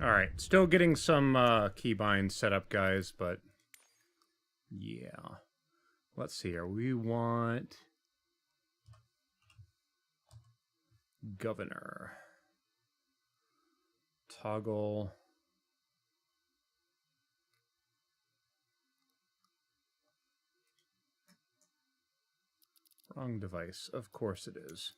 Alright, still getting some keybinds set up, guys, but yeah. Let's see here. We want governor. Toggle. Wrong device. Of course it is.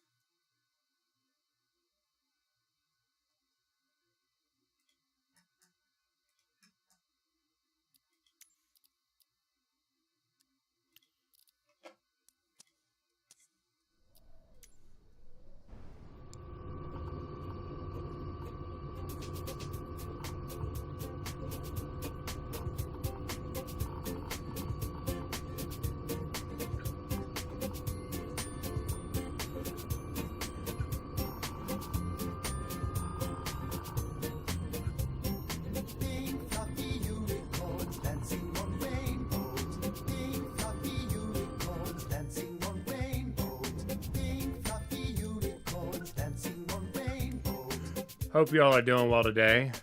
Hope you all are doing well today.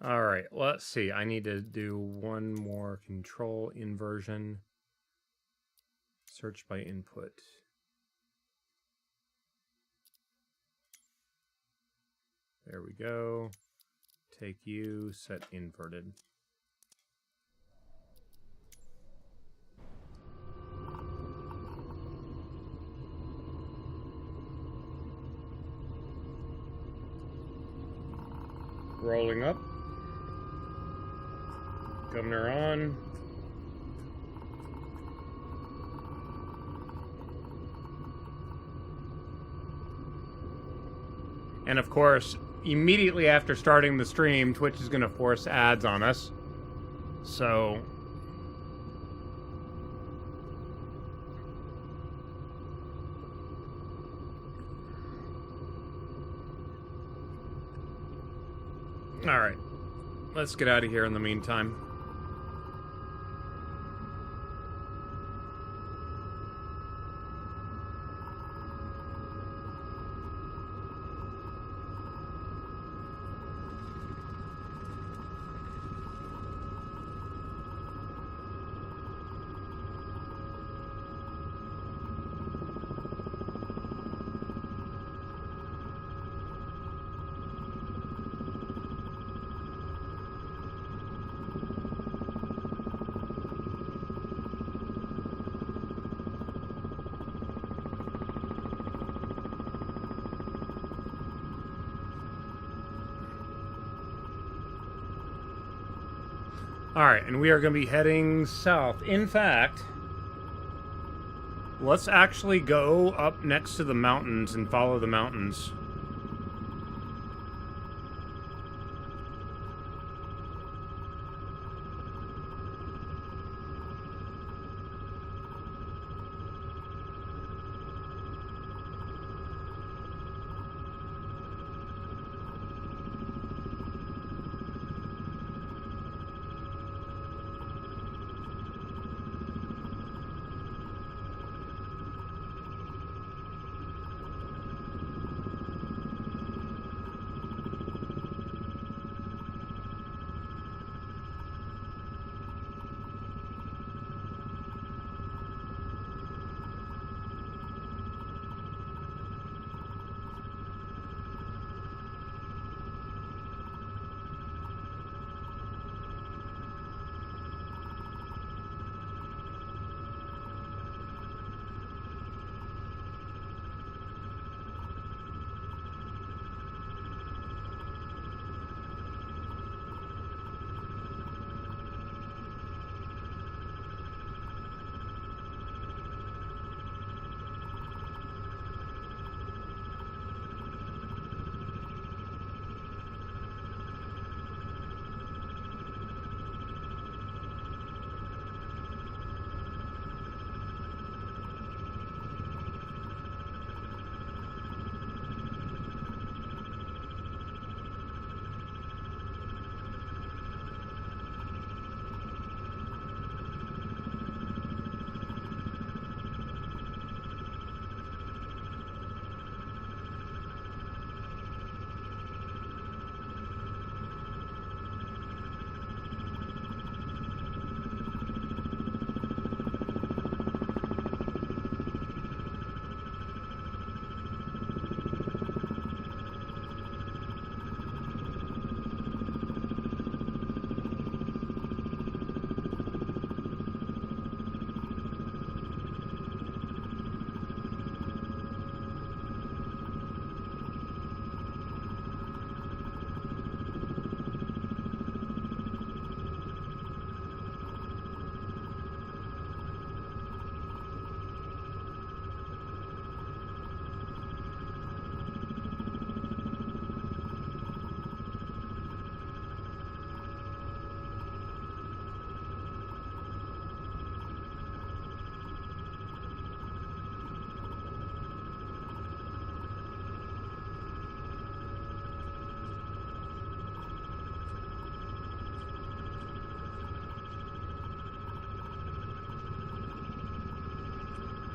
All right, let's see. I need to do one more control inversion. Search by input. There we go. Take you, set inverted. Rolling up. Governor on. And of course, immediately after starting the stream, Twitch is going to force ads on us. So all right, let's get out of here in the meantime. Alright, and we are going to be heading south. In fact, let's actually go up next to the mountains and follow the mountains.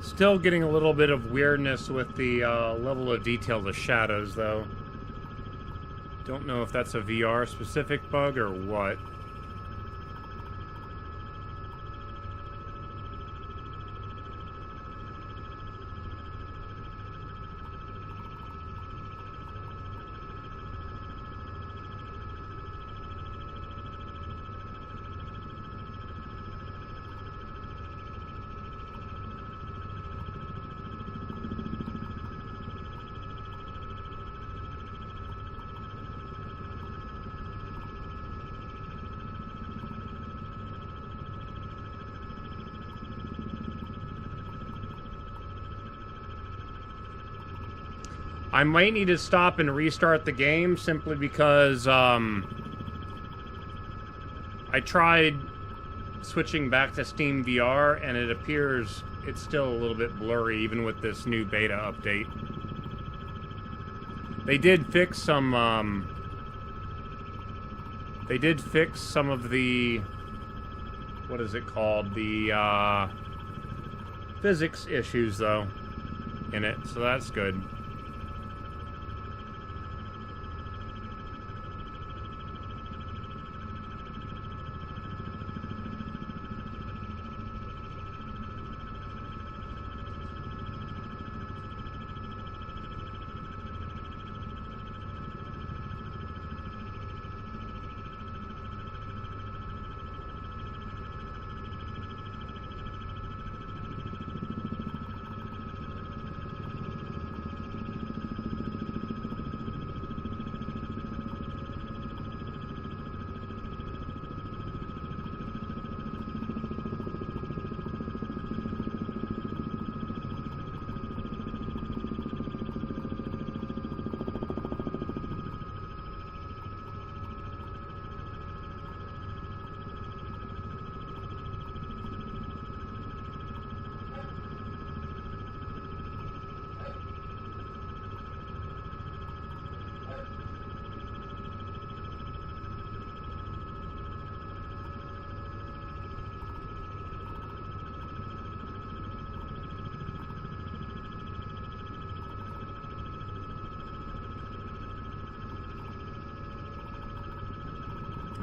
Still getting a little bit of weirdness with the level of detail of the shadows, though. Don't know if that's a VR specific bug or what. I might need to stop and restart the game simply because I tried switching back to Steam VR and it appears it's still a little bit blurry even with this new beta update. They did fix some of the, what is it called, the physics issues though in it, so that's good.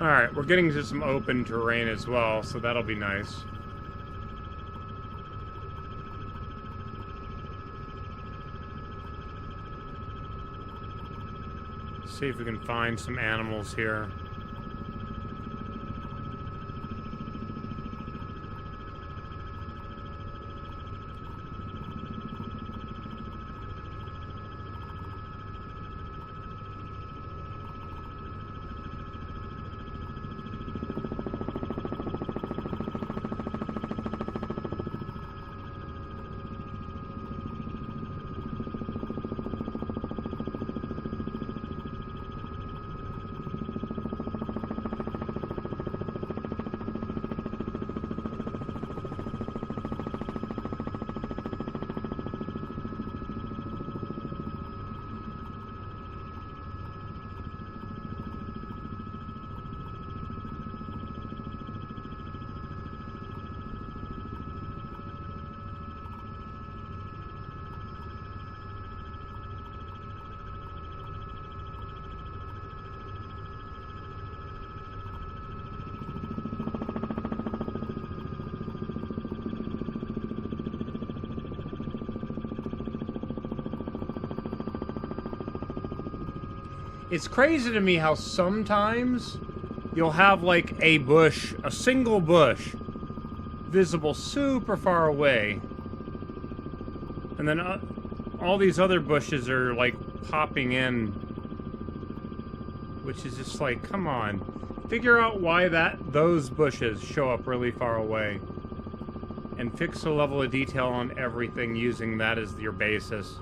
Alright, we're getting to some open terrain as well, so that'll be nice. See if we can find some animals here. It's crazy to me how sometimes you'll have like a bush, a single bush, visible super far away. And then all these other bushes are like popping in. Which is just like, come on. Figure out why those bushes show up really far away. And fix the level of detail on everything using that as your basis.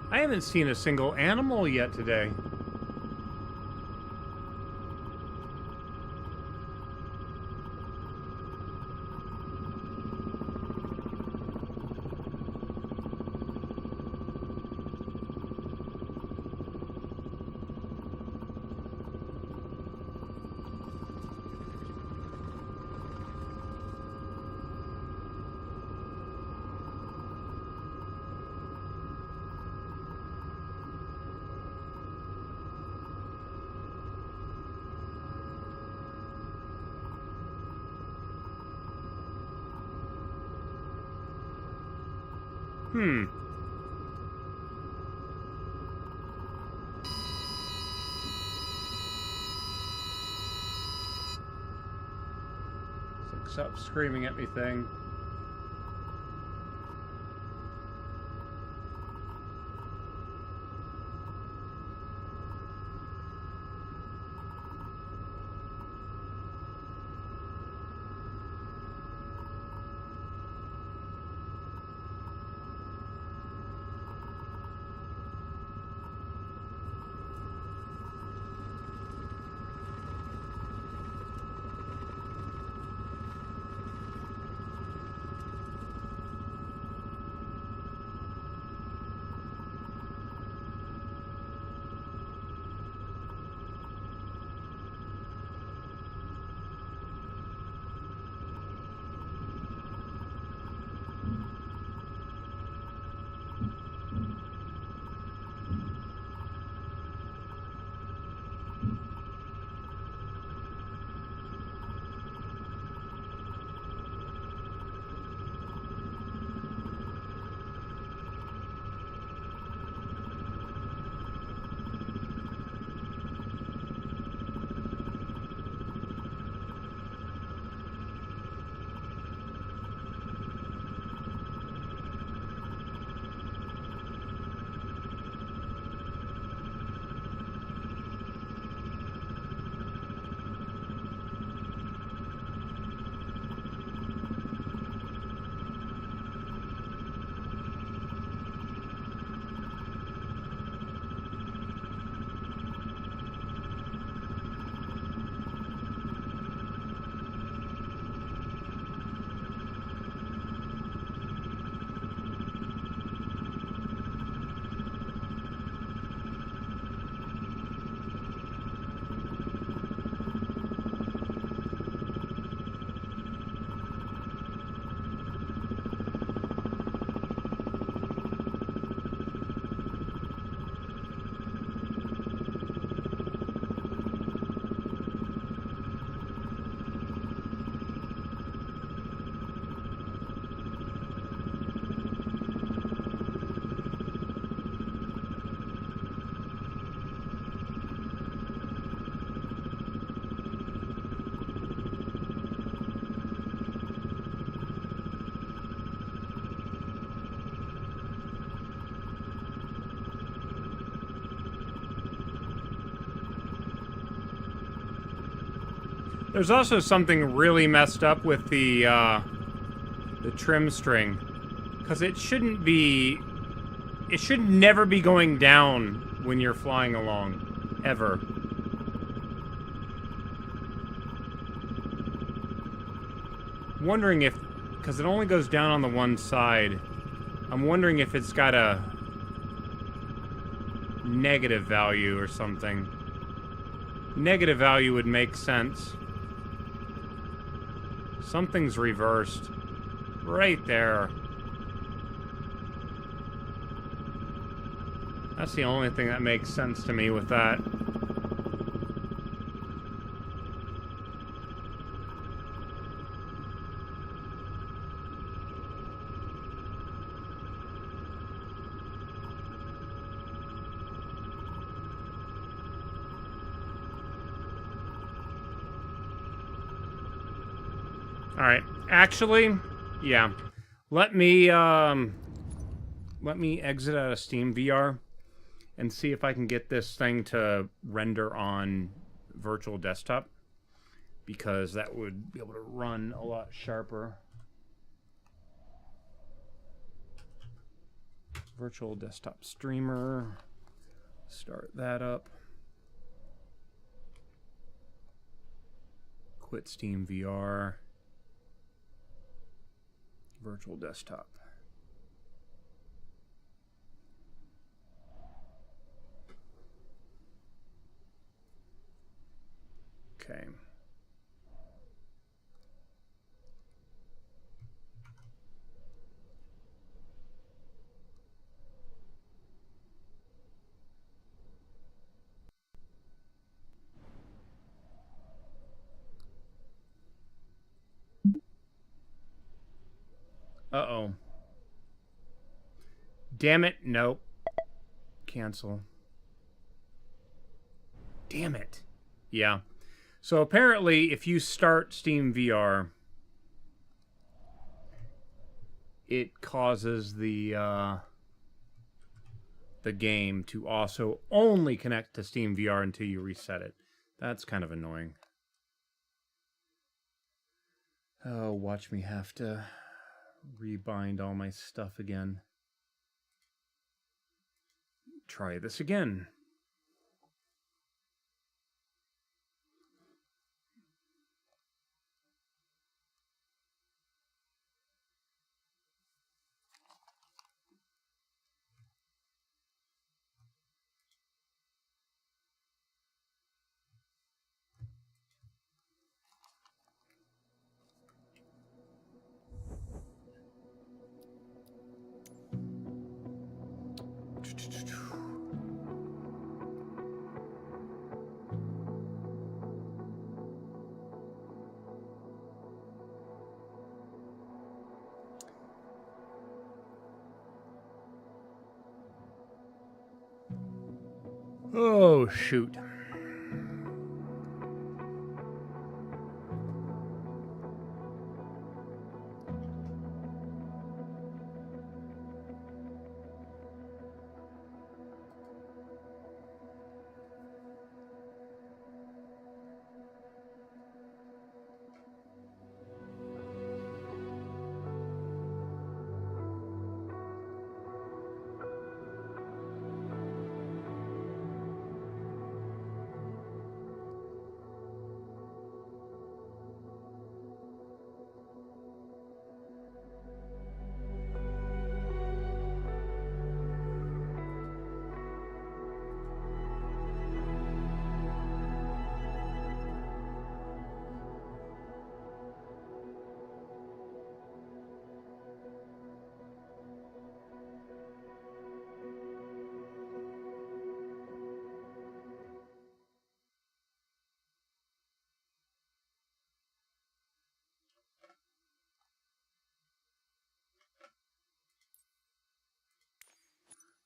I haven't seen a single animal yet today. It's like, stop screaming at me thing. There's also something really messed up with the trim string, because it shouldn't be. It should never be going down when you're flying along, ever. Wondering if, because it only goes down on the one side, I'm wondering if it's got a negative value or something. Negative value would make sense. Something's reversed. Right there. That's the only thing that makes sense to me with that. Alright, actually, yeah. Let me exit out of Steam VR and see if I can get this thing to render on virtual desktop, because that would be able to run a lot sharper. Virtual desktop streamer. Start that up. Quit Steam VR. Virtual desktop. Okay. Uh-oh. Damn it. Nope. Cancel. Damn it. Yeah. So apparently, if you start Steam VR, it causes the game to also only connect to Steam VR until you reset it. That's kind of annoying. Oh, watch me have to rebind all my stuff again. Try this again. Oh, shoot.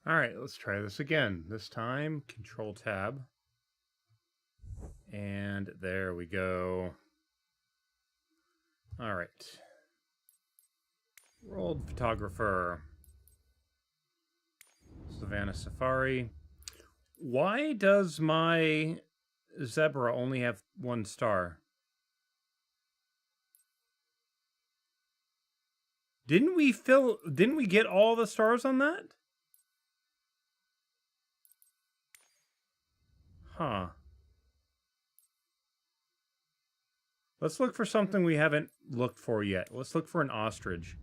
All right, let's try this again. This time, Control Tab. And there we go. All right. World Photographer. Savannah Safari. Why does my zebra only have 1 star? Didn't we get all the stars on that? Huh. Let's look for something we haven't looked for yet. Let's look for an ostrich.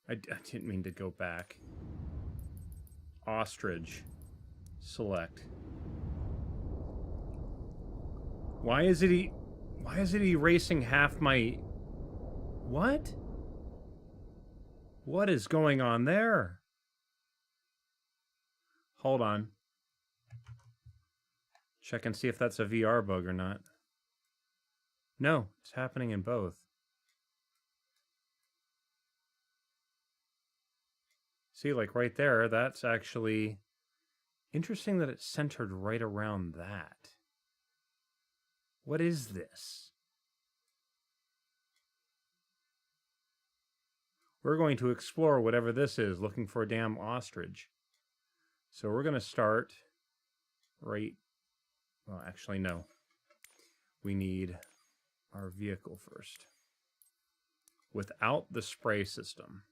I didn't mean to go back. Ostrich. Select. Why is it erasing half my... What? What is going on there? Hold on. Check and see if that's a VR bug or not. No, it's happening in both. See, like right there, that's actually interesting that it's centered right around that. What is this? We're going to explore whatever this is, looking for a damn ostrich. So we're going to start right... Well, actually, no. We need our vehicle first. Without the spray system.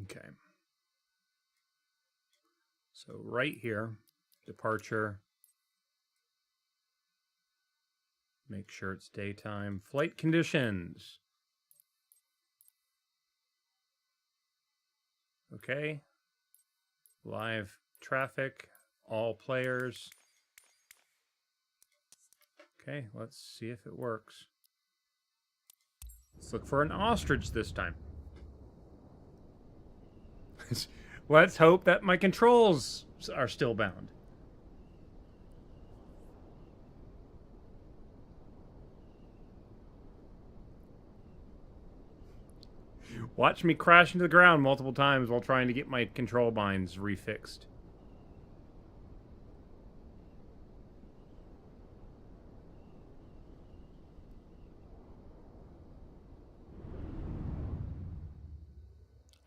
Okay. So right here, departure. Make sure it's daytime. Flight conditions. Okay. Live traffic. All players. Okay, let's see if it works. Let's look for an ostrich this time. Let's hope that my controls are still bound. Watch me crash into the ground multiple times while trying to get my control binds refixed.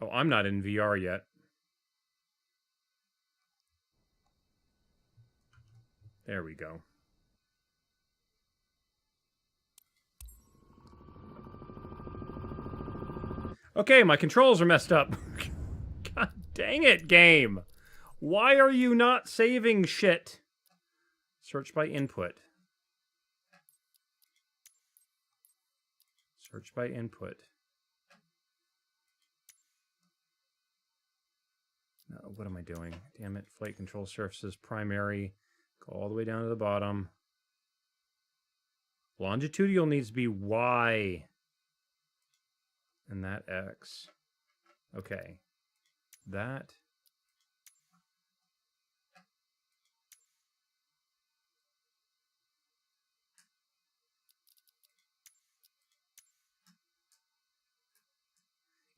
Oh, I'm not in VR yet. There we go. Okay, my controls are messed up. God dang it, game. Why are you not saving shit? Search by input. Search by input. No, what am I doing? Damn it. Flight control surfaces, primary. Go all the way down to the bottom. Longitudinal needs to be Y. And that X. Okay. That.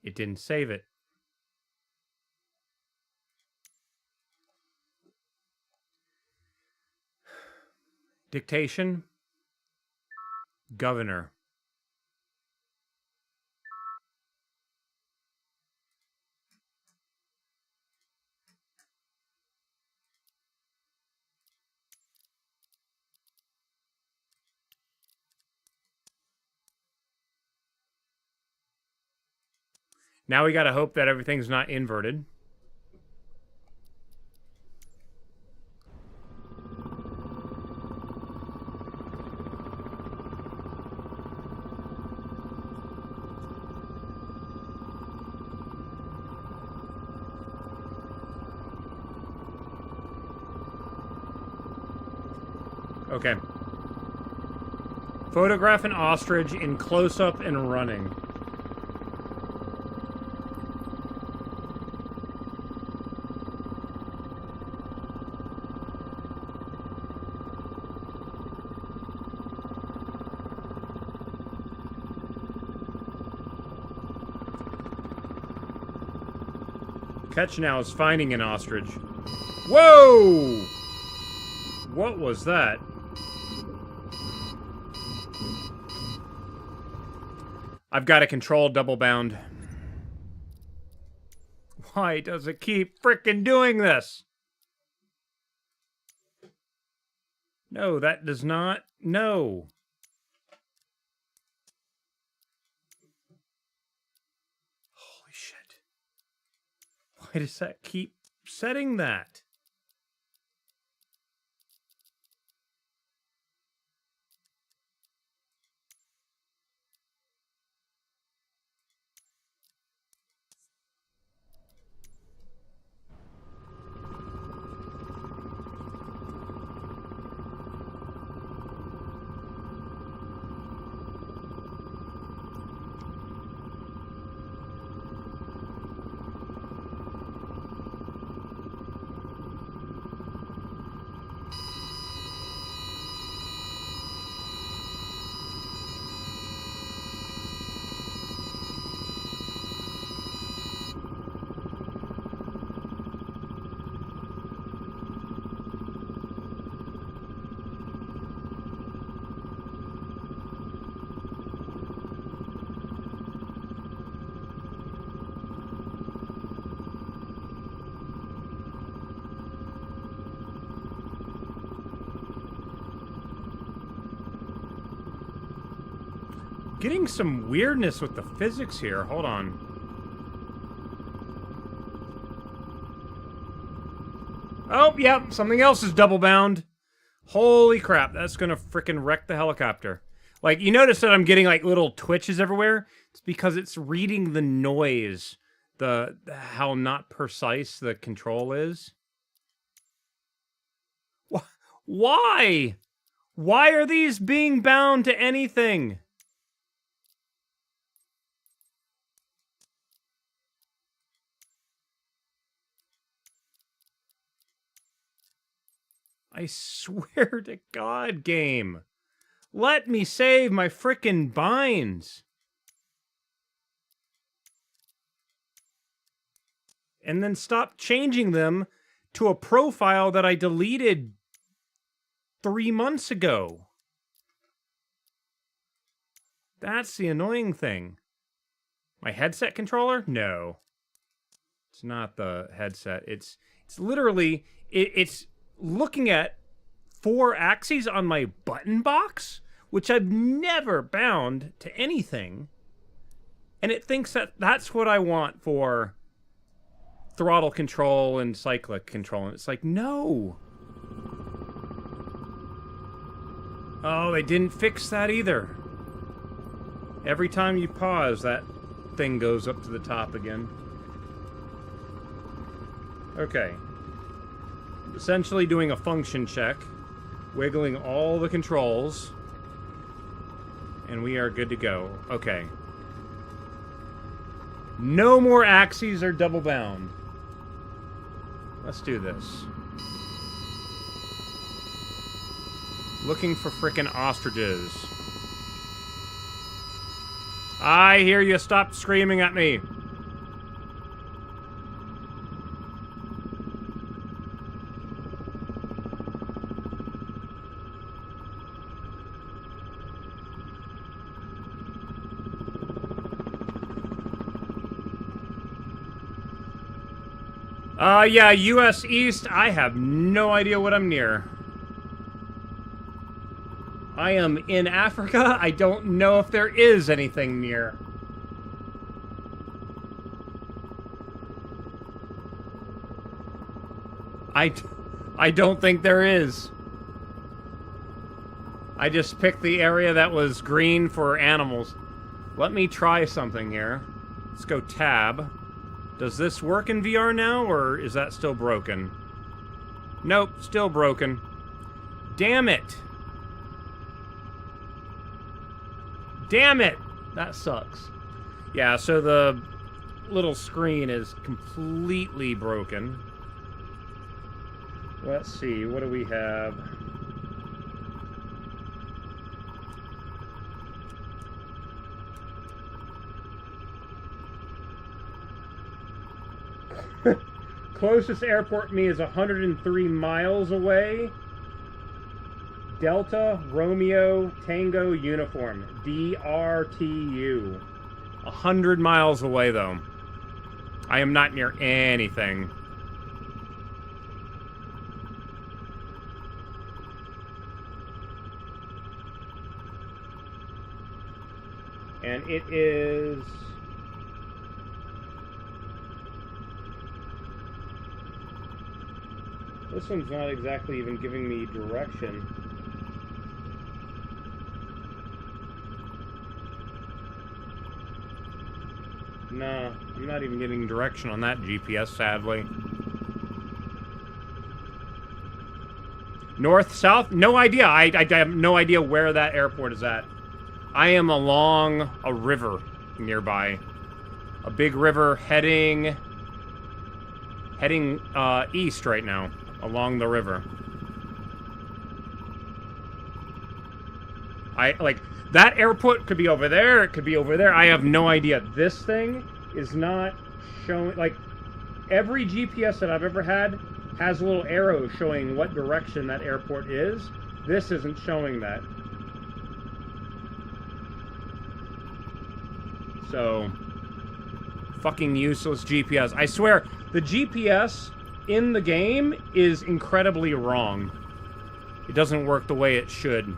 It didn't save it. Dictation. Governor. Now we gotta hope that everything's not inverted. Okay. Photograph an ostrich in close-up and running. Catch now is finding an ostrich. Whoa! What was that? I've got a control double bound. Why does it keep frickin' doing this? No, that does not. No. Holy shit. Why does that keep setting that? Getting some weirdness with the physics here. Hold on. Oh, yep. Something else is double bound. Holy crap. That's going to frickin' wreck the helicopter. Like, you notice that I'm getting, like, little twitches everywhere? It's because it's reading the noise. How not precise the control is. Why? Why are these being bound to anything? I swear to God, game. Let me save my frickin' binds. And then stop changing them to a profile that I deleted 3 months ago. That's the annoying thing. My headset controller? No. It's not the headset. It's literally, it's looking at 4 axes on my button box, which I've never bound to anything. And it thinks that that's what I want for throttle control and cyclic control. And it's like, no. Oh, they didn't fix that either. Every time you pause, that thing goes up to the top again. Okay. Essentially doing a function check, wiggling all the controls, and we are good to go. Okay. No more axes are double bound. Let's do this. Looking for frickin' ostriches. I hear you. Stop screaming at me. Yeah, US East. I have no idea what I'm near. I am in Africa. I don't know if there is anything near. I don't think there is. I just picked the area that was green for animals. Let me try something here. Let's go tab. Does this work in VR now, or is that still broken? Nope, still broken. Damn it! Damn it! That sucks. Yeah, so the little screen is completely broken. Let's see, what do we have? Closest airport to me is 103 miles away. Delta Romeo Tango Uniform. DRTU. 100 miles away, though. I am not near anything. And it is... This one's not exactly even giving me direction. No, I'm not even getting direction on that GPS, sadly. North, south? No idea. I have no idea where that airport is at. I am along a river nearby. A big river heading east right now. Along the river. That airport could be over there, it could be over there. I have no idea. This thing is not showing, like, every GPS that I've ever had has a little arrow showing what direction that airport is. This isn't showing that. So, fucking useless GPS. I swear, the GPS in the game is incredibly wrong. It doesn't work the way it should.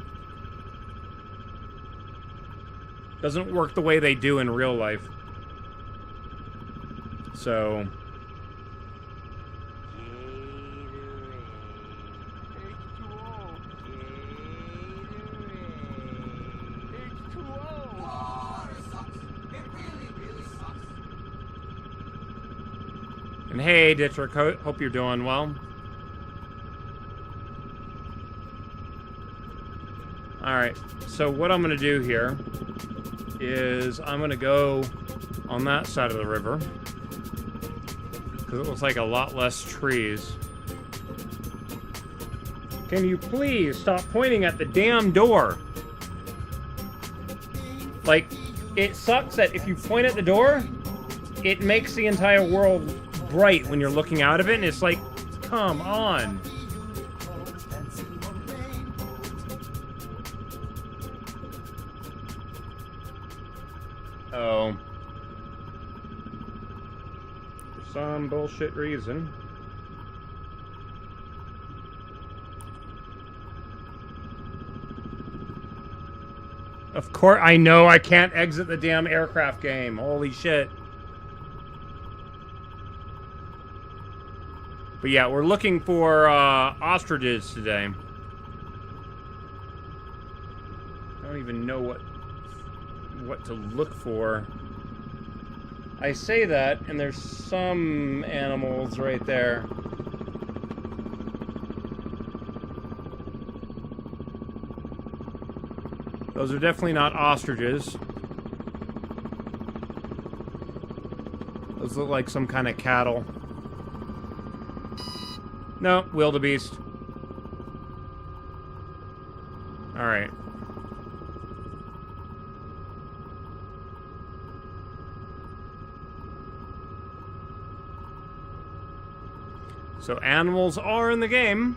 Doesn't work the way they do in real life. So... And hey, Ditcher, hope you're doing well. Alright, so what I'm going to do here is I'm going to go on that side of the river. Because it looks like a lot less trees. Can you please stop pointing at the damn door? Like, it sucks that if you point at the door, it makes the entire world bright when you're looking out of it, and it's like, come on. Oh. For some bullshit reason. Of course, I know I can't exit the damn aircraft game. Holy shit. But yeah, we're looking for ostriches today. I don't even know what to look for. I say that, and there's some animals right there. Those are definitely not ostriches. Those look like some kind of cattle. No, wildebeest. Alright. So animals are in the game.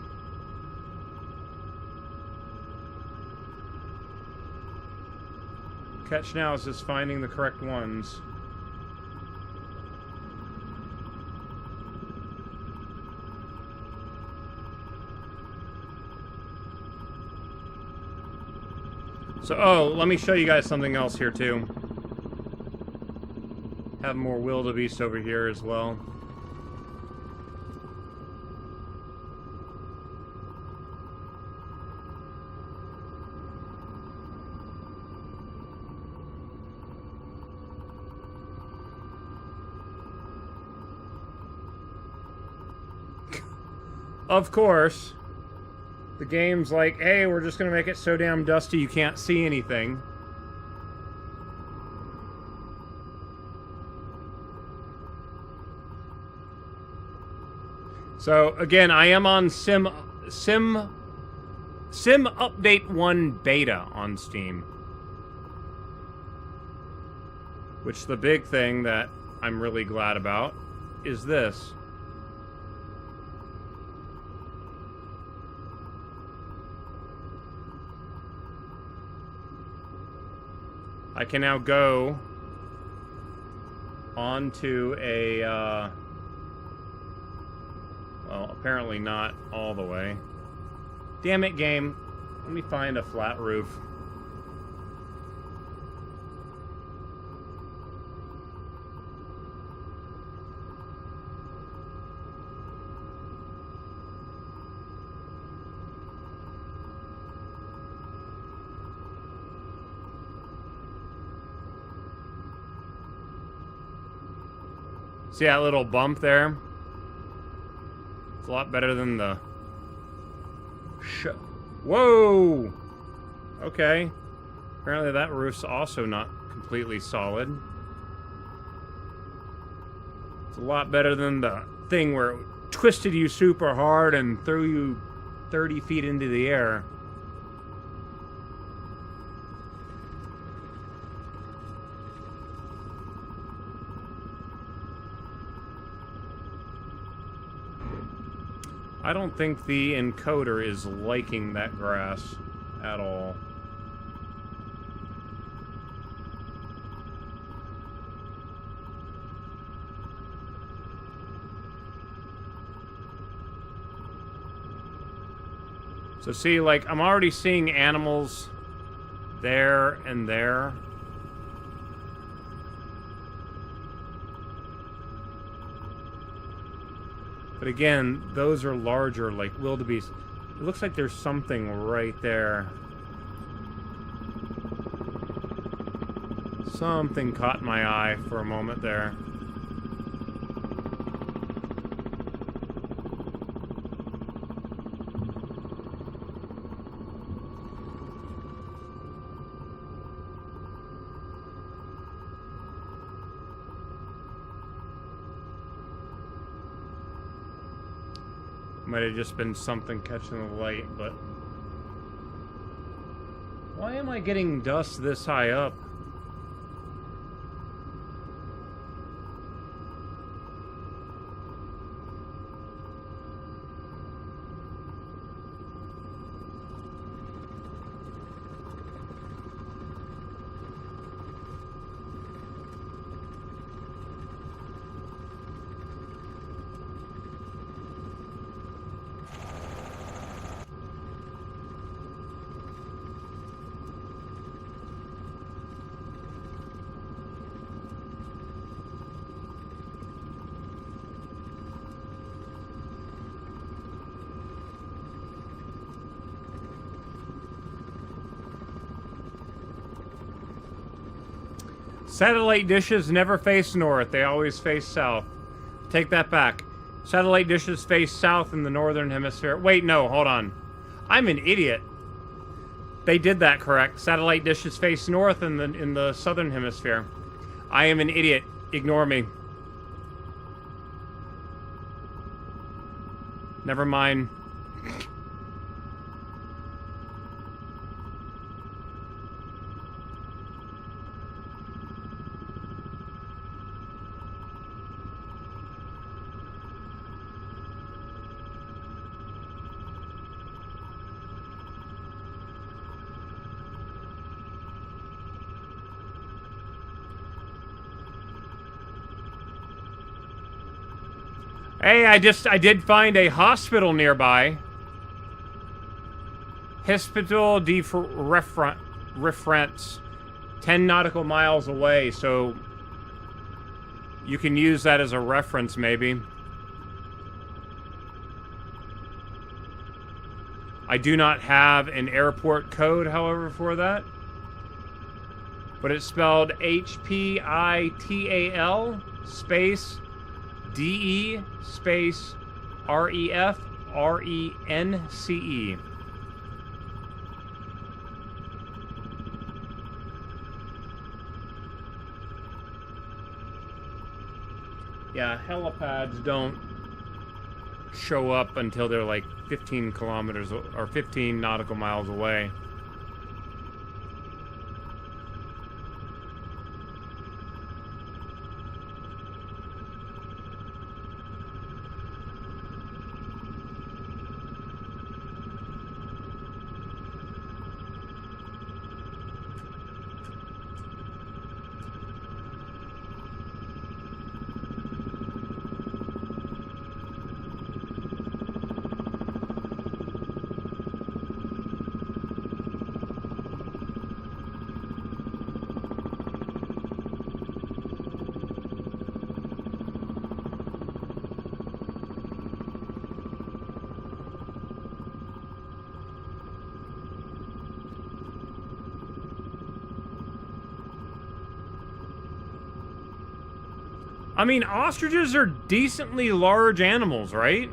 Catch now is just finding the correct ones. So, oh, let me show you guys something else here, too. Have more wildebeest over here as well. Of course, the game's like, hey, we're just gonna make it so damn dusty you can't see anything. So, again, I am on Sim Update 1 Beta on Steam. Which the big thing that I'm really glad about is this. I can now go onto a, well, apparently not all the way. Damn it, game. Let me find a flat roof. See that little bump there? It's a lot better than the... Whoa! Okay. Apparently that roof's also not completely solid. It's a lot better than the thing where it twisted you super hard and threw you 30 feet into the air. I don't think the encoder is liking that grass at all. So see, like, I'm already seeing animals there and there. But again, those are larger, like wildebeest. It looks like there's something right there. Something caught my eye for a moment there. Might have just been something catching the light, but... Why am I getting dust this high up? Satellite dishes never face north. They always face south. Take that back. Satellite dishes face south in the northern hemisphere. Wait, no, hold on. I'm an idiot. They did that correct. Satellite dishes face north in the southern hemisphere. I am an idiot. Ignore me. Never mind. Hey, I did find a hospital nearby. Hospital de Reference. 10 nautical miles away, so you can use that as a reference, maybe. I do not have an airport code, however, for that. But it's spelled HPITAL space DE space REFRENCE. Yeah, helipads don't show up until they're like 15 kilometers or 15 nautical miles away. I mean, ostriches are decently large animals, right?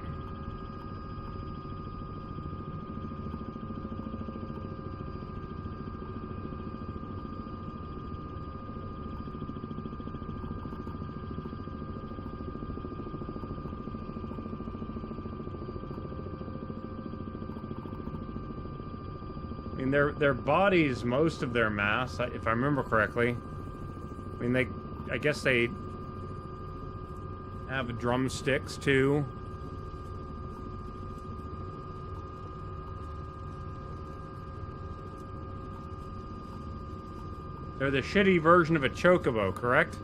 I mean, their bodies, most of their mass, if I remember correctly. I mean, I guess they have drumsticks, too. They're the shitty version of a chocobo, correct?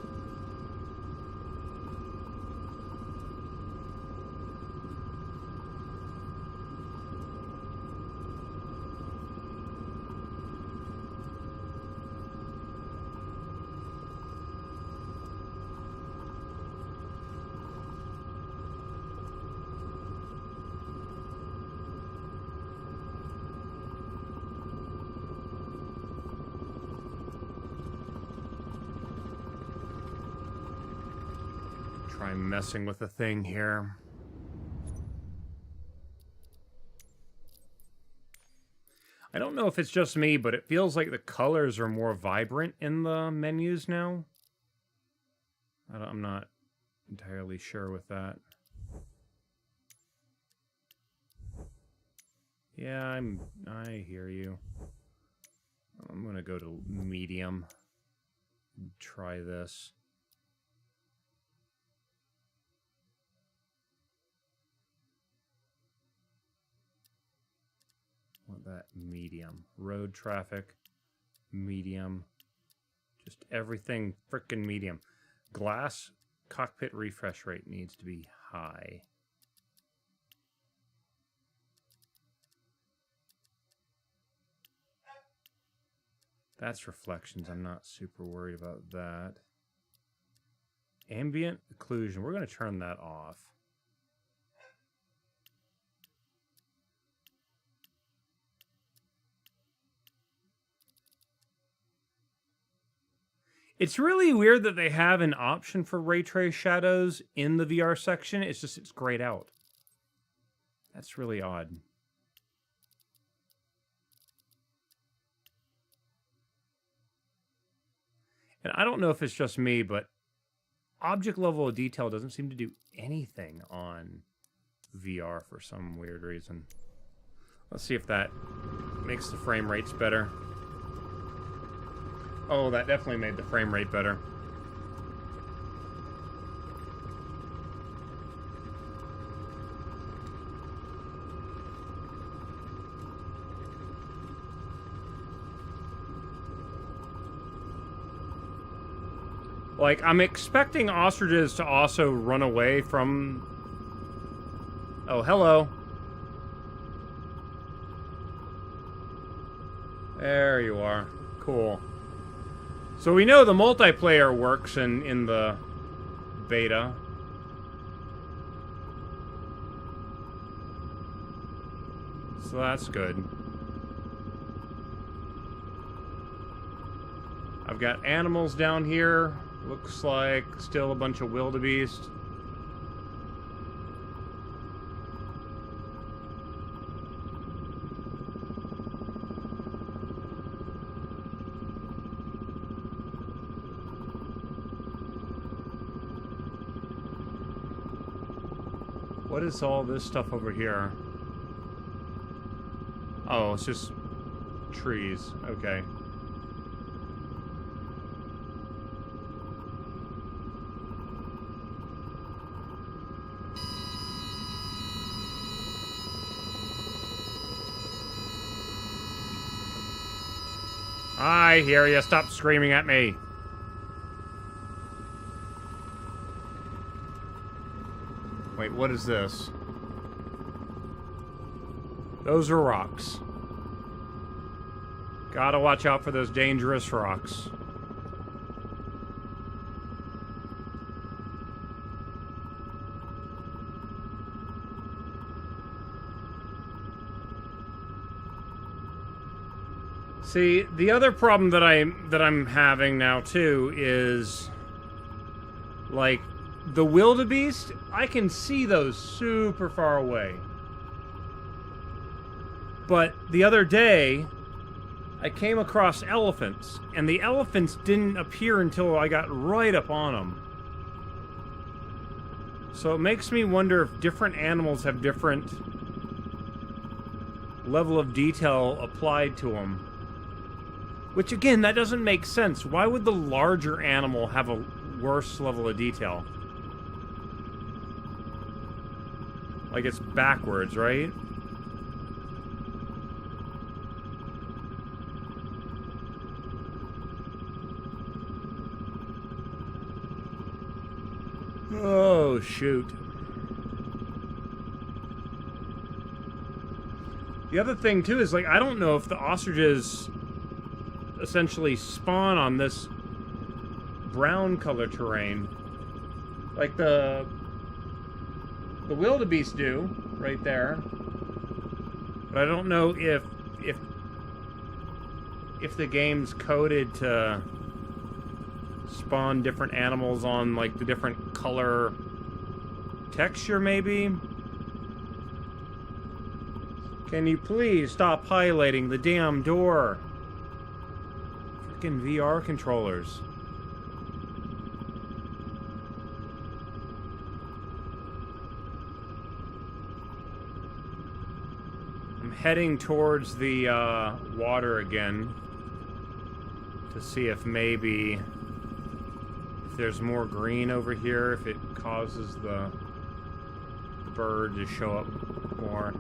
Try messing with the thing here. I don't know if it's just me, but it feels like the colors are more vibrant in the menus now. I'm not entirely sure with that. Yeah, I hear you. I'm gonna go to medium. Try this. Want that medium. Road traffic, medium. Just everything frickin' medium. Glass cockpit refresh rate needs to be high. That's reflections. I'm not super worried about that. Ambient occlusion. We're going to turn that off. It's really weird that they have an option for ray trace shadows in the VR section. It's just, it's grayed out. That's really odd. And I don't know if it's just me, but object level of detail doesn't seem to do anything on VR for some weird reason. Let's see if that makes the frame rates better. Oh, that definitely made the frame rate better. Like, I'm expecting ostriches to also run away from... Oh, hello. There you are. Cool. So we know the multiplayer works in the beta. So that's good. I've got animals down here. Looks like still a bunch of wildebeest. What is all this stuff over here? Oh, it's just trees. Okay. I hear you. Stop screaming at me. Wait, what is this? Those are rocks. Gotta watch out for those dangerous rocks. See, the other problem that I'm having now too is like the wildebeest, I can see those super far away. But the other day, I came across elephants, and the elephants didn't appear until I got right up on them. So it makes me wonder if different animals have different level of detail applied to them. Which, again, that doesn't make sense. Why would the larger animal have a worse level of detail? Like it's backwards, right? Oh, shoot. The other thing, too, is, like, I don't know if the ostriches essentially spawn on this brown color terrain. Like the wildebeest do, right there. But I don't know if the game's coded to spawn different animals on, like, the different color texture, maybe? Can you please stop highlighting the damn door? Freaking VR controllers. heading towards the water again to see if maybe if there's more green over here, if it causes the bird to show up more.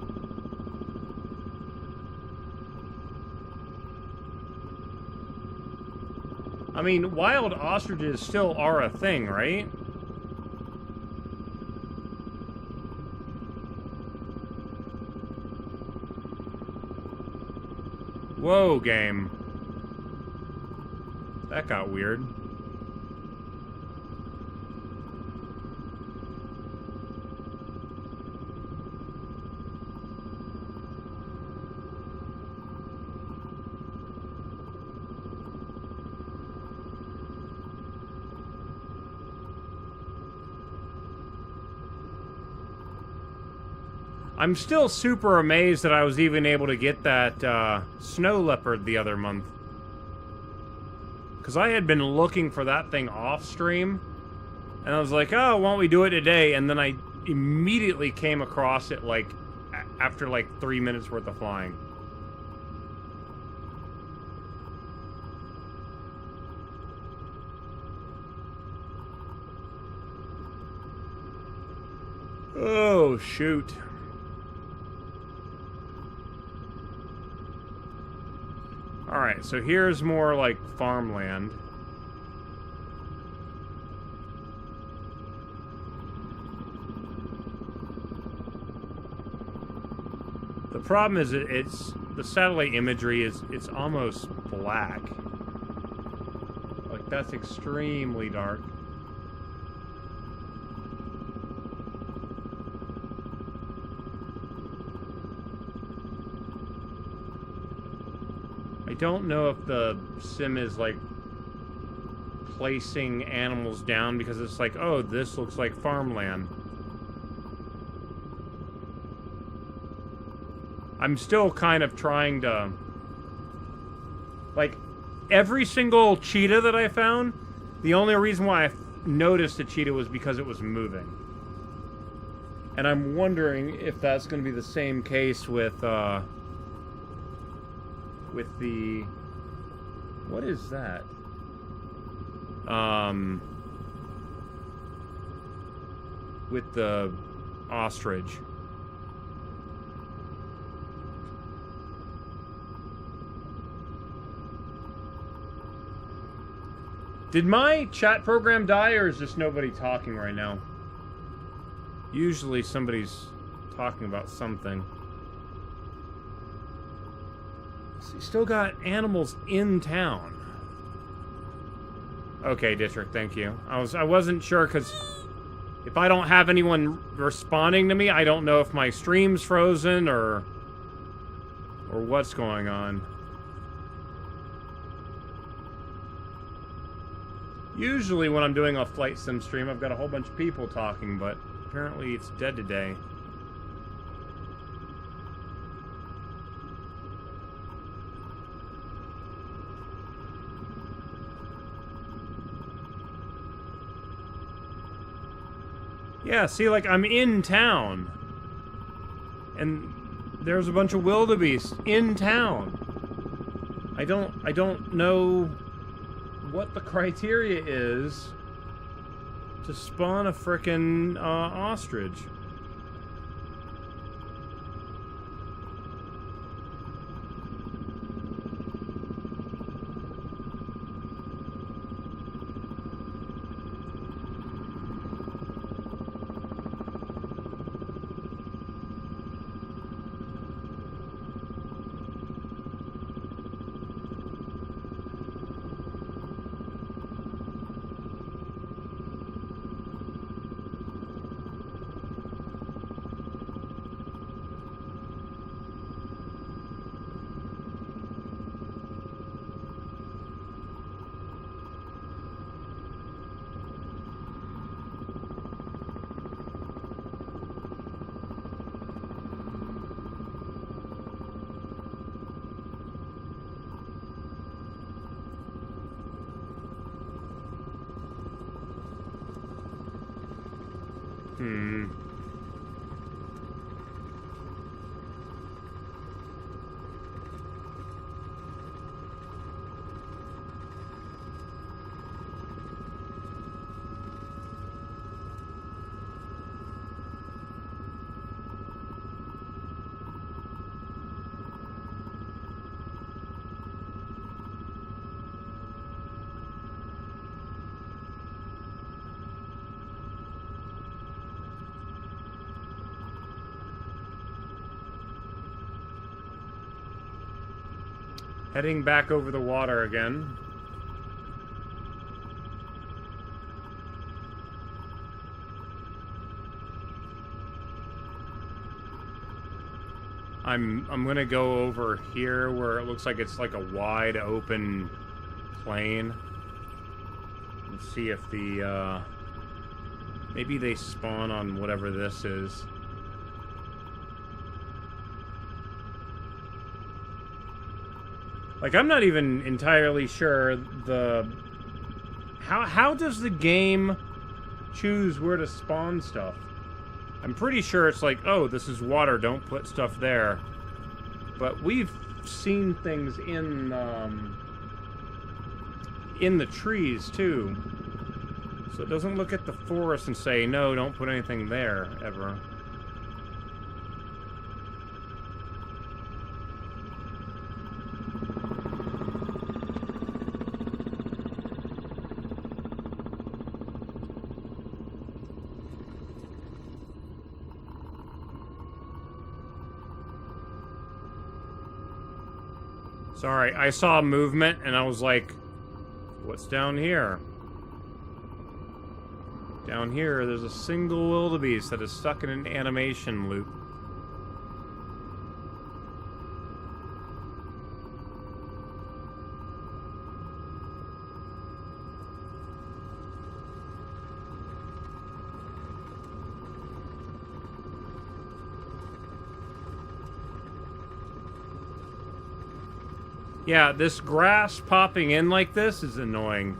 I mean, wild ostriches still are a thing, right? Whoa, game. That got weird. I'm still super amazed that I was even able to get that snow leopard the other month. Because I had been looking for that thing off stream. And I was like, oh, why don't we do it today? And then I immediately came across it like after like 3 minutes worth of flying. Oh, shoot. Alright, so here's more like farmland. The problem is it's the satellite imagery it's almost black. Like that's extremely dark. I don't know if the sim is like placing animals down because it's like, oh, this looks like farmland. I'm still kind of trying to, like, every single cheetah that I found, the only reason why I noticed a cheetah was because it was moving. And I'm wondering if that's going to be the same case with the, what is that? With the ostrich. Did my chat program die, or is just nobody talking right now? Usually somebody's talking about something. So you still got animals in town. Okay, District, thank you. I wasn't sure, because if I don't have anyone responding to me, I don't know if my stream's frozen or what's going on. Usually when I'm doing a flight sim stream, I've got a whole bunch of people talking, but apparently it's dead today. Yeah, see, like, I'm in town. And there's a bunch of wildebeest in town. I don't know what the criteria is to spawn a frickin' ostrich. Heading back over the water again. I'm gonna go over here where it looks like it's like a wide open plain. And see if the maybe they spawn on whatever this is. Like, I'm not even entirely sure the... How does the game choose where to spawn stuff? I'm pretty sure it's like, oh, this is water, don't put stuff there. But we've seen things in the trees, too. So it doesn't look at the forest and say, no, don't put anything there, ever. Sorry, I saw movement and I was like, what's down here? Down here, there's a single wildebeest that is stuck in an animation loop. Yeah, this grass popping in like this is annoying.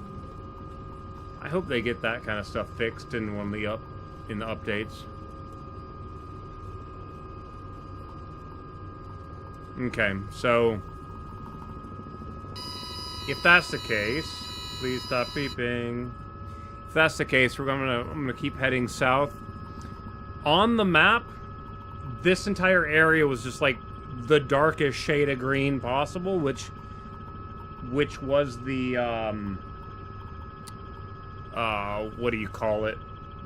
I hope they get that kind of stuff fixed in one of the updates. Okay, so if that's the case, please stop beeping. If that's the case, I'm gonna keep heading south. On the map, this entire area was just like the darkest shade of green possible, which was the what do you call it?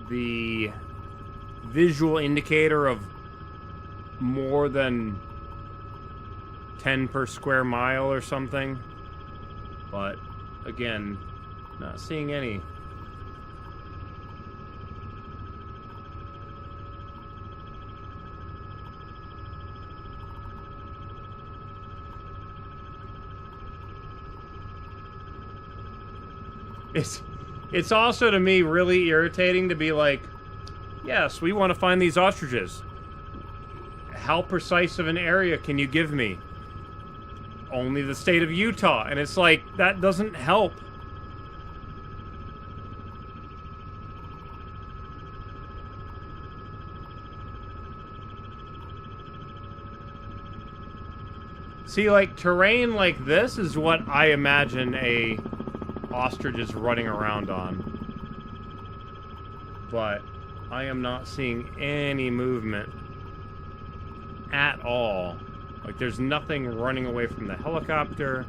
The visual indicator of more than 10 per square mile or something. But again, not seeing any. It's also, to me, really irritating to be like, yes, we want to find these ostriches. How precise of an area can you give me? Only the state of Utah. And it's like, that doesn't help. See, like, terrain like this is what I imagine a ostrich is running around on. But I am not seeing any movement at all. Like, there's nothing running away from the helicopter.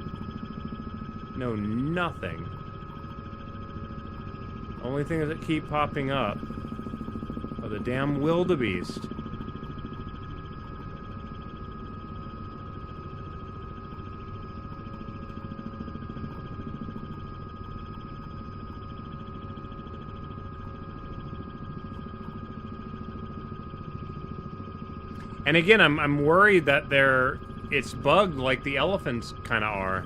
No, nothing. Only things that keep popping up are the damn wildebeest. And again, I'm worried that it's bugged like the elephants kind of are.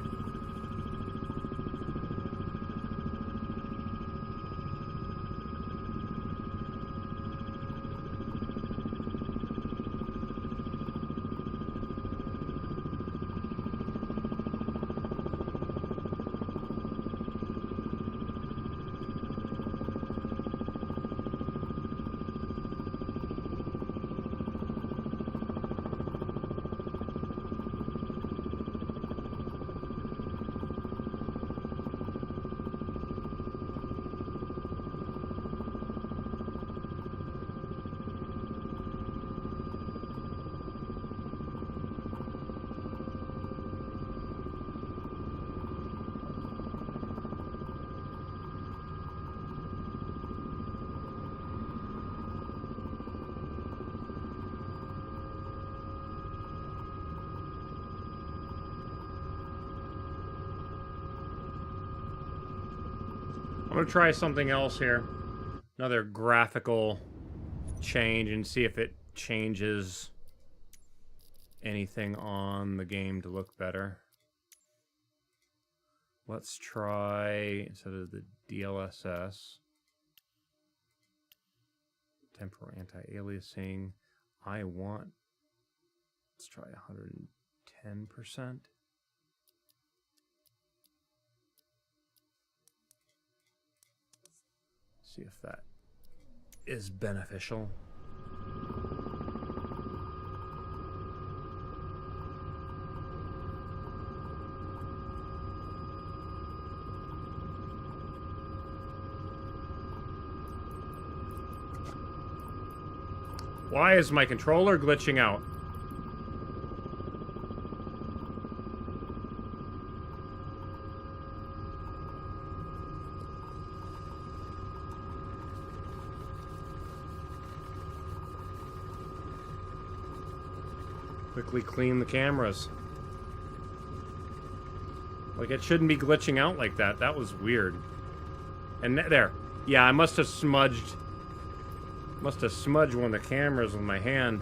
I'm gonna try something else here. Another graphical change and see if it changes anything on the game to look better. Let's try, instead of the DLSS, temporal anti-aliasing. Let's try 110%. See if that is beneficial. Why is my controller glitching out? Quickly clean the cameras. Like, it shouldn't be glitching out like that. That was weird. And there. Yeah, I must have smudged one of the cameras with my hand.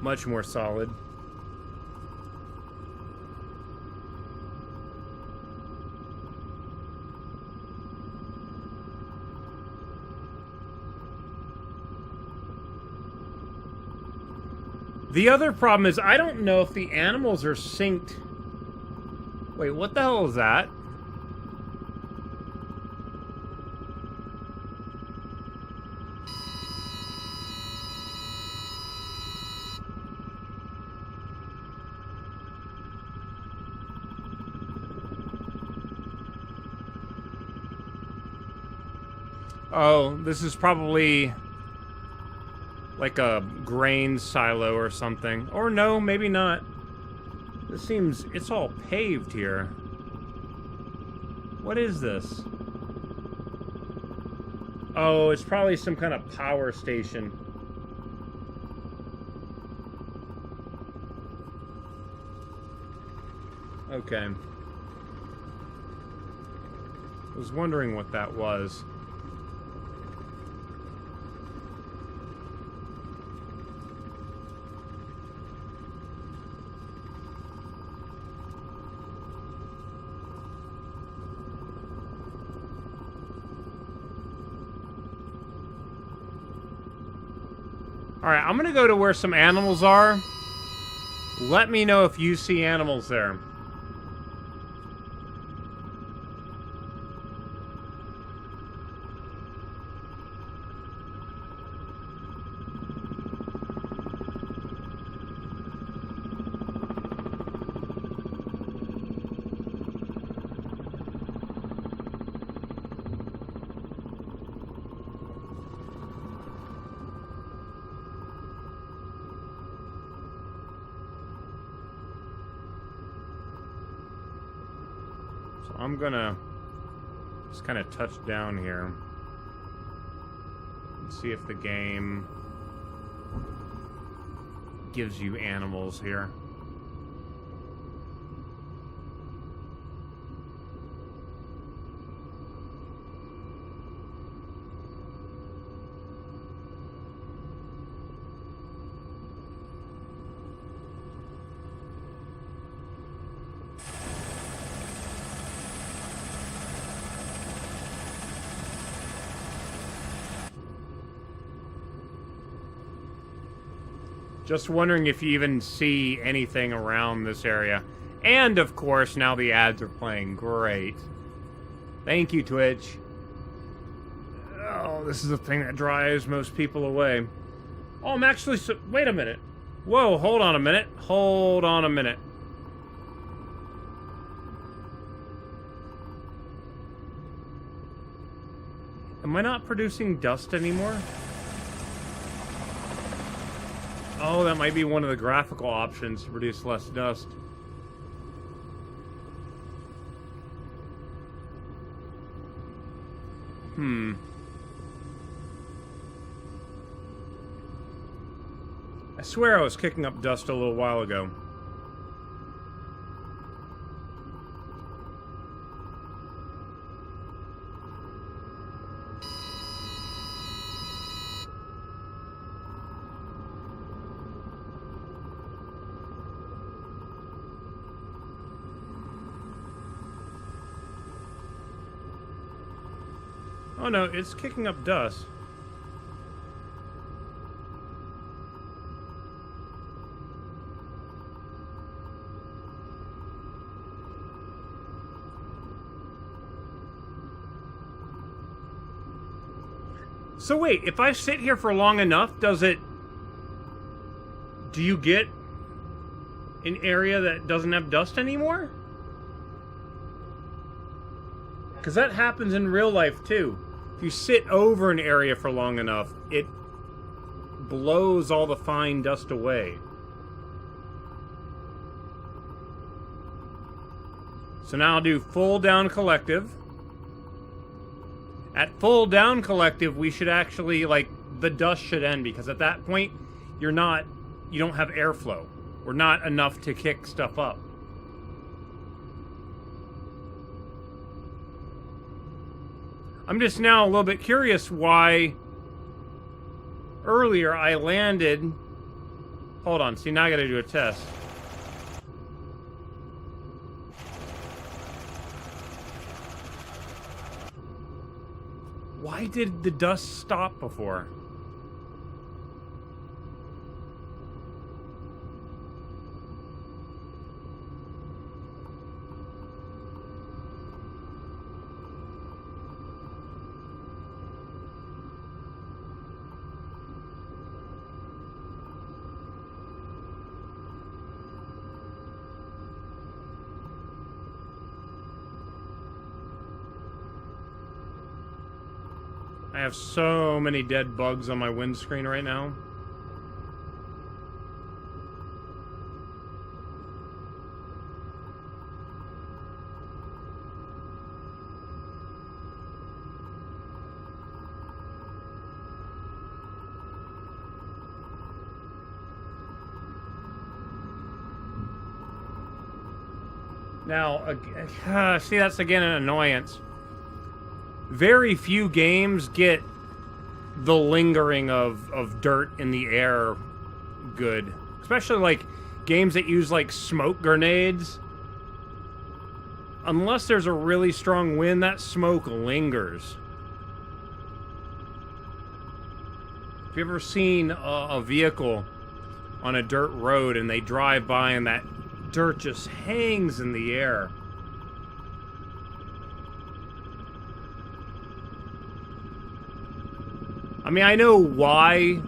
Much more solid. The other problem is I don't know if the animals are synced. Wait, what the hell is that? Oh, this is probably like a grain silo or something. Or no, maybe not. This seems... it's all paved here. What is this? Oh, it's probably some kind of power station. Okay. I was wondering what that was. Alright, I'm gonna go to where some animals are. Let me know if you see animals there. I'm gonna just kind of touch down here and see if the game gives you animals here. Just wondering if you even see anything around this area. And, of course, now the ads are playing. Great. Thank you, Twitch. Oh, this is the thing that drives most people away. Oh, I'm actually... wait a minute. Whoa, hold on a minute. Hold on a minute. Am I not producing dust anymore? Oh, that might be one of the graphical options to produce less dust. I swear I was kicking up dust a little while ago. Oh no, it's kicking up dust. So wait, if I sit here for long enough, do you get an area that doesn't have dust anymore? Because that happens in real life too. If you sit over an area for long enough, it blows all the fine dust away. So now I'll do full down collective. At full down collective, we should actually, like, the dust should end, because at that point, you don't have airflow, or not enough to kick stuff up. I'm just now a little bit curious why earlier I landed... Hold on, see, now I gotta do a test. Why did the dust stop before? I have so many dead bugs on my windscreen right now. Now, see, that's again an annoyance. Very few games get the lingering of dirt in the air good. Especially, like, games that use, like, smoke grenades. Unless there's a really strong wind, that smoke lingers. Have you ever seen a vehicle on a dirt road and they drive by and that dirt just hangs in the air? I mean, I know why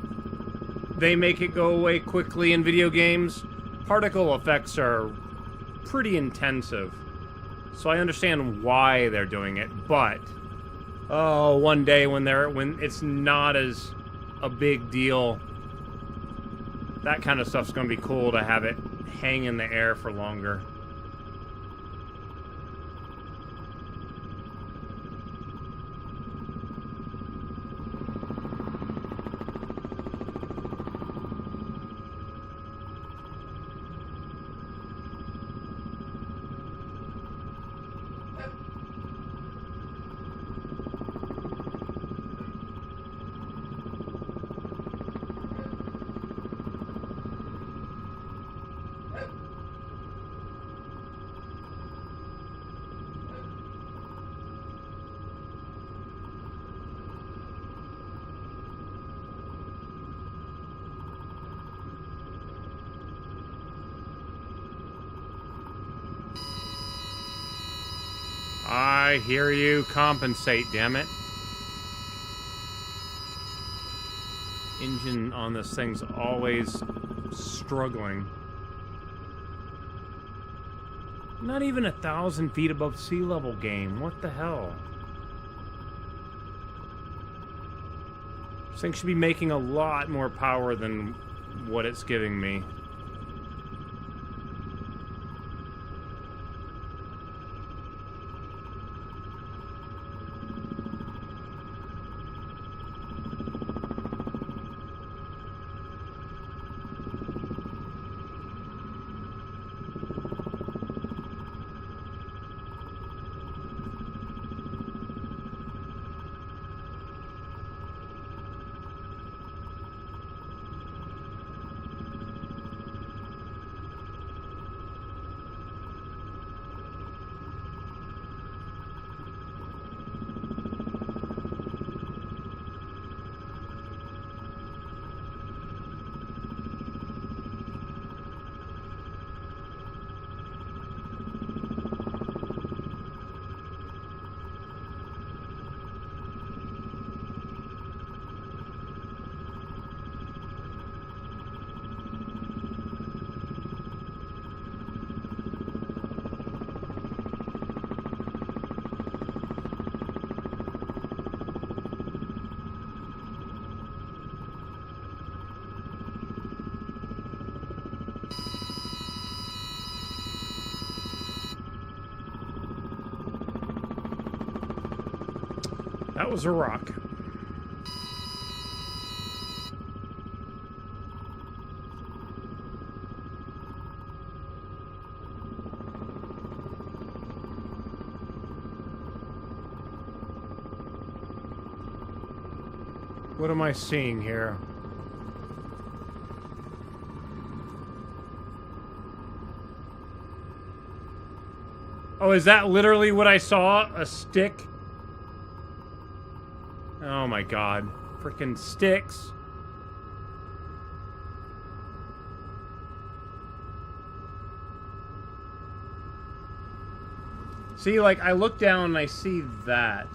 they make it go away quickly in video games. Particle effects are pretty intensive. So I understand why they're doing it, but one day when it's not as a big deal, that kind of stuff's gonna be cool to have it hang in the air for longer. I hear you. Compensate, damn it. Engine on this thing's always struggling. Not even 1,000 feet above sea level game. What the hell? This thing should be making a lot more power than what it's giving me. That was a rock. What am I seeing here? Oh, is that literally what I saw? A stick? Oh my god. Frickin' sticks. See, like, I look down and I see that.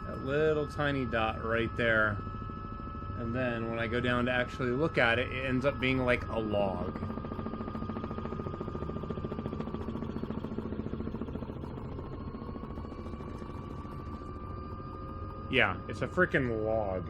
That little tiny dot right there. And then when I go down to actually look at it, it ends up being like a log. Yeah, it's a frickin' log.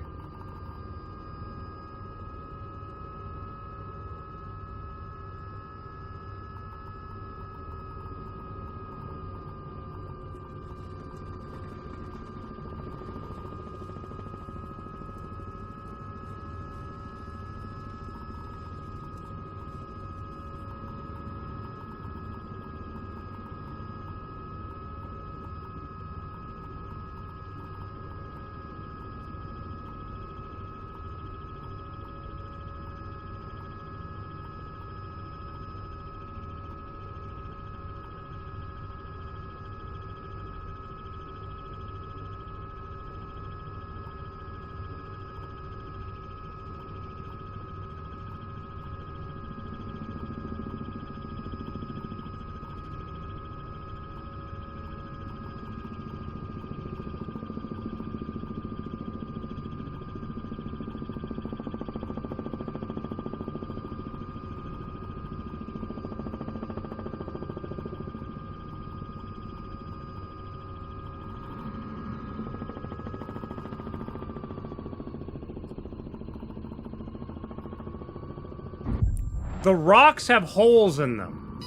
The rocks have holes in them.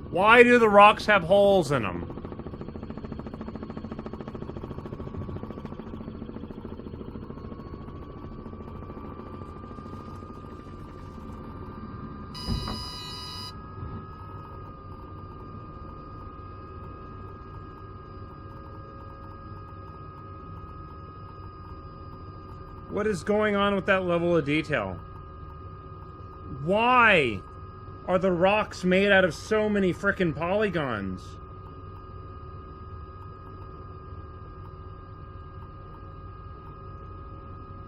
Why do the rocks have holes in them? What is going on with that level of detail? Why are the rocks made out of so many frickin' polygons?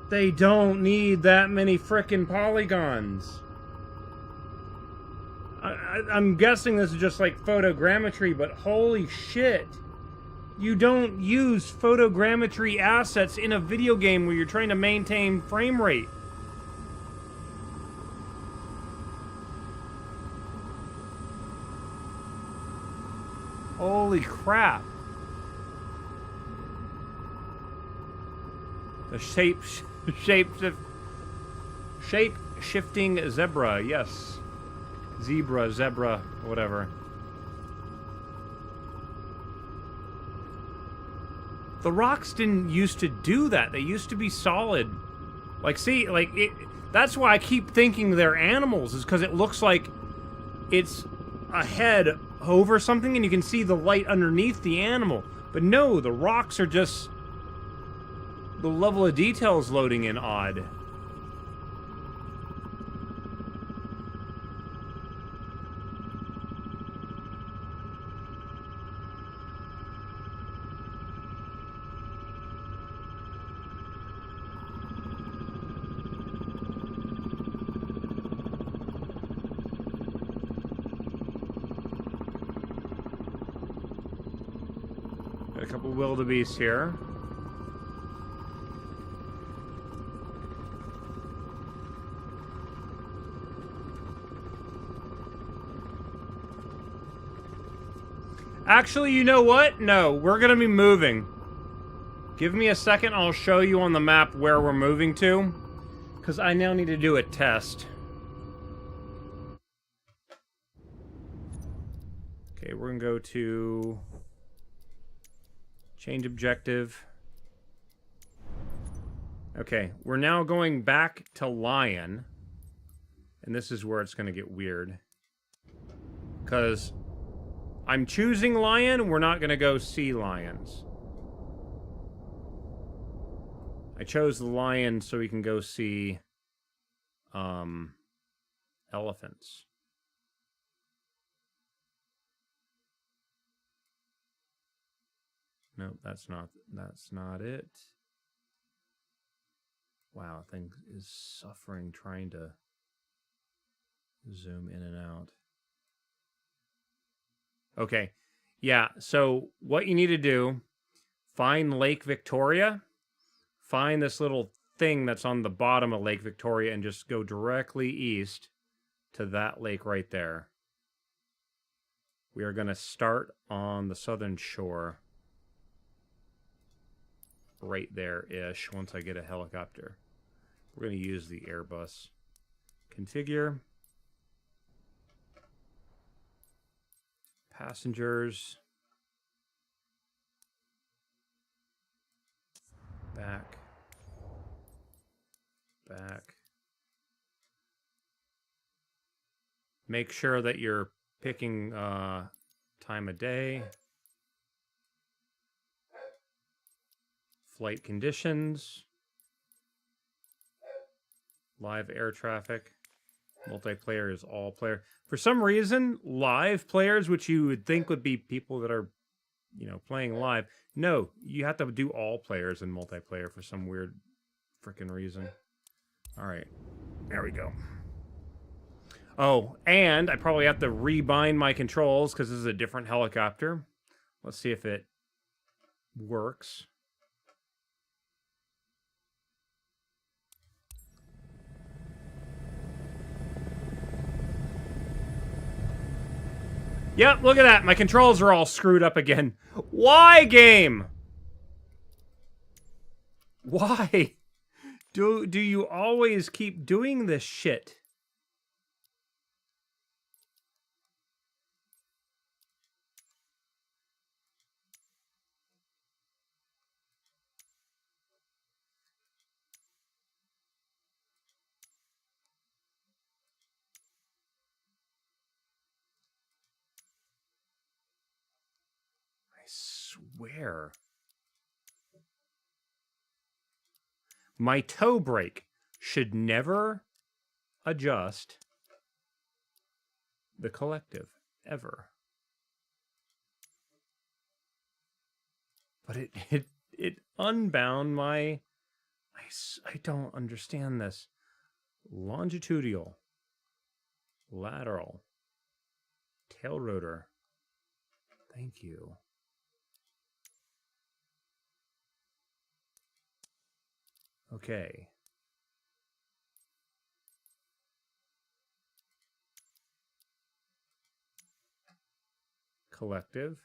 They don't need that many frickin' polygons. I'm guessing this is just like photogrammetry, but holy shit. You don't use photogrammetry assets in a video game where you're trying to maintain frame rate. Holy crap. The shape-shifting zebra, yes. Zebra, whatever. The rocks didn't used to do that. They used to be solid. Like, see, like, that's why I keep thinking they're animals, is because it looks like it's a head over something and you can see the light underneath the animal. But no, the rocks are just... the level of detail is loading in odd. Got a couple wildebeests here. Actually, you know what? No, we're gonna be moving. Give me a second, I'll show you on the map where we're moving to. Because I now need to do a test. Okay, we're gonna go to... Change objective. Okay, we're now going back to Lion. And this is where it's going to get weird. Because I'm choosing Lion, we're not going to go see lions. I chose the lion so we can go see elephants. Nope, that's not it. Wow, thing is suffering trying to zoom in and out. Okay. Yeah, so what you need to do, find Lake Victoria, find this little thing that's on the bottom of Lake Victoria, and just go directly east to that lake right there. We are going to start on the southern shore. Right there-ish, once I get a helicopter. We're going to use the Airbus. Configure. Passengers. Back. Back. Make sure that you're picking time of day. Flight conditions. Live air traffic. Multiplayer is all player. For some reason, live players, which you would think would be people that are, you know, playing live. No, you have to do all players in multiplayer for some weird freaking reason. All right, there we go. Oh, and I probably have to rebind my controls because this is a different helicopter. Let's see if it works. Yep, look at that. My controls are all screwed up again. Why, game? Why? Do you always keep doing this shit? I swear. My toe brake should never adjust the collective, ever. But it unbound my... I don't understand this. Longitudinal. Lateral. Tail rotor. Thank you. Okay. Collective.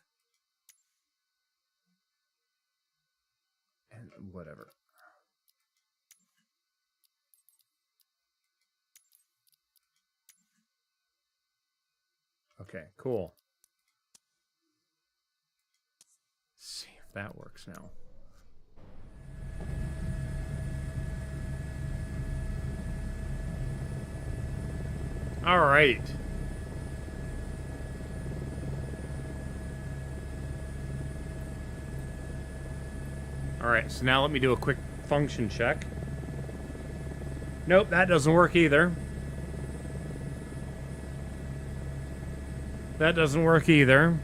And whatever. Okay, cool. Let's see if that works now. All right. All right, so now let me do a quick function check. Nope, that doesn't work either. That doesn't work either.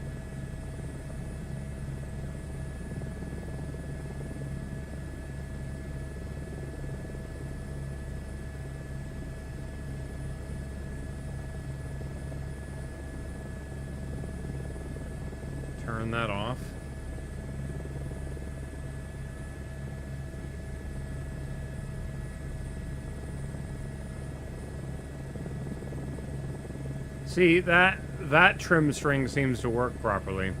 Turn that off. See, that trim string seems to work properly.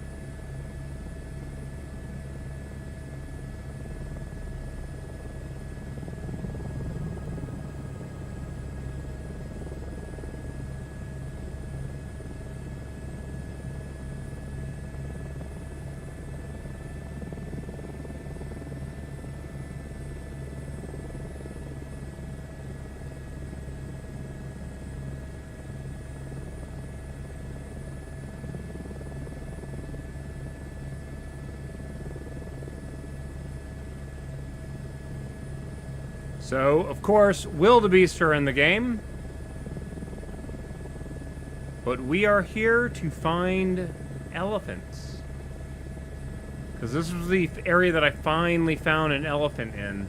So, of course, wildebeest are in the game. But we are here to find elephants. Because this was the area that I finally found an elephant in.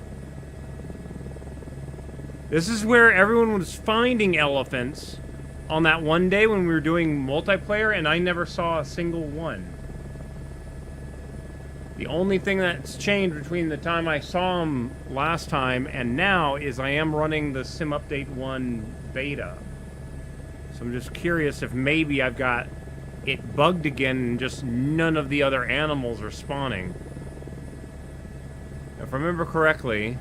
This is where everyone was finding elephants on that one day when we were doing multiplayer, and I never saw a single one. The only thing that's changed between the time I saw them last time and now is I am running the Sim Update 1 beta. So I'm just curious if maybe I've got it bugged again and just none of the other animals are spawning. If I remember correctly,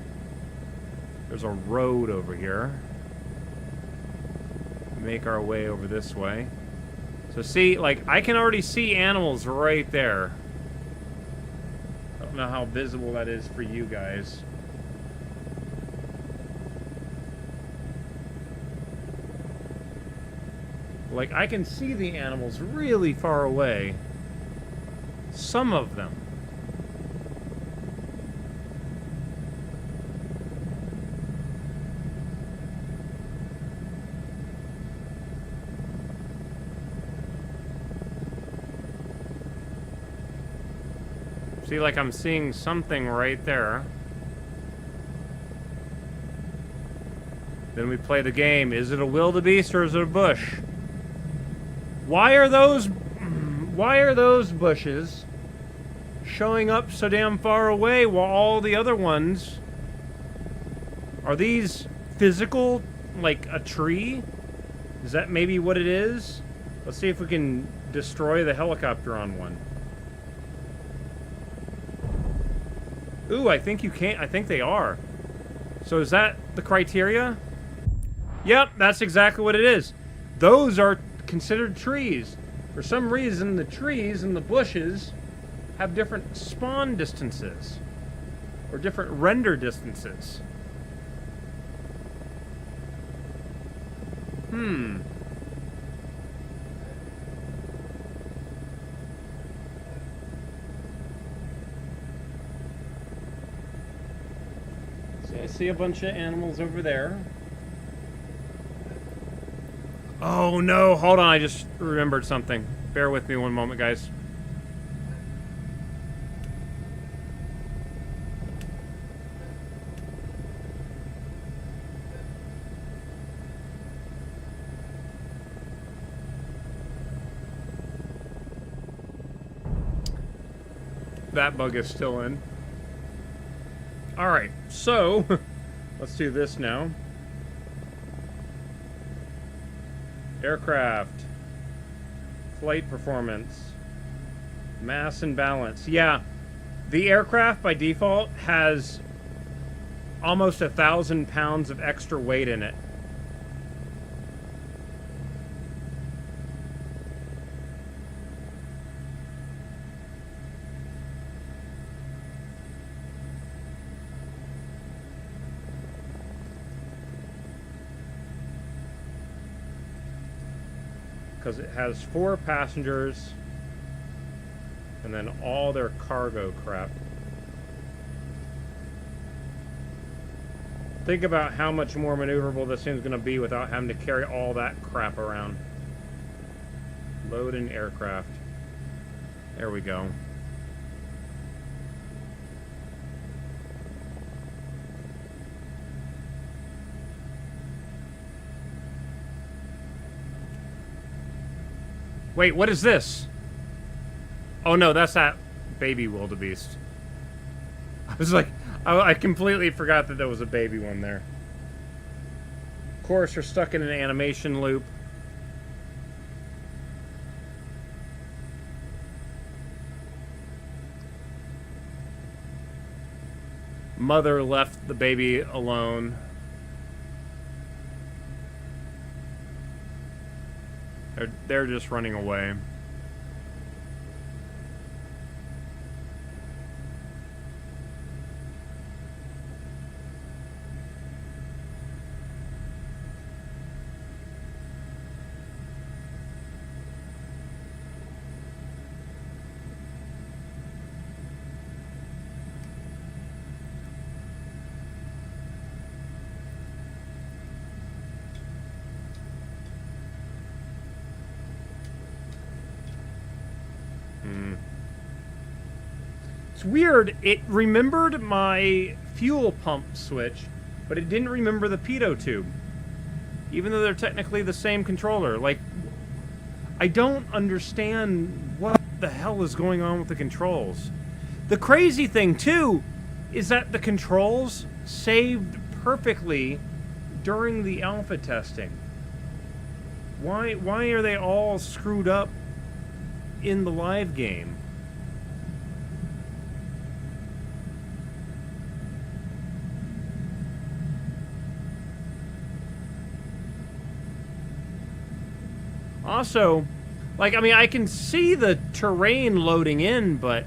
there's a road over here. Make our way over this way. So see, like, I can already see animals right there. I don't know how visible that is for you guys. Like, I can see the animals really far away. Some of them. See, like, I'm seeing something right there. Then we play the game. Is it a wildebeest or is it a bush? Why are those bushes showing up so damn far away while all the other ones... Are these physical, like a tree? Is that maybe what it is? Let's see if we can destroy the helicopter on one. Ooh, I think you can't. I think they are. So is that the criteria? Yep, that's exactly what it is. Those are considered trees. For some reason, the trees and the bushes have different spawn distances. Or different render distances. I see a bunch of animals over there. Oh no, hold on, I just remembered something. Bear with me one moment, guys. That bug is still in. Alright, so let's do this now. Aircraft. Flight performance. Mass and balance. Yeah, the aircraft by default has almost 1,000 pounds of extra weight in it. Because it has 4 passengers and then all their cargo crap. Think about how much more maneuverable this thing's going to be without having to carry all that crap around. Load an aircraft. There we go. Wait, what is this? Oh no, that's that baby wildebeest. I was like, I completely forgot that there was a baby one there. Of course, you're stuck in an animation loop. Mother left the baby alone. They're just running away. It's weird. It remembered my fuel pump switch, but it didn't remember the pitot tube. Even though they're technically the same controller. Like, I don't understand what the hell is going on with the controls. The crazy thing, too, is that the controls saved perfectly during the alpha testing. Why are they all screwed up in the live game? Also, like, I mean, I can see the terrain loading in, but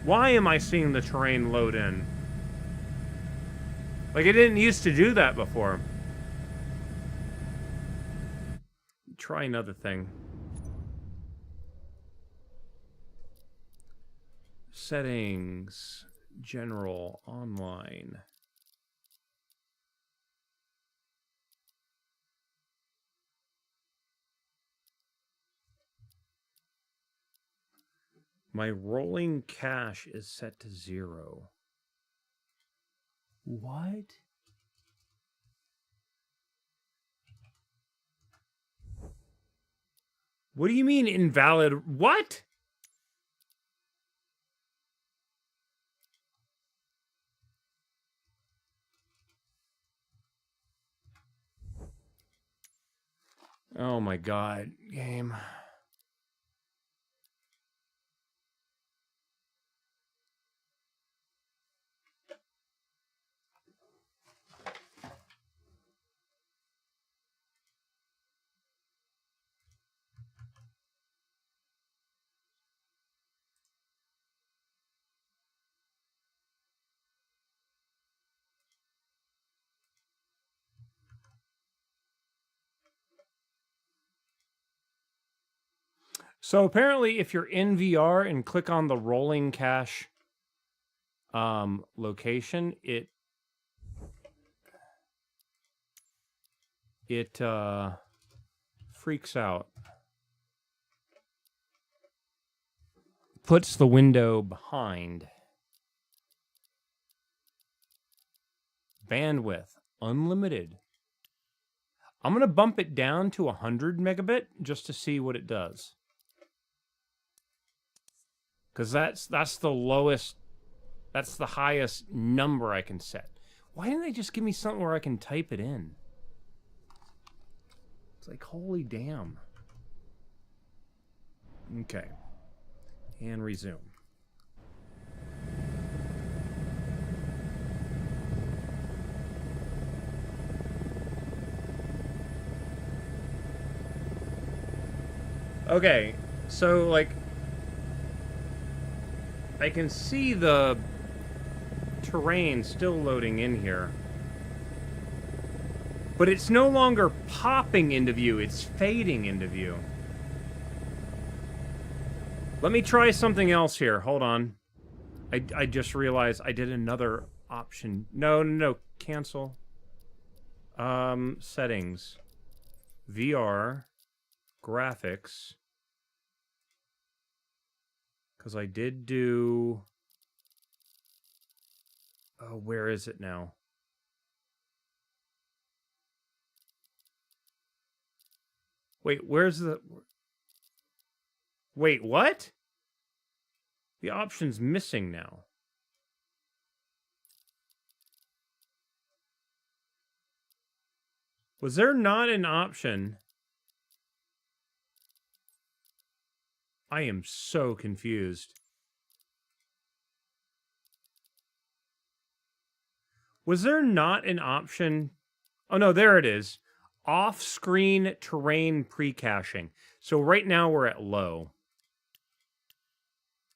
why am I seeing the terrain load in? Like, it didn't used to do that before. Try another thing. Settings, general, online. My rolling cache is set to 0. What? What do you mean invalid? What? Oh my god, game. So apparently if you're in VR and click on the rolling cache location, it freaks out. Puts the window behind. Bandwidth, unlimited. I'm going to bump it down to 100 megabit just to see what it does. Because that's the lowest, that's the highest number I can set. Why didn't they just give me something where I can type it in? It's like, holy damn. Okay. And resume. Okay, so like I can see the terrain still loading in here. But it's no longer popping into view, it's fading into view. Let me try something else here. Hold on. I just realized I did another option. No. Cancel. Settings. VR. Graphics. Because I did do... Oh, where is it now? Wait, where's the... Wait, what? The option's missing now. Was there not an option? I am so confused. Was there not an option? Oh no, there it is. Off-screen terrain pre-caching. So right now we're at low.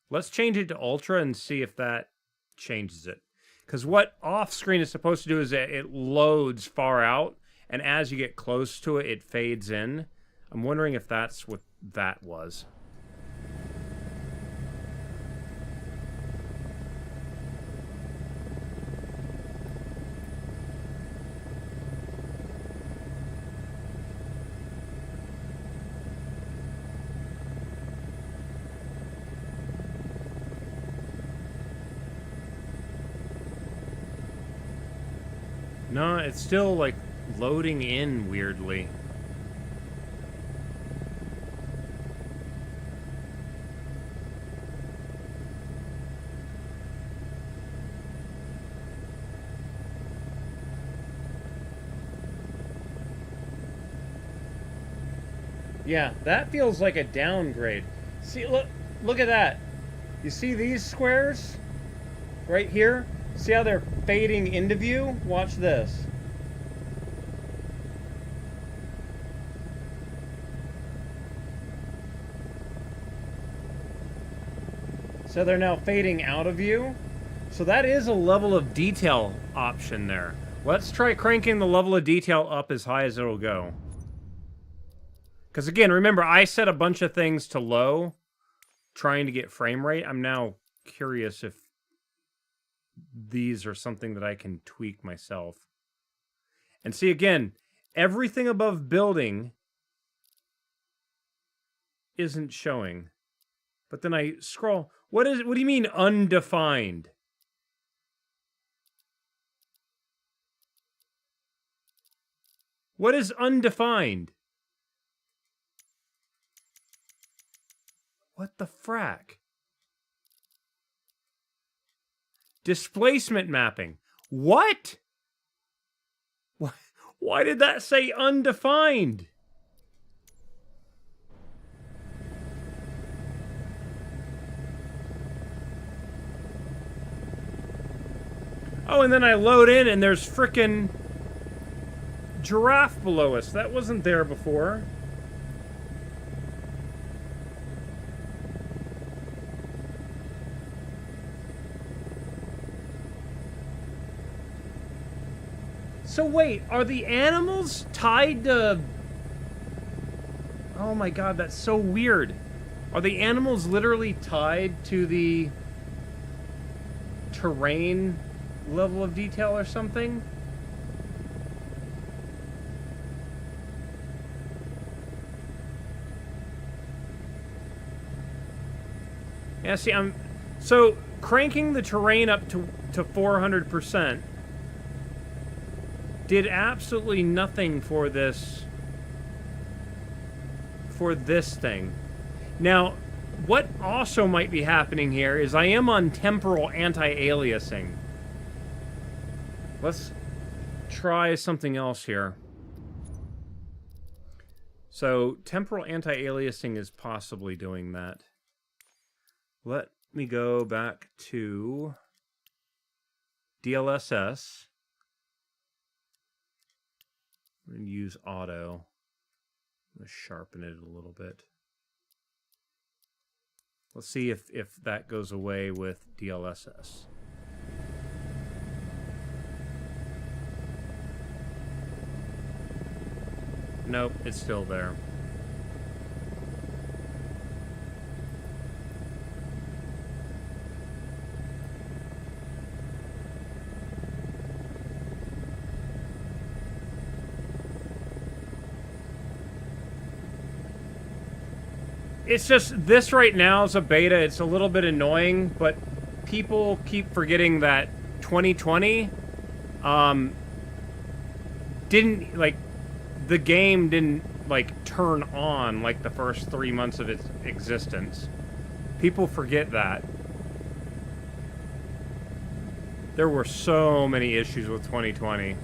Let's change it to ultra and see if that changes it. Because what off-screen is supposed to do is it loads far out, and as you get close to it, it fades in. I'm wondering if that's what that was. No, it's still, like, loading in weirdly. Yeah, that feels like a downgrade. See, look at that. You see these squares? Right here? See how they're fading into view? Watch this. So they're now fading out of view. So that is a level of detail option there. Let's try cranking the level of detail up as high as it'll go. Because again, remember, I set a bunch of things to low, trying to get frame rate. I'm now curious if these are something that I can tweak myself. And see, again, everything above building isn't showing. But then I scroll. What do you mean undefined? What is undefined? What the frack? Displacement mapping. What? Why did that say undefined? Oh, and then I load in and there's frickin' giraffe below us. That wasn't there before. So wait, are the animals tied to... Oh my god, that's so weird. Are the animals literally tied to the terrain level of detail or something? Yeah, see, so cranking the terrain up to 400% did absolutely nothing for this thing. Now, what also might be happening here is I am on temporal anti-aliasing. Let's try something else here. So, temporal anti-aliasing is possibly doing that. Let me go back to DLSS. I'm going to use auto. I'm going to sharpen it a little bit. Let's see if that goes away with DLSS. Nope, it's still there. It's just, this right now is a beta. It's a little bit annoying, but people keep forgetting that 2020 didn't, like, the game didn't, like, turn on, like, the first 3 months of its existence. People forget that. There were so many issues with 2020.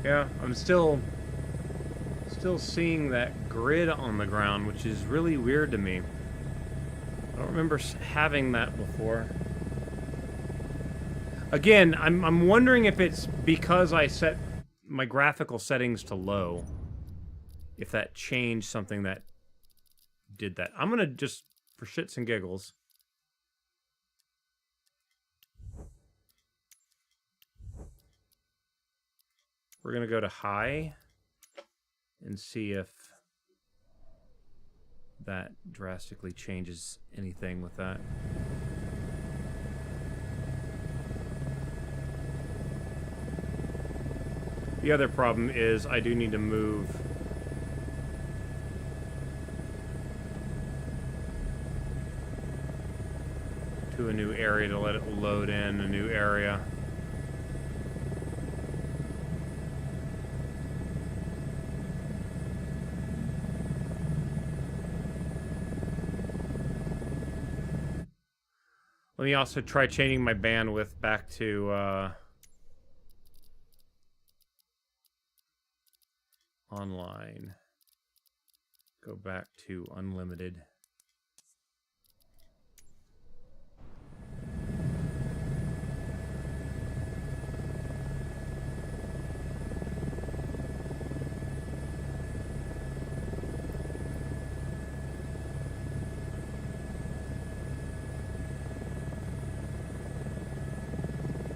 Yeah, I'm still seeing that grid on the ground, which is really weird to me. I don't remember having that before. Again, I'm wondering if it's because I set my graphical settings to low. If that changed something that did that. I'm gonna just, for shits and giggles, we're going to go to high and see if that drastically changes anything with that. The other problem is I do need to move to a new area to let it load in a new area. Let me also try changing my bandwidth back to online. Go back to unlimited.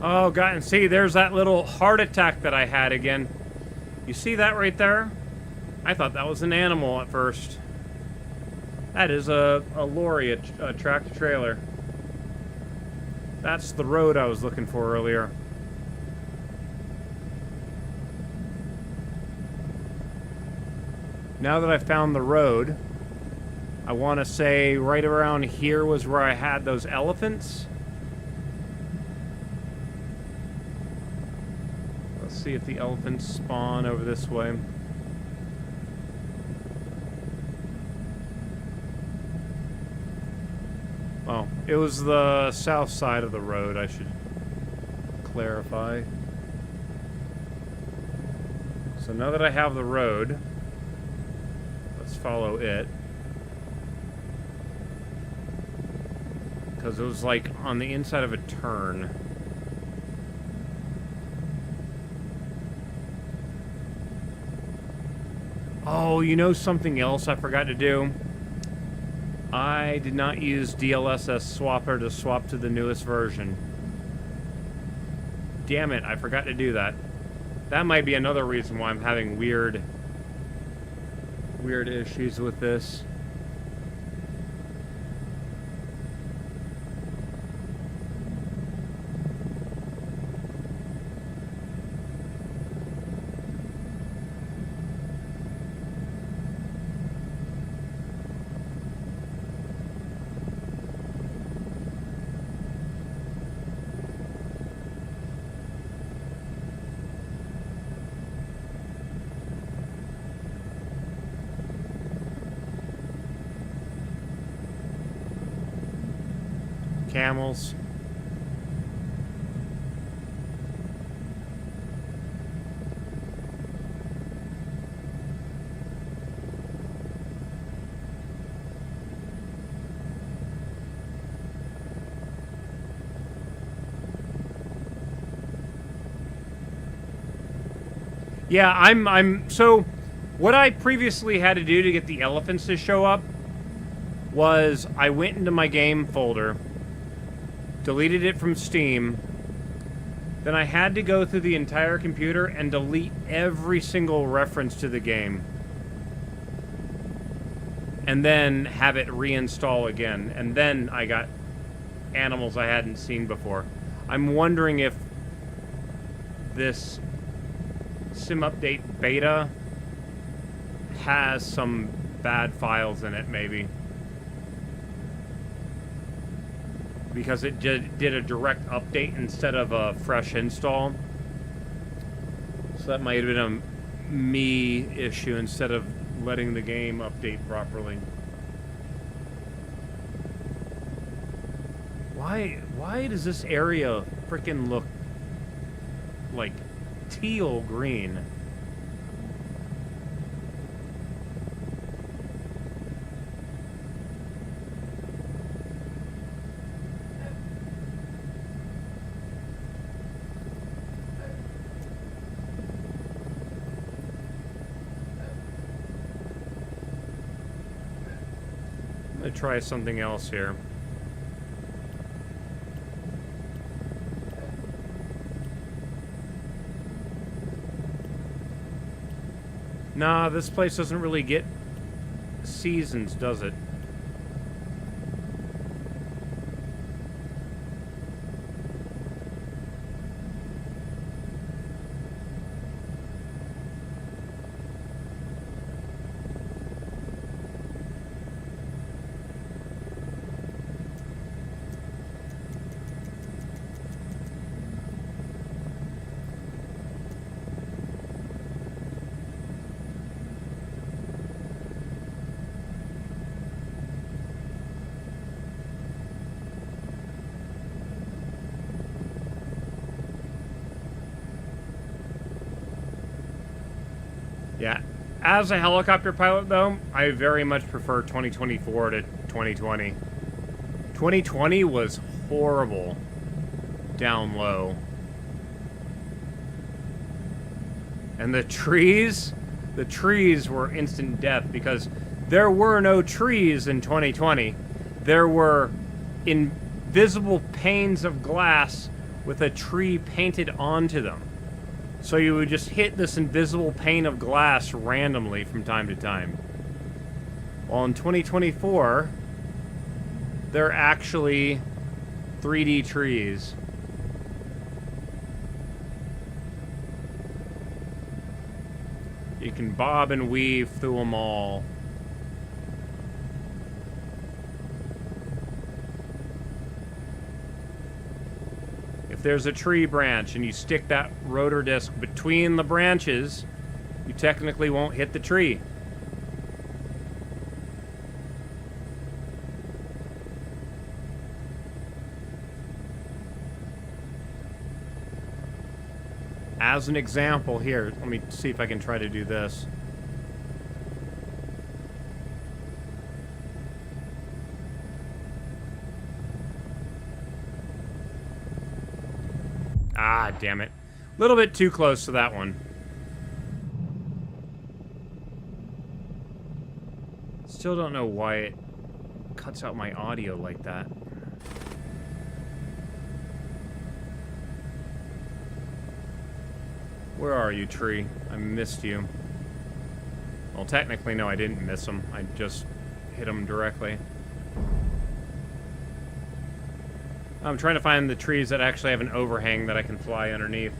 Oh, God, and see, there's that little heart attack that I had again. You see that right there? I thought that was an animal at first. That is a lorry, a tractor-trailer. That's the road I was looking for earlier. Now that I found the road, I want to say right around here was where I had those elephants. Let's see if the elephants spawn over this way. Oh, it was the south side of the road, I should clarify. So now that I have the road, let's follow it. Because it was like on the inside of a turn. Oh, you know something else I forgot to do? I did not use DLSS swapper to swap to the newest version. Damn it, I forgot to do that. That might be another reason why I'm having weird issues with this. Camels. Yeah, so what I previously had to do to get the elephants to show up was I went into my game folder, deleted it from Steam, then I had to go through the entire computer and delete every single reference to the game. And then have it reinstall again. And then I got animals I hadn't seen before. I'm wondering if this Sim Update beta has some bad files in it, maybe. Because it did a direct update instead of a fresh install. So that might have been a me issue instead of letting the game update properly. Why does this area frickin' look like teal green? I'm gonna try something else here. Nah, this place doesn't really get seasons, does it? Yeah. As a helicopter pilot, though, I very much prefer 2024 to 2020. 2020 was horrible down low. And the trees were instant death because there were no trees in 2020. There were invisible panes of glass with a tree painted onto them. So you would just hit this invisible pane of glass randomly from time to time. While in 2024, they're actually 3D trees. You can bob and weave through them all. If there's a tree branch and you stick that rotor disc between the branches, you technically won't hit the tree. As an example here, let me see if I can try to do this. Ah, damn it. A little bit too close to that one. Still don't know why it cuts out my audio like that. Where are you, tree? I missed you. Well, technically, no, I didn't miss him. I just hit him directly. I'm trying to find the trees that actually have an overhang that I can fly underneath.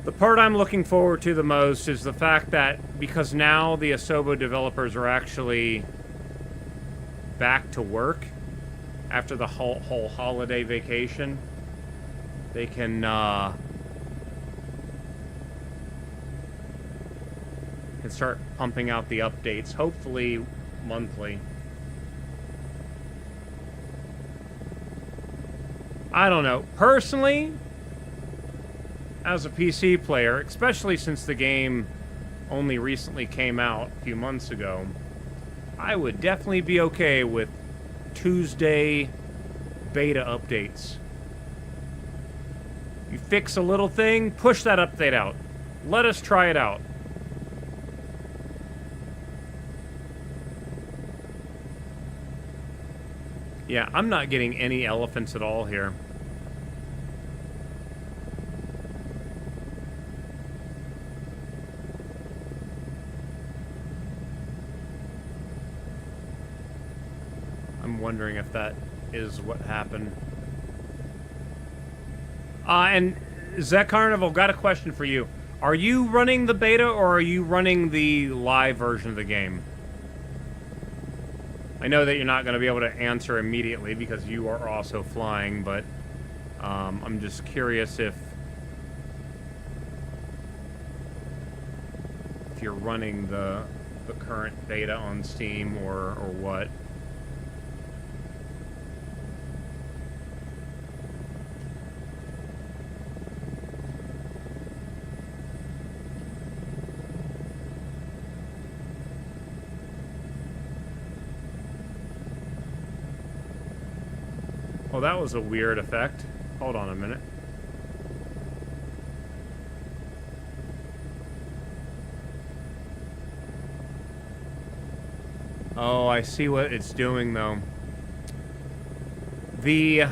The part I'm looking forward to the most is the fact that because now the Asobo developers are actually back to work after the whole holiday vacation, they can start pumping out the updates, hopefully monthly. I don't know. Personally, as a PC player, especially since the game only recently came out a few months ago, I would definitely be okay with Tuesday beta updates. You fix a little thing, push that update out. Let us try it out. Yeah, I'm not getting any elephants at all here. I'm wondering if that is what happened. And Zach Carnival, got a question for you. Are you running the beta or are you running the live version of the game? I know that you're not going to be able to answer immediately because you are also flying, but I'm just curious if you're running the current beta on Steam or what. Oh, that was a weird effect. Hold on a minute. Oh, I see what it's doing, though. The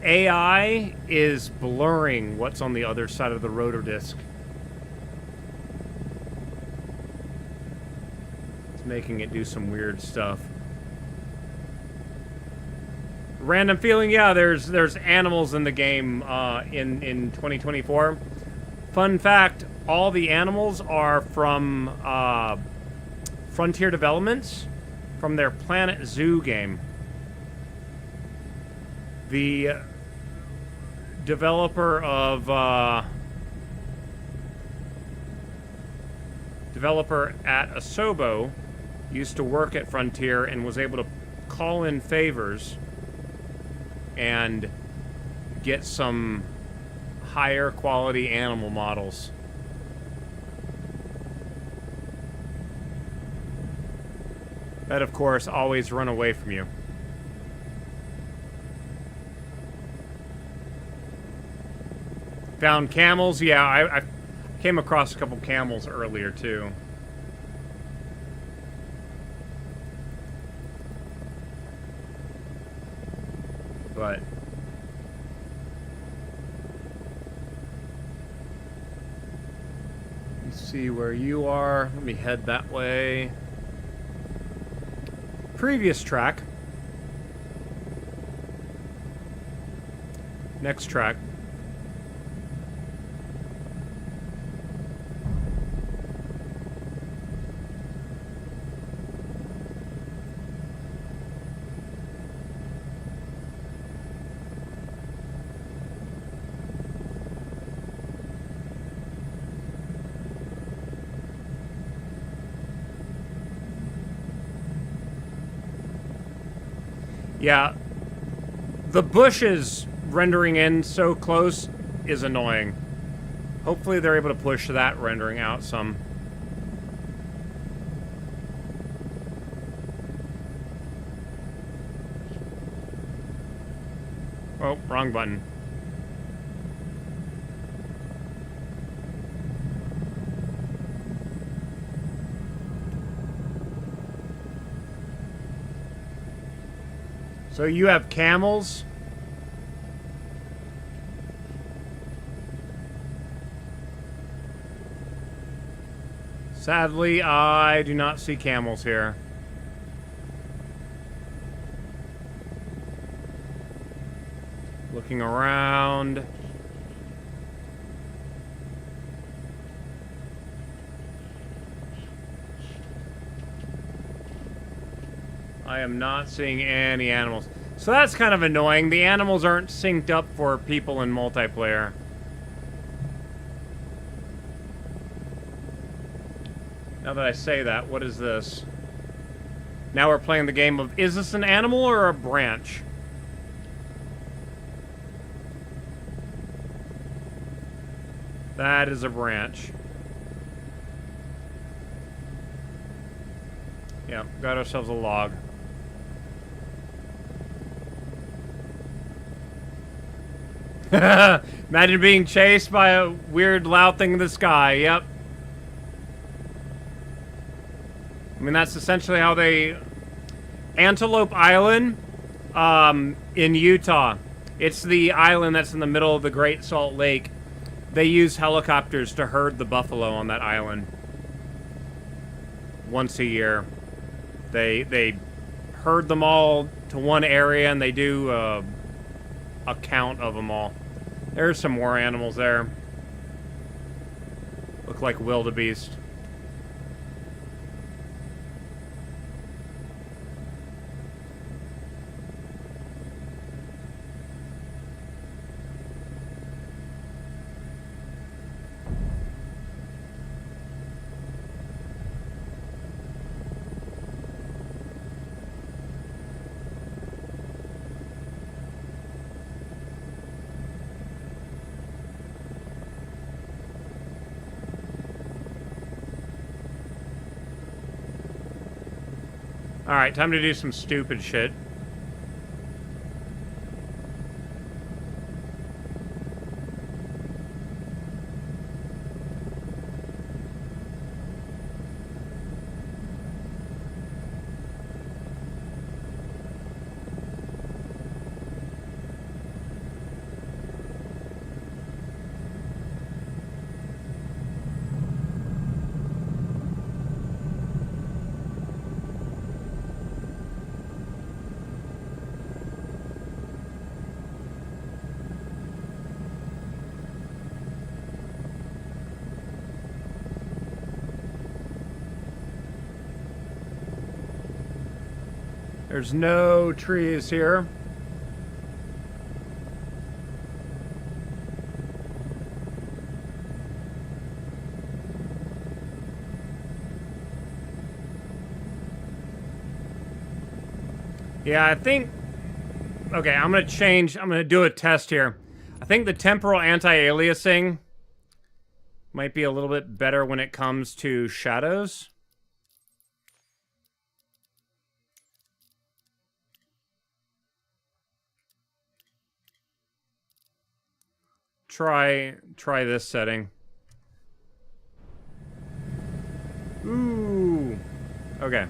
AI is blurring what's on the other side of the rotor disc. It's making it do some weird stuff. Random feeling, yeah, there's animals in the game in 2024. Fun fact, all the animals are from Frontier Developments, from their Planet Zoo game. The developer at Asobo used to work at Frontier and was able to call in favors and get some higher quality animal models. That, of course, always run away from you. Found camels? Yeah, I came across a couple camels earlier, too. But let's see where you are. Let me head that way. Previous track. Next track. Yeah, the bushes rendering in so close is annoying. Hopefully they're able to push that rendering out some. Oh, wrong button. So you have camels? Sadly, I do not see camels here. Looking around. I am not seeing any animals. So that's kind of annoying. The animals aren't synced up for people in multiplayer. Now that I say that, what is this? Now we're playing the game of, is this an animal or a branch? That is a branch. Yeah, got ourselves a log. Imagine being chased by a weird loud thing in the sky. Yep. I mean, that's essentially how they... Antelope Island in Utah. It's the island that's in the middle of the Great Salt Lake. They use helicopters to herd the buffalo on that island. Once a year. They herd them all to one area and they do a count of them all. There's some more animals there. Look like wildebeest. Alright, time to do some stupid shit. There's no trees here. Yeah, I think... Okay, I'm going to change... I'm going to do a test here. I think the temporal anti-aliasing might be a little bit better when it comes to shadows. Try this setting. Ooh. Okay.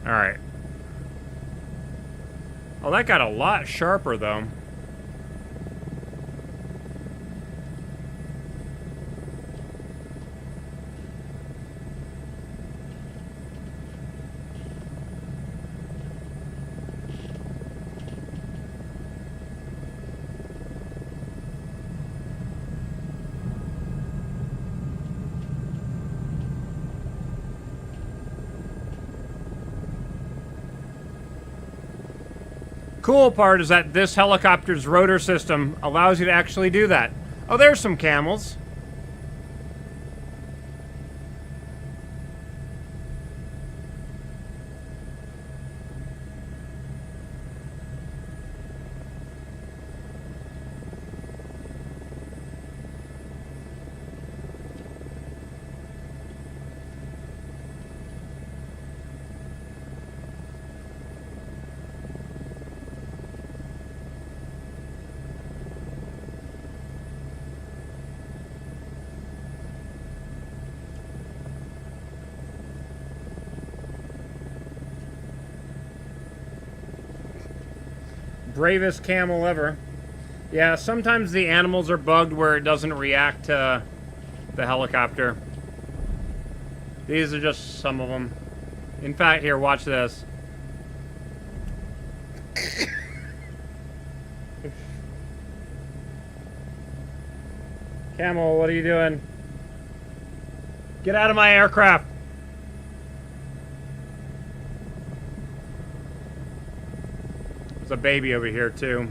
Alright. Oh, that got a lot sharper, though. Cool part is that this helicopter's rotor system allows you to actually do that. Oh, there's some camels. Bravest camel ever. Yeah, sometimes the animals are bugged where it doesn't react to the helicopter. These are just some of them. In fact, here, watch this. Camel, what are you doing? Get out of my aircraft! There's a baby over here, too.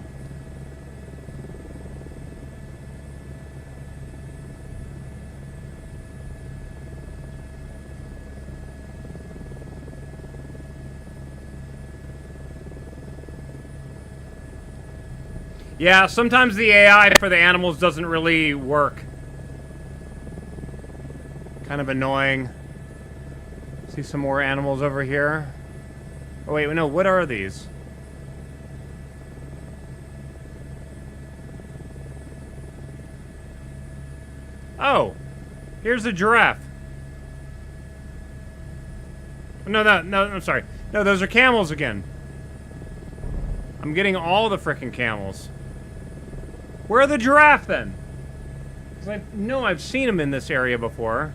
Yeah, sometimes the AI for the animals doesn't really work. Kind of annoying. See some more animals over here. Oh, wait, no, what are these? Oh, here's a giraffe. No, I'm sorry. No, those are camels again. I'm getting all the frickin' camels. Where are the giraffe, then? Because I know I've seen them in this area before.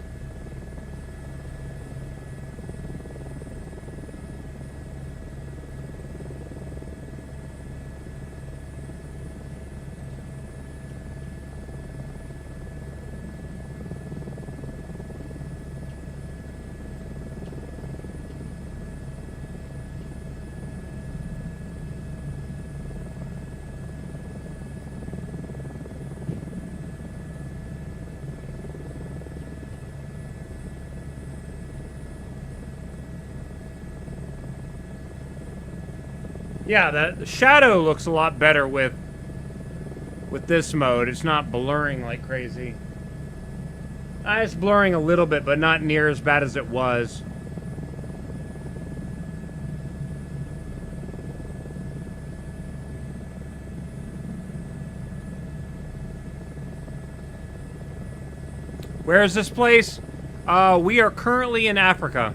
Yeah, the shadow looks a lot better with this mode. It's not blurring like crazy. It's blurring a little bit, but not near as bad as it was. Where is this place? We are currently in Africa.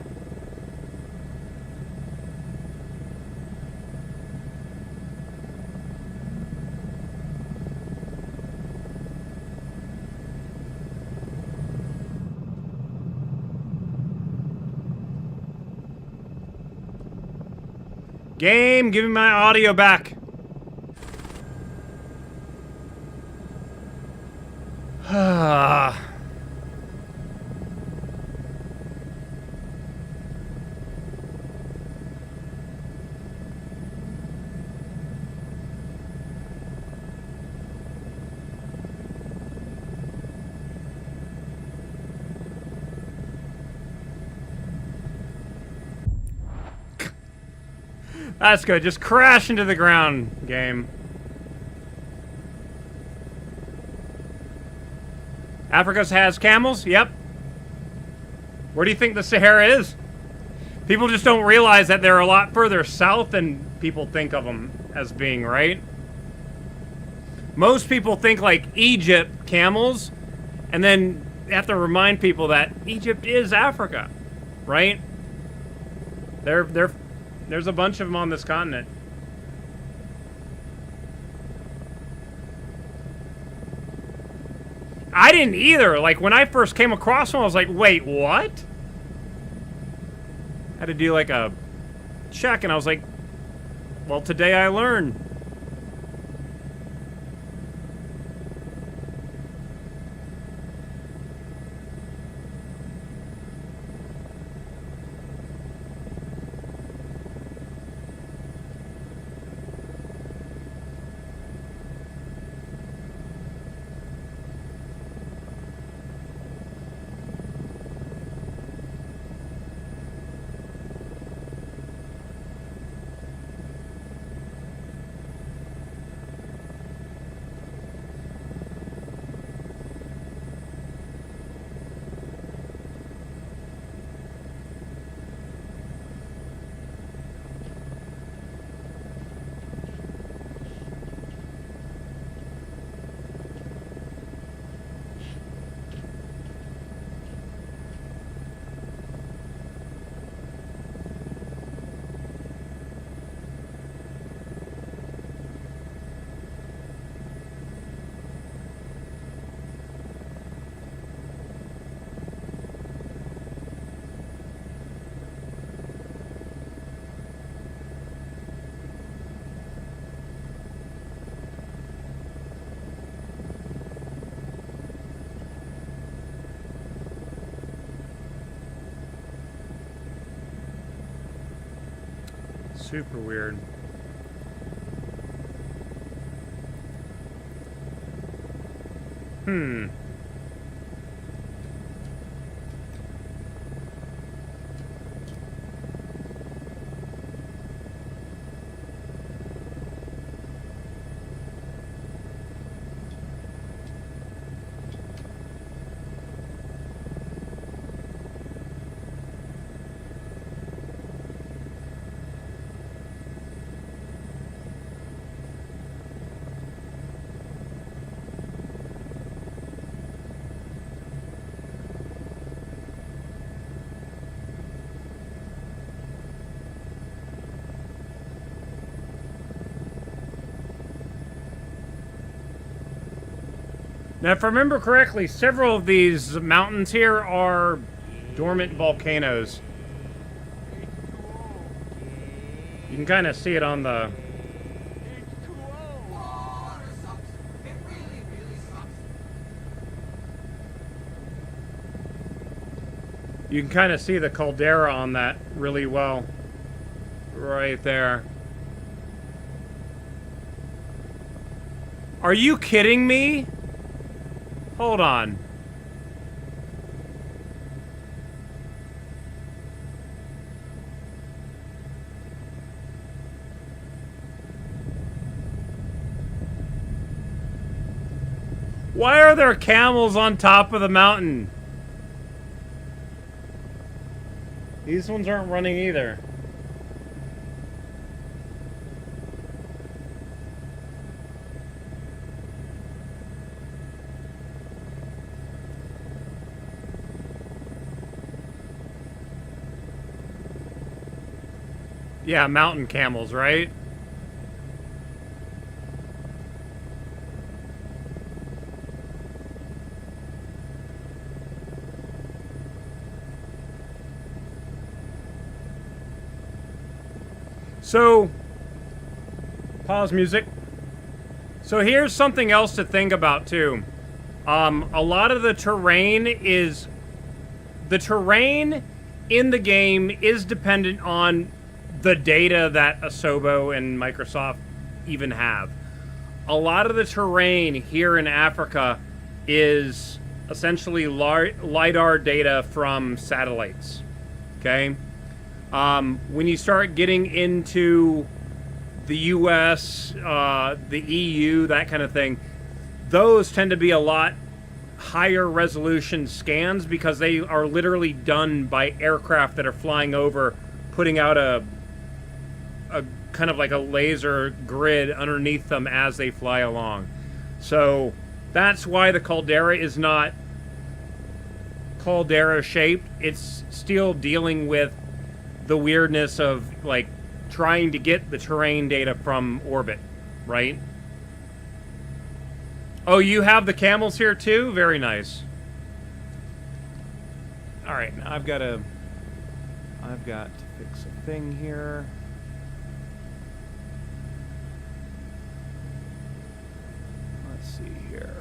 Game, give me my audio back. That's good. Just crash into the ground, game. Africa has camels? Yep. Where do you think the Sahara is? People just don't realize that they're a lot further south than people think of them as being, right? Most people think like Egypt, camels, and then you have to remind people that Egypt is Africa, right? There's a bunch of them on this continent. I didn't either. Like, when I first came across one, I was like, wait, what? I had to do like a check, and I was like, well, today I learned. Super weird. Now, if I remember correctly, several of these mountains here are dormant volcanoes. You can kind of see it on the... You can kind of see the caldera on that really well. Right there. Are you kidding me? Hold on. Why are there camels on top of the mountain? These ones aren't running either. Yeah, mountain camels, right? So, pause music. So here's something else to think about too. A lot of the terrain is... The terrain in the game is dependent on the data that Asobo and Microsoft even have. A lot of the terrain here in Africa is essentially LiDAR data from satellites, okay? When you start getting into the US, the EU, that kind of thing, those tend to be a lot higher resolution scans because they are literally done by aircraft that are flying over, putting out a kind of like a laser grid underneath them as they fly along. So that's why the caldera is not caldera shaped. It's still dealing with the weirdness of like trying to get the terrain data from orbit, right? Oh, you have the camels here too? Very nice. All right, now I've got to fix a thing here. Let's see here.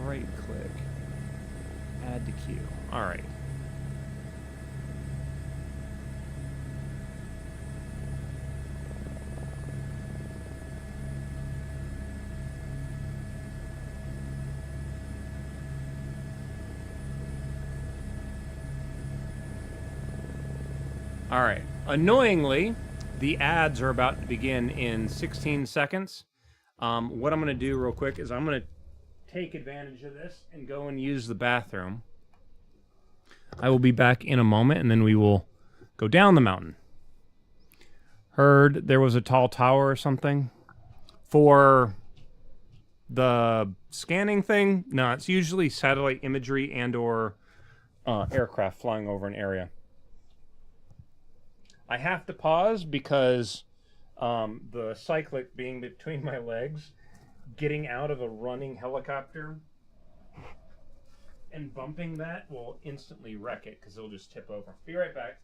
Right click. Add to queue. All right. All right. Annoyingly, the ads are about to begin in 16 seconds. What I'm going to do real quick is I'm going to take advantage of this and go and use the bathroom. I will be back in a moment, and then we will go down the mountain. Heard there was a tall tower or something for the scanning thing. No, it's usually satellite imagery and or aircraft flying over an area. I have to pause because the cyclic being between my legs, getting out of a running helicopter and bumping that will instantly wreck it because it'll just tip over. Be right back.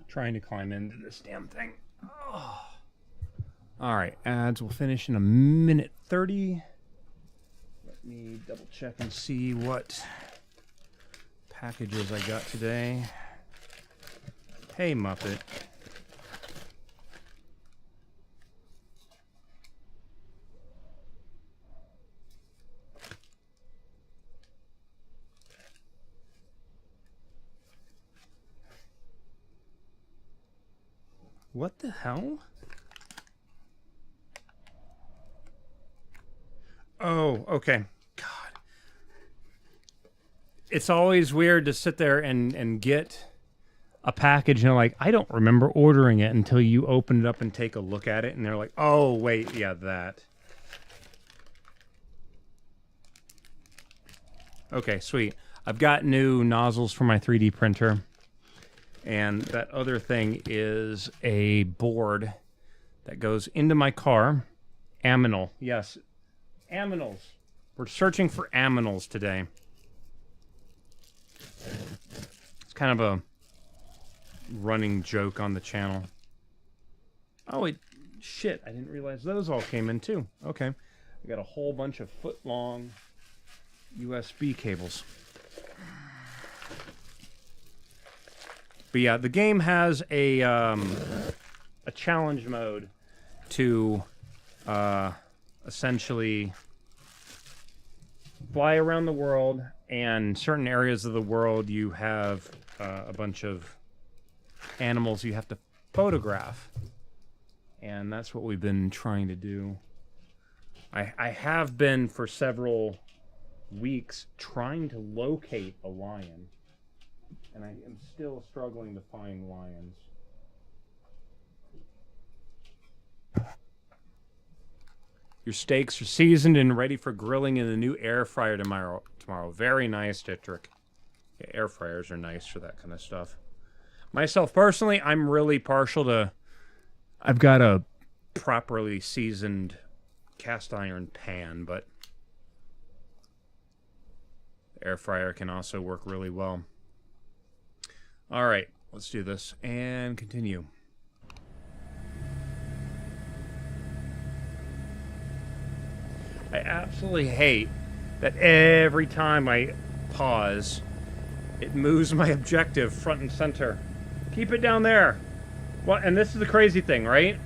Trying to climb into this damn thing. Oh. All right, ads will finish in a minute 30. Let me double check and see what packages I got today. Hey, Muppet. What the hell? Oh, okay. God. It's always weird to sit there and get a package and like, I don't remember ordering it until you open it up and take a look at it and they're like, oh, wait, yeah, that. Okay, sweet. I've got new nozzles for my 3D printer. And that other thing is a board that goes into my car. Aminal. Yes. Aminals. We're searching for aminals today. It's kind of a running joke on the channel. Oh, wait. Shit. I didn't realize those all came in too. Okay. I got a whole bunch of foot-long USB cables. But yeah, the game has a challenge mode to essentially fly around the world, and certain areas of the world you have a bunch of animals you have to photograph. And that's what we've been trying to do. I have been for several weeks trying to locate a lion. And I am still struggling to find lions. Your steaks are seasoned and ready for grilling in the new air fryer tomorrow. Very nice, Dittrick. Yeah, air fryers are nice for that kind of stuff. Myself, personally, I'm really partial to... I've got a properly seasoned cast iron pan, but the air fryer can also work really well. All right, let's do this and continue. I absolutely hate that every time I pause, it moves my objective front and center. Keep it down there. Well, and this is the crazy thing, right?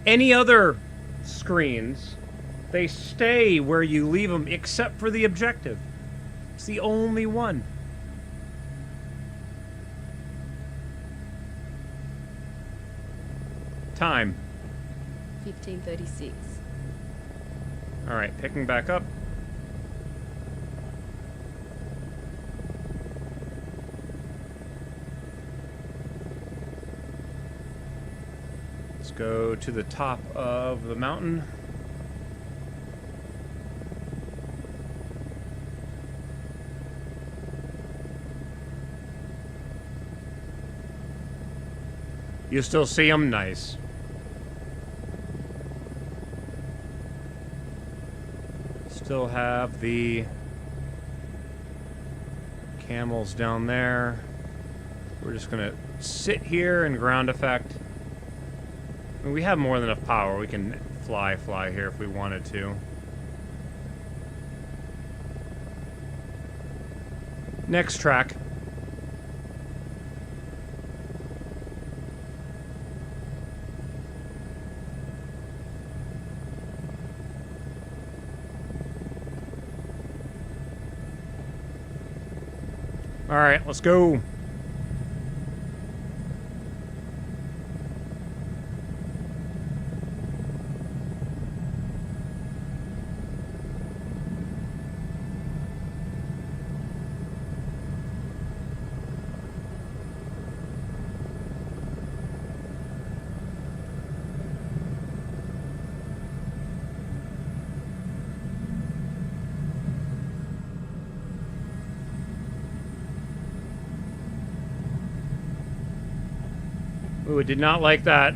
Any other screens, they stay where you leave them except for the objective. It's the only one. Time. 15:36. All right, picking back up. Let's go to the top of the mountain. You still see them? Nice. Still have the camels down there. We're just gonna sit here and ground effect. I mean, we have more than enough power. We can fly here if we wanted to. Next track. All right, let's go. Ooh, did not like that.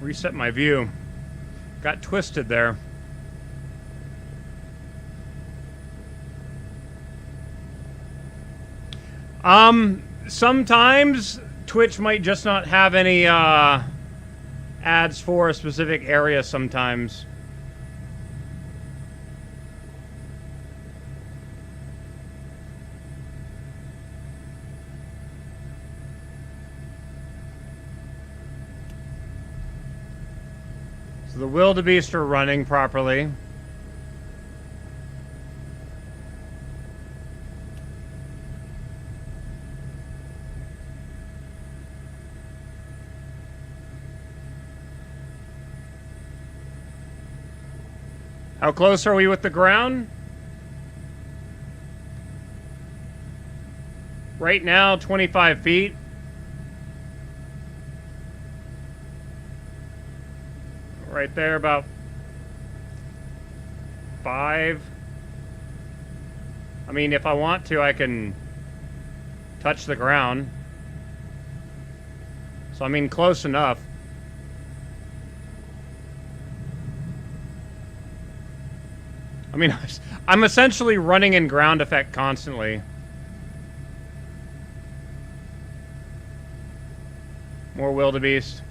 Reset my view. Got twisted there. Sometimes Twitch might just not have any ads for a specific area sometimes. The wildebeest are running properly. How close are we with the ground? Right now, 25 feet. Right there, about 5. I mean, if I want to, I can touch the ground. So, I mean, close enough. I mean, I'm essentially running in ground effect constantly. More wildebeest.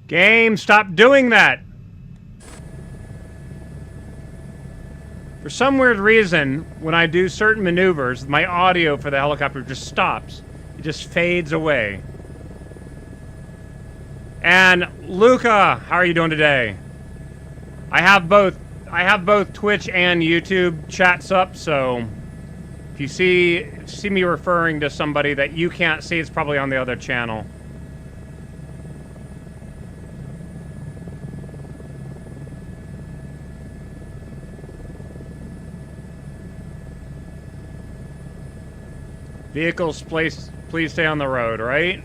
Game, stop doing that! For some weird reason, when I do certain maneuvers, my audio for the helicopter just stops. It just fades away. And Luca, how are you doing today? I have both Twitch and YouTube chats up, so if you see me referring to somebody that you can't see, it's probably on the other channel. Vehicles, please stay on the road, right?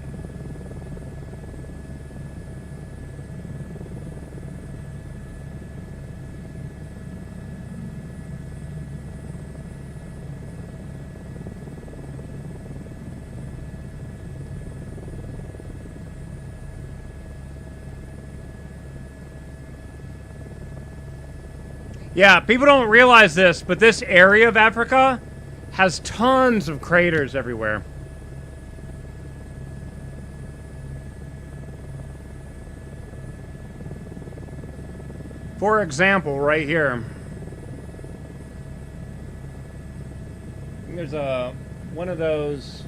Yeah, people don't realize this, but this area of Africa has tons of craters everywhere. For example, right here, there's one of those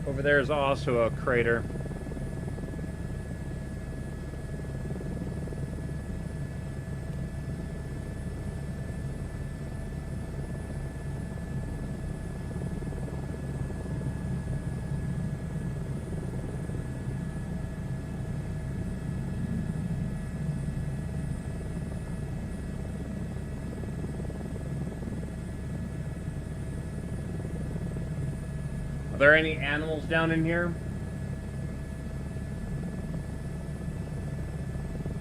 over there is also a crater. Are there any animals down in here?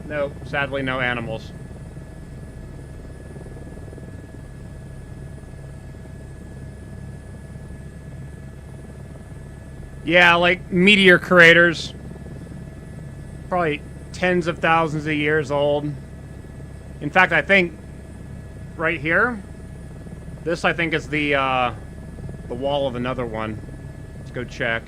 No, sadly no animals. Yeah, like meteor craters. Probably tens of thousands of years old. In fact, I think right here, this I think is the wall of another one. Let's go check.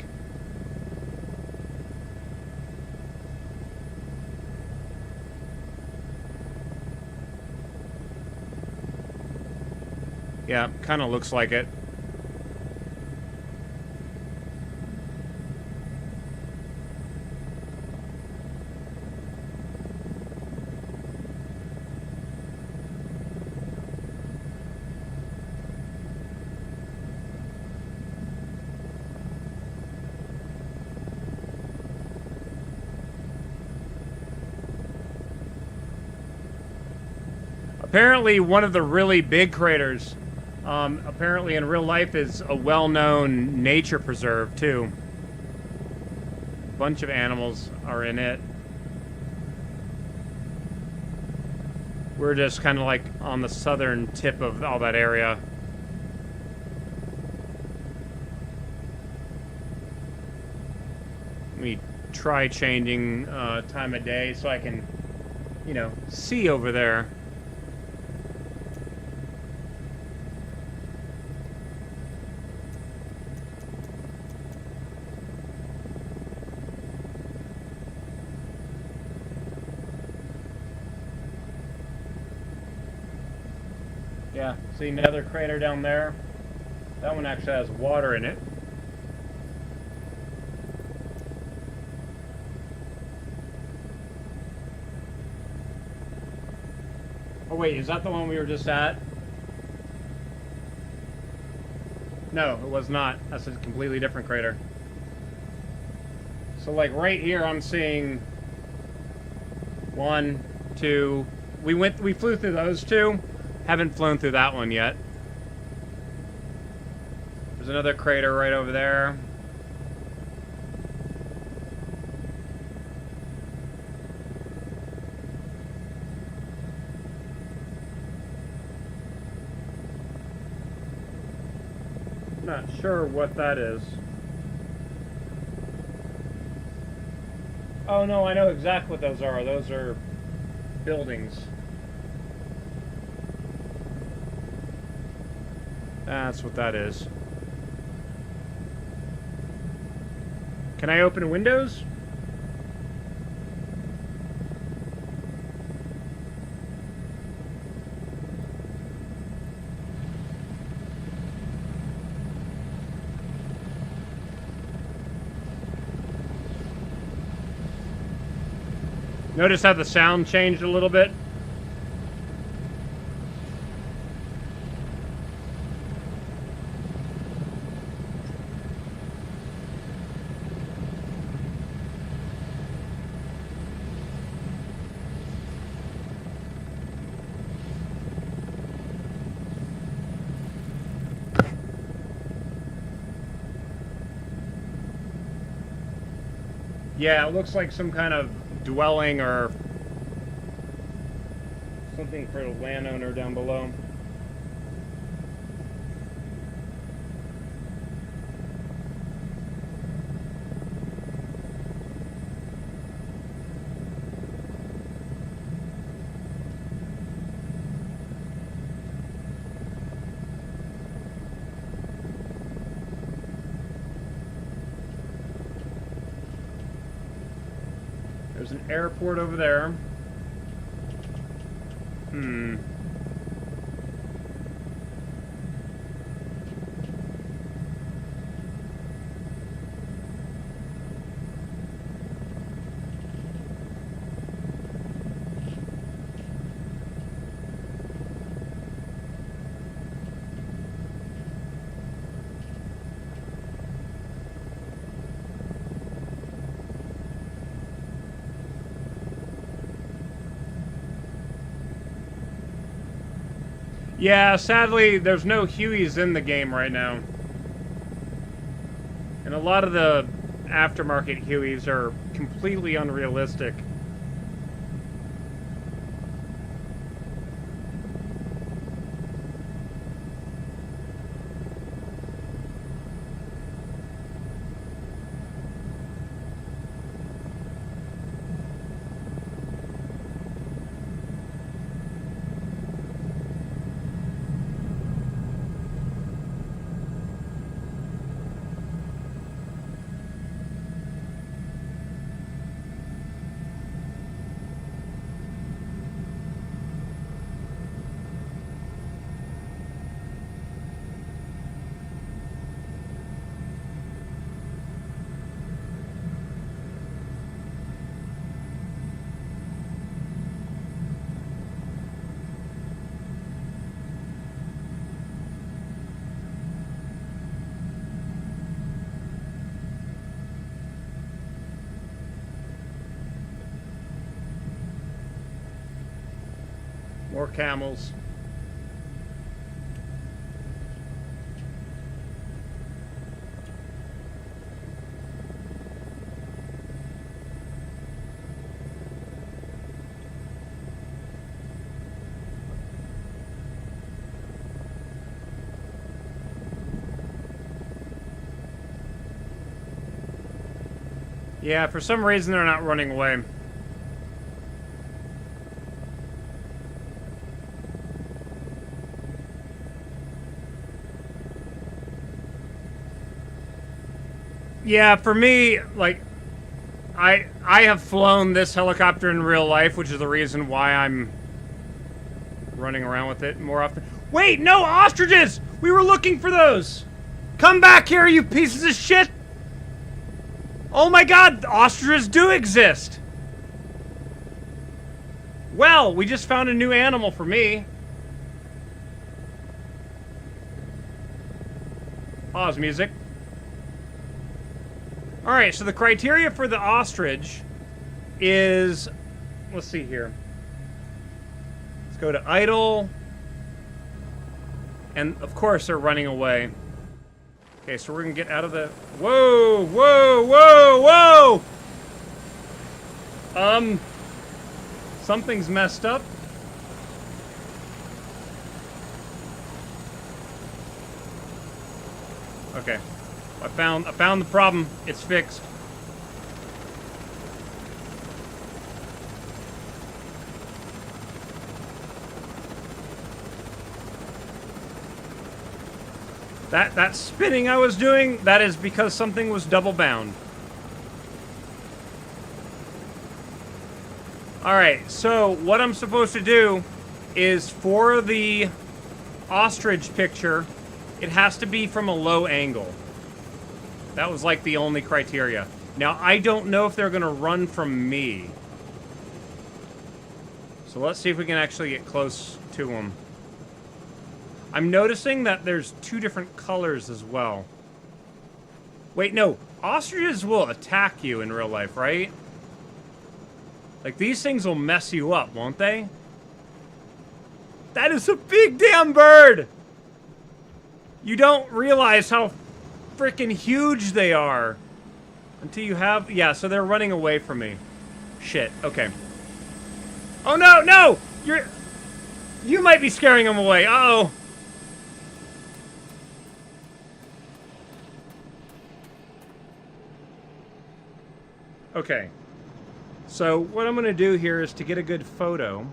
Yeah, kind of looks like it. Apparently, one of the really big craters, apparently in real life, is a well-known nature preserve, too. A bunch of animals are in it. We're just kind of like on the southern tip of all that area. Let me try changing time of day so I can, you know, see over there. Yeah, see another crater down there? That one actually has water in it. Oh wait, is that the one we were just at? No, it was not. That's a completely different crater. So like right here I'm seeing 1, 2. We flew through those two. Haven't flown through that one yet. There's another crater right over there. Not sure what that is. Oh no, I know exactly what those are. Those are buildings. That's what that is. Can I open windows? Notice how the sound changed a little bit? Yeah, it looks like some kind of dwelling or something for the landowner down below. There's an airport over there. Yeah, sadly, there's no Hueys in the game right now. And a lot of the aftermarket Hueys are completely unrealistic. More camels. Yeah, for some reason they're not running away. Yeah, for me, like, I have flown this helicopter in real life, which is the reason why I'm running around with it more often. Wait, no, ostriches! We were looking for those! Come back here, you pieces of shit! Oh my god, ostriches do exist! Well, we just found a new animal for me. Pause music. Alright, so the criteria for the ostrich is... Let's see here. Let's go to idle. And, of course, they're running away. Okay, so we're gonna get out of the... Whoa! Whoa! Whoa! Whoa! Something's messed up. Okay. I found the problem. It's fixed. That spinning I was doing, that is because something was double bound. Alright, so what I'm supposed to do is for the ostrich picture, it has to be from a low angle. That was like the only criteria. Now, I don't know if they're gonna run from me. So let's see if we can actually get close to them. I'm noticing that there's two different colors as well. Wait, no. Ostriches will attack you in real life, right? Like, these things will mess you up, won't they? That is a big damn bird! You don't realize how freaking huge they are. Until you have... Yeah, so they're running away from me. Shit, okay. Oh, no, no! You might be scaring them away. Uh-oh. Okay. So, what I'm going to do here is to get a good photo.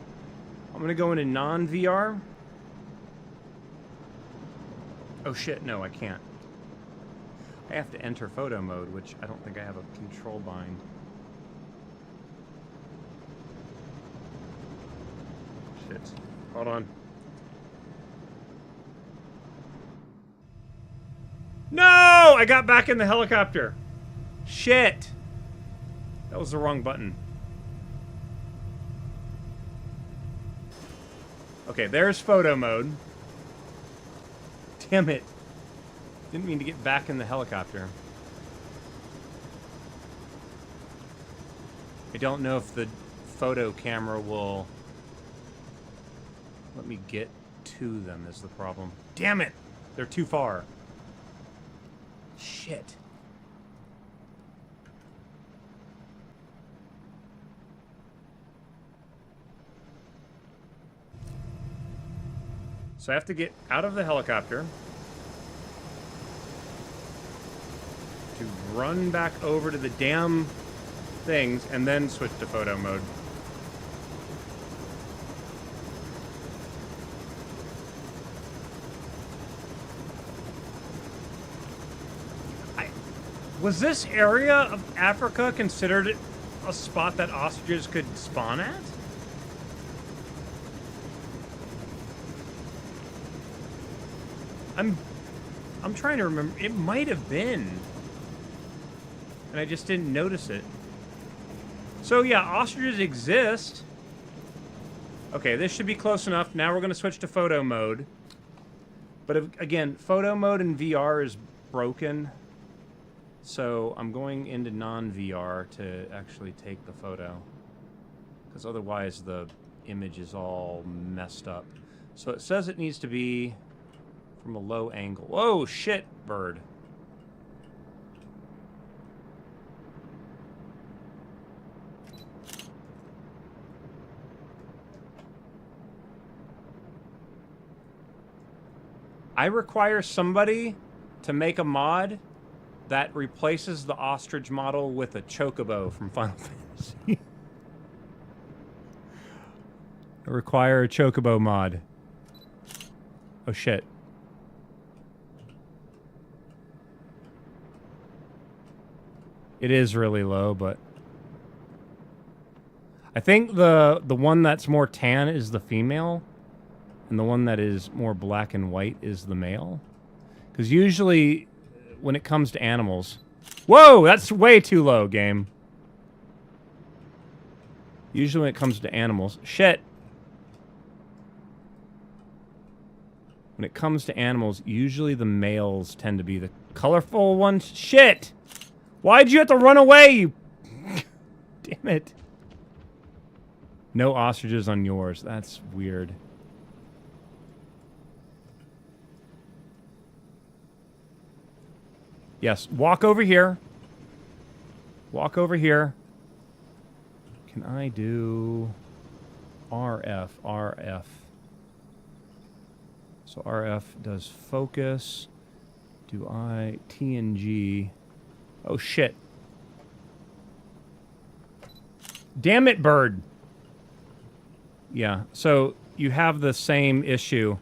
I'm going to go into non-VR. Oh shit, no, I can't. I have to enter photo mode, which I don't think I have a control bind. Shit. Hold on. No! I got back in the helicopter. Shit. That was the wrong button. Okay, there's photo mode. Damn it. Didn't mean to get back in the helicopter. I don't know if the photo camera will let me get to them is the problem. Damn it! They're too far. Shit. So I have to get out of the helicopter to run back over to the damn things and then switch to photo mode. Was this area of Africa considered a spot that ostriches could spawn at? I'm trying to remember. It might have been. And I just didn't notice it. So yeah, ostriches exist. Okay, this should be close enough. Now we're going to switch to photo mode. But again, photo mode in VR is broken. So I'm going into non-VR to actually take the photo. Because otherwise the image is all messed up. So it says it needs to be from a low angle. Whoa, shit, bird. I require somebody to make a mod that replaces the ostrich model with a chocobo from Final Fantasy. I require a chocobo mod. Oh shit. It is really low, but I think the one that's more tan is the female. and the one that is more black and white is the male. Because usually, when it comes to animals... Whoa! That's way too low, game. Usually when it comes to animals... Shit! When it comes to animals, usually the males tend to be the colorful ones. Shit! Why'd you have to run away, you... Damn it. No ostriches on yours. That's weird. Yes, walk over here. Walk over here. Can I do... RF, RF. So RF does focus. Do I... TNG... Oh, shit. Damn it, bird. Yeah, so you have the same issue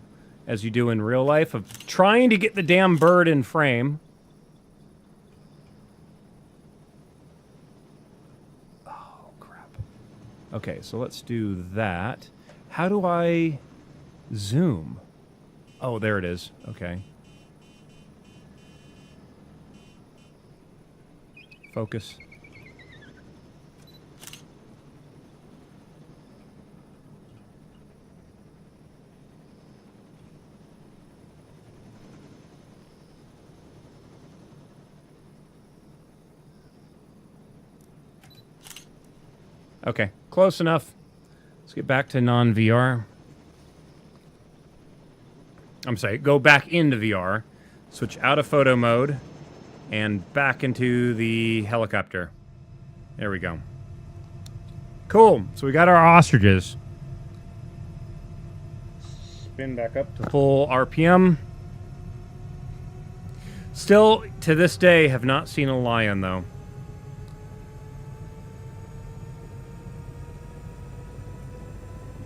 as you do in real life of trying to get the damn bird in frame. Oh, crap. Okay, so let's do that. How do I zoom? Oh, there it is. Okay. Focus. Okay, close enough. Let's get back to non-VR. I'm sorry, go back into VR. Switch out of photo mode. And back into the helicopter. There we go. Cool. So we got our ostriches. Spin back up to full RPM. Still, to this day, have not seen a lion, though.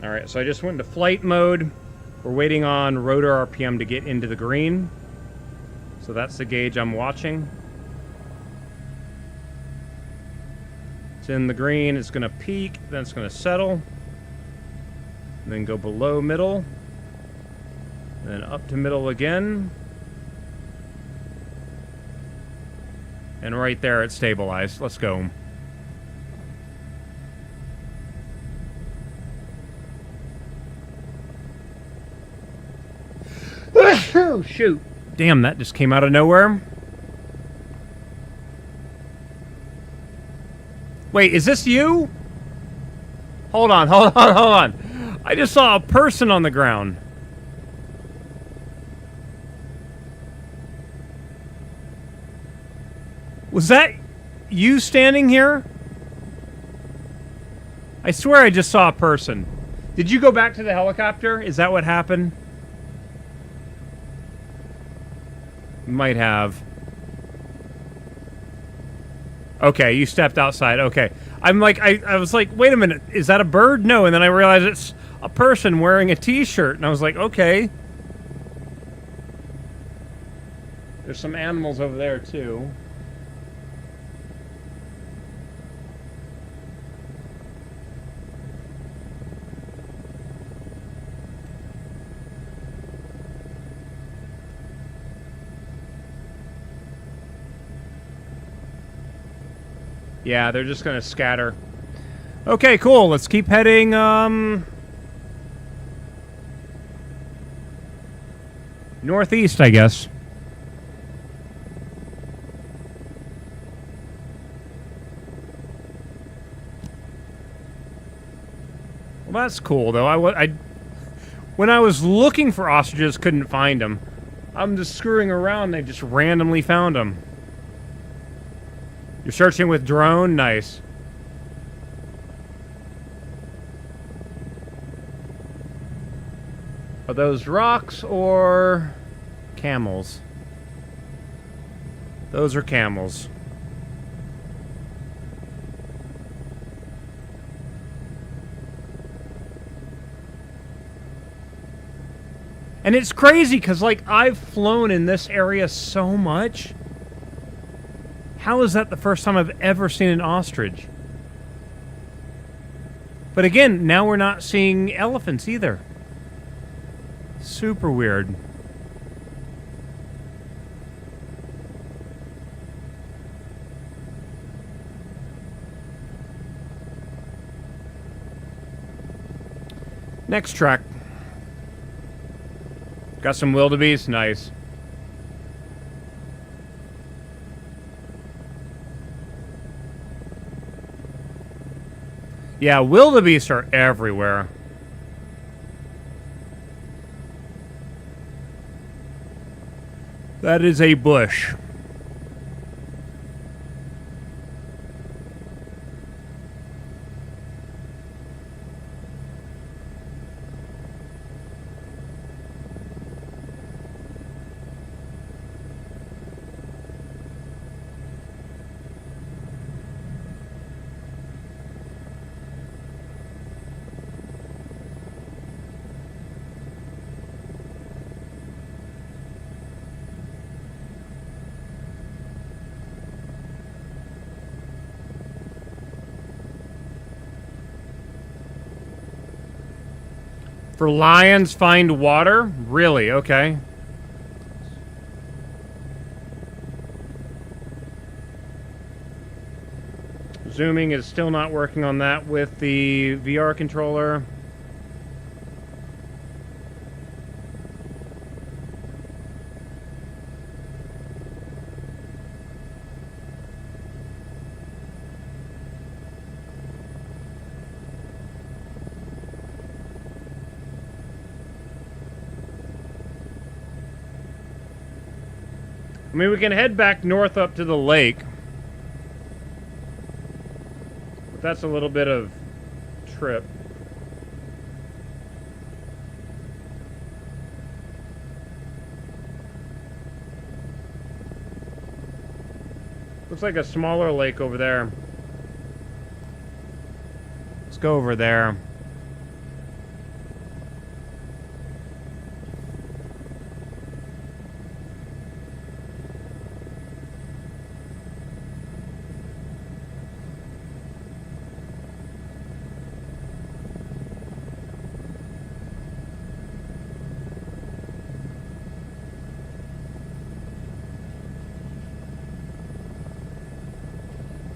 Alright, so I just went into flight mode. We're waiting on rotor RPM to get into the green. So that's the gauge I'm watching. It's in the green, it's gonna peak, then it's gonna settle. And then go below middle. Then up to middle again. And right there it's stabilized. Let's go. Oh, shoot. Damn, that just came out of nowhere. Wait, is this you? Hold on, hold on, hold on. I just saw a person on the ground. Was that you standing here? I swear I just saw a person. Did you go back to the helicopter? Is that what happened? Might have. Okay, you stepped outside. Okay. I'm like, I was like, wait a minute. Is that a bird? No. And then I realized it's a person wearing a t-shirt. And I was like, okay. There's some animals over there, too. Yeah, they're just gonna scatter. Okay, cool. Let's keep heading, northeast, I guess. Well, that's cool, though. When I was looking for ostriches, couldn't find them. I'm just screwing around, they just randomly found them. You're searching with drone? Nice. Are those rocks or camels? Those are camels. And it's crazy because, like, I've flown in this area so much. How is that the first time I've ever seen an ostrich? But again, now we're not seeing elephants either. Super weird. Next track. Got some wildebeest, nice. Yeah, wildebeest are everywhere. That is a bush. For lions, find water? Really? Okay. Zooming is still not working on that with the VR controller. I mean, we can head back north up to the lake. But that's a little bit of trip. Looks like a smaller lake over there. Let's go over there.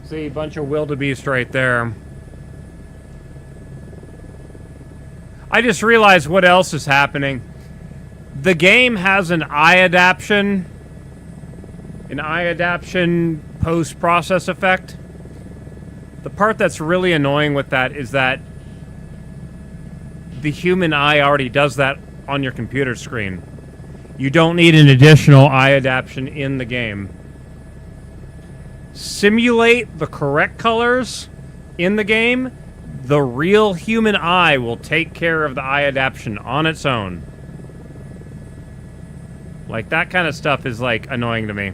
See, a bunch of wildebeest right there. I just realized what else is happening. The game has an eye adaptation post-process effect. The part that's really annoying with that is that the human eye already does that on your computer screen. You don't need an additional eye adaptation in the game. Simulate the correct colors in the game, the real human eye will take care of the eye adaptation on its own. Like, that kind of stuff is, like, annoying to me.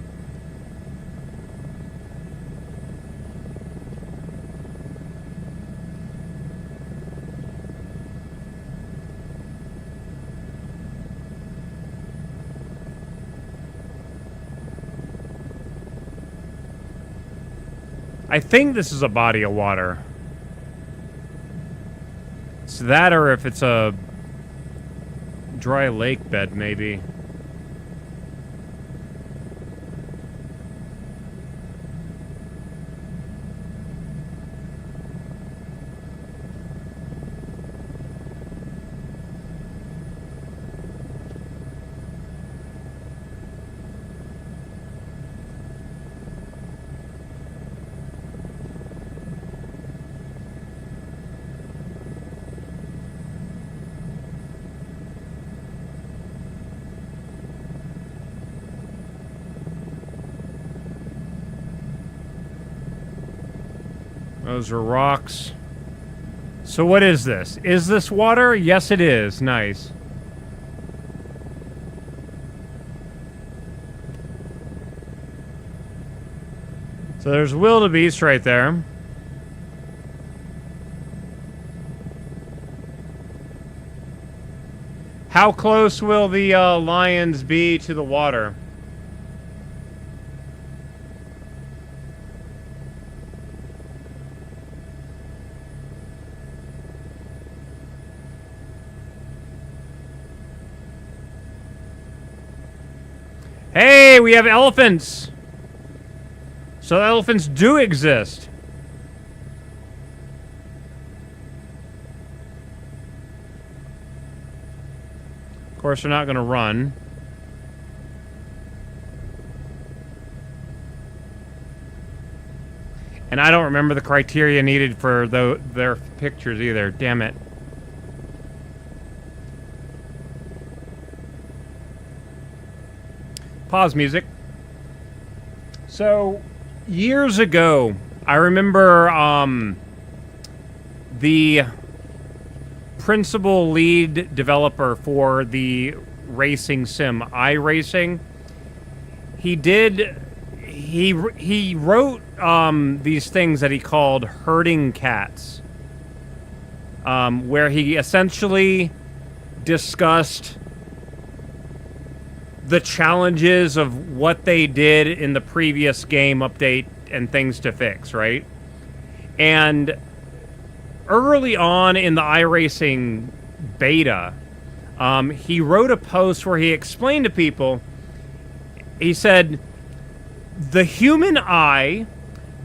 I think this is a body of water. It's that, or if it's a dry lake bed, maybe. Those are rocks. So what is this? Is this water? Yes, it is. Nice. So there's wildebeest right there. How close will the lions be to the water? Hey, we have elephants! So elephants do exist. Of course, they're not going to run. And I don't remember the criteria needed for their pictures either. Damn it. Pause music. So, years ago, I remember the principal lead developer for the racing sim iRacing. He wrote these things that he called herding cats, where he essentially discussed the challenges of what they did in the previous game update and things to fix, right? And early on in the iRacing beta, he wrote a post where he explained to people, he said, the human eye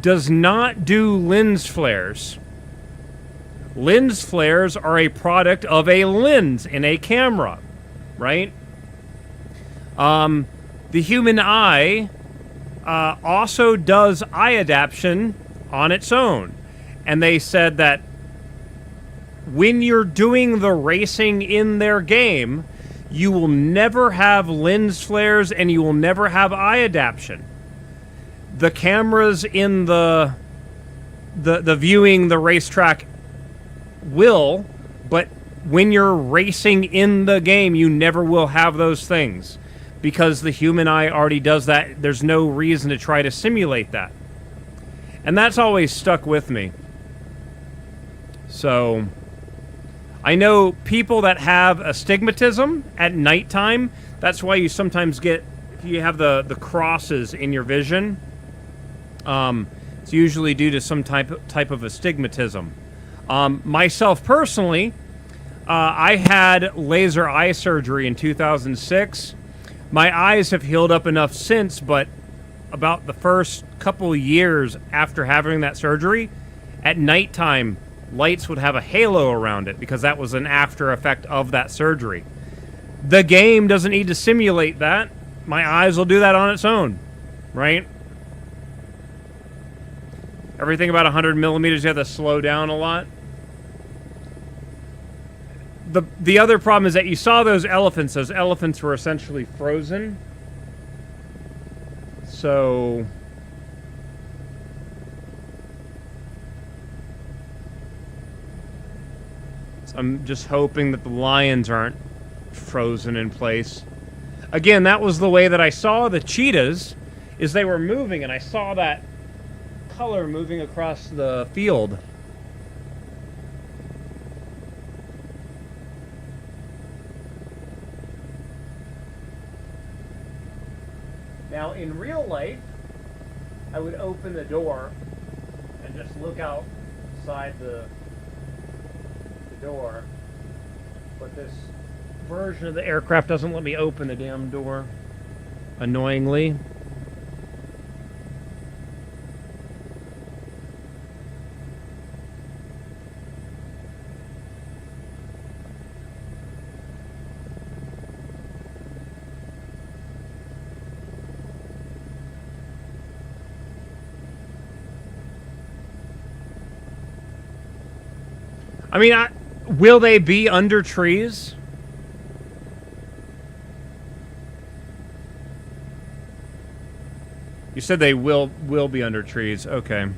does not do lens flares. Lens flares are a product of a lens in a camera, right? The human eye also does eye adaptation on its own. And they said that when you're doing the racing in their game, you will never have lens flares and you will never have eye adaptation. The cameras in the viewing the racetrack will, but when you're racing in the game, you never will have those things. Because the human eye already does that, there's no reason to try to simulate that. And that's always stuck with me. So, I know people that have astigmatism at nighttime, that's why you sometimes get, if you have the crosses in your vision, it's usually due to some type of astigmatism. Myself personally, I had laser eye surgery in 2006. My eyes have healed up enough since, but about the first couple years after having that surgery, at nighttime, lights would have a halo around it because that was an after effect of that surgery. The game doesn't need to simulate that. My eyes will do that on its own, right? Everything about 100 millimeters, you have to slow down a lot. The other problem is that you saw those elephants. Those elephants were essentially frozen. So I'm just hoping that the lions aren't frozen in place. Again, that was the way that I saw the cheetahs, is they were moving, and I saw that color moving across the field. Now, in real life, I would open the door and just look outside the door. But this version of the aircraft doesn't let me open the damn door, annoyingly. I mean, will they be under trees? You said they will be under trees. Okay.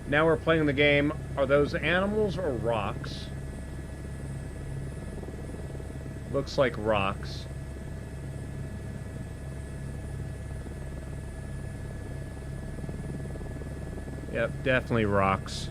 Now we're playing the game. Are those animals or rocks? Looks like rocks. Yep, definitely rocks.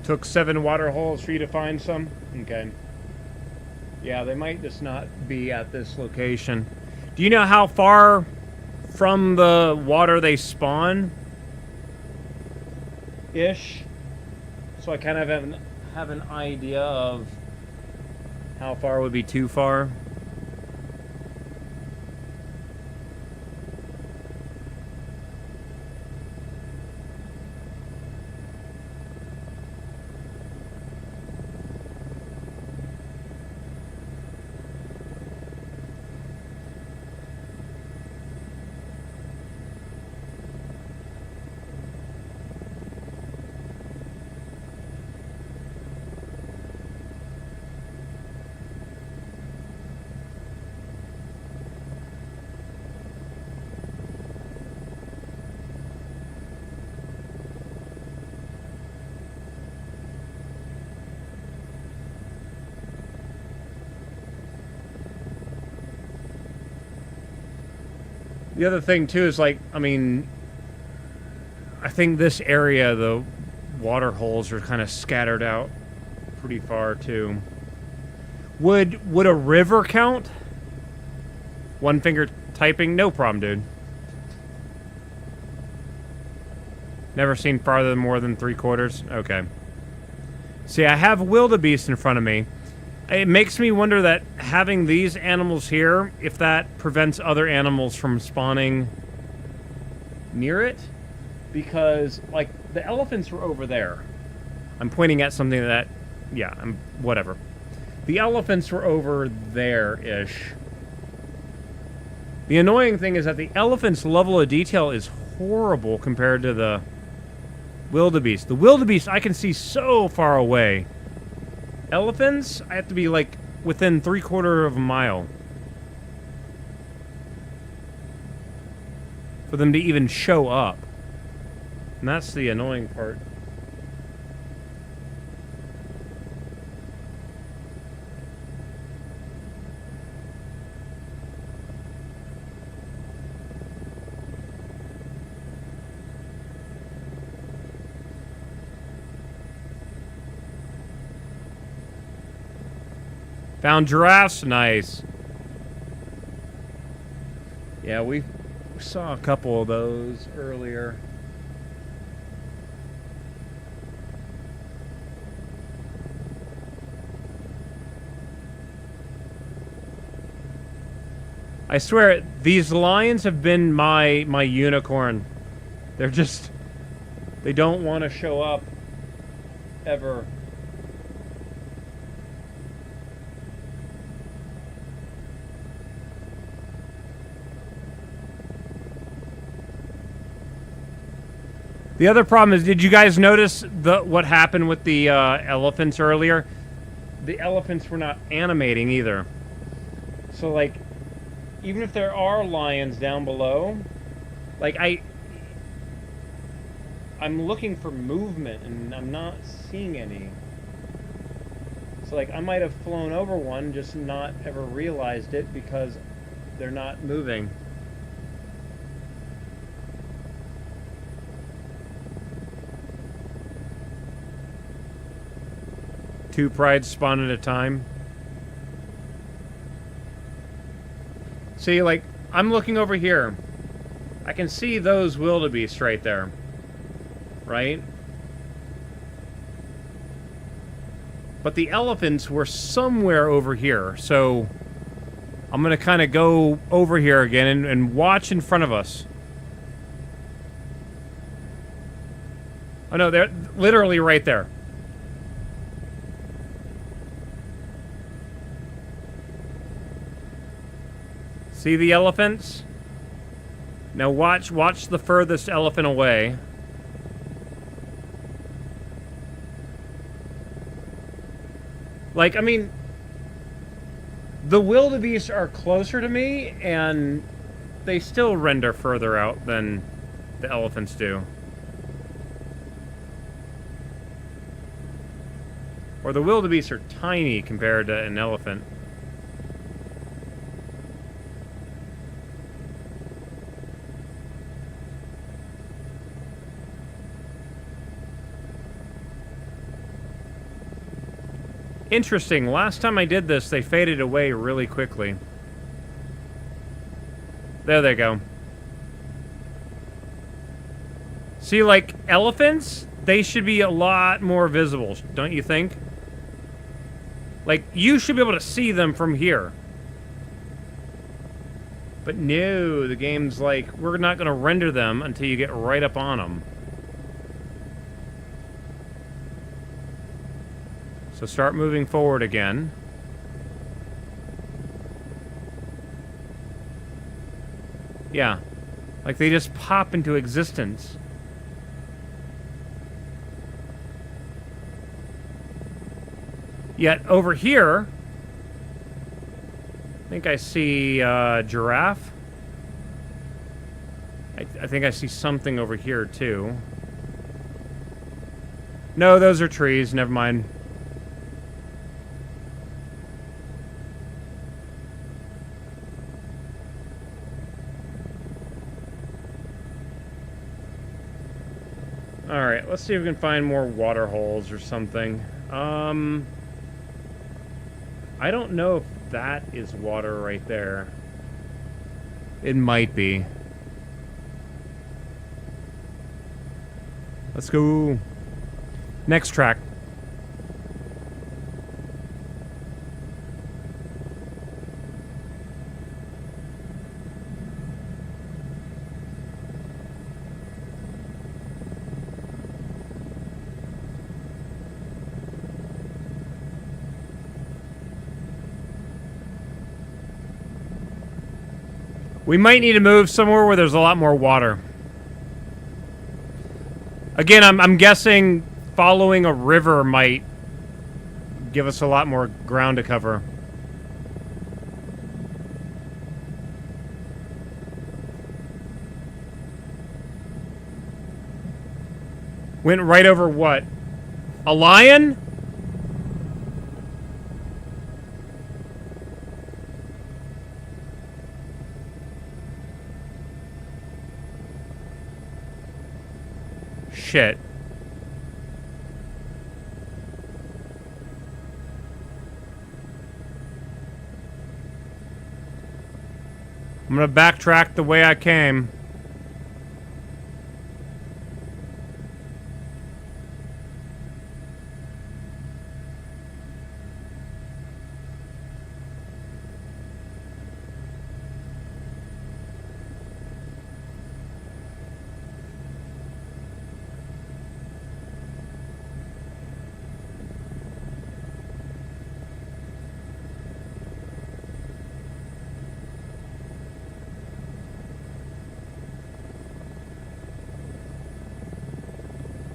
Took 7 water holes for you to find some? Okay. Yeah, they might just not be at this location. Do you know how far from the water they spawn? Ish. So I kind of have an idea of how far would be too far. The other thing, too, is, like, I mean, I think this area, the water holes are kind of scattered out pretty far, too. Would a river count? One finger typing? No problem, dude. Never seen farther than more than 3/4? Okay. See, I have wildebeest in front of me. It makes me wonder that having these animals here, if that prevents other animals from spawning near it. Because, like, the elephants were over there. I'm pointing at something that, yeah, whatever. The elephants were over there-ish. The annoying thing is that the elephant's level of detail is horrible compared to the wildebeest. The wildebeest I can see so far away. Elephants, I have to be, like, within 3/4 of a mile for them to even show up. And that's the annoying part. Found giraffes, nice. Yeah, we saw a couple of those earlier. I swear, these lions have been my unicorn. They're just, they don't want to show up ever. The other problem is, did you guys notice what happened with the elephants earlier? The elephants were not animating either. So, like, even if there are lions down below, like, I'm looking for movement, and I'm not seeing any. So, like, I might have flown over one, just not ever realized it because they're not moving. Two prides spawn at a time. See, like, I'm looking over here. I can see those wildebeest right there. Right? But the elephants were somewhere over here. So, I'm going to kind of go over here again and watch in front of us. Oh, no, they're literally right there. See the elephants? Now watch the furthest elephant away. Like, I mean, the wildebeest are closer to me, and they still render further out than the elephants do. Or the wildebeest are tiny compared to an elephant. Interesting. Last time I did this, they faded away really quickly. There they go. See, like, elephants, they should be a lot more visible, don't you think? Like, you should be able to see them from here. But no, the game's like, we're not going to render them until you get right up on them. So start moving forward again. Yeah. Like they just pop into existence. Yet over here, I think I see giraffe. I think I see something over here too. No, those are trees. Never mind. Alright, let's see if we can find more water holes or something. I don't know if that is water right there. It might be. Let's go. Next track. We might need to move somewhere where there's a lot more water. Again, I'm guessing following a river might give us a lot more ground to cover. Went right over what? A lion? Shit. I'm gonna backtrack the way I came.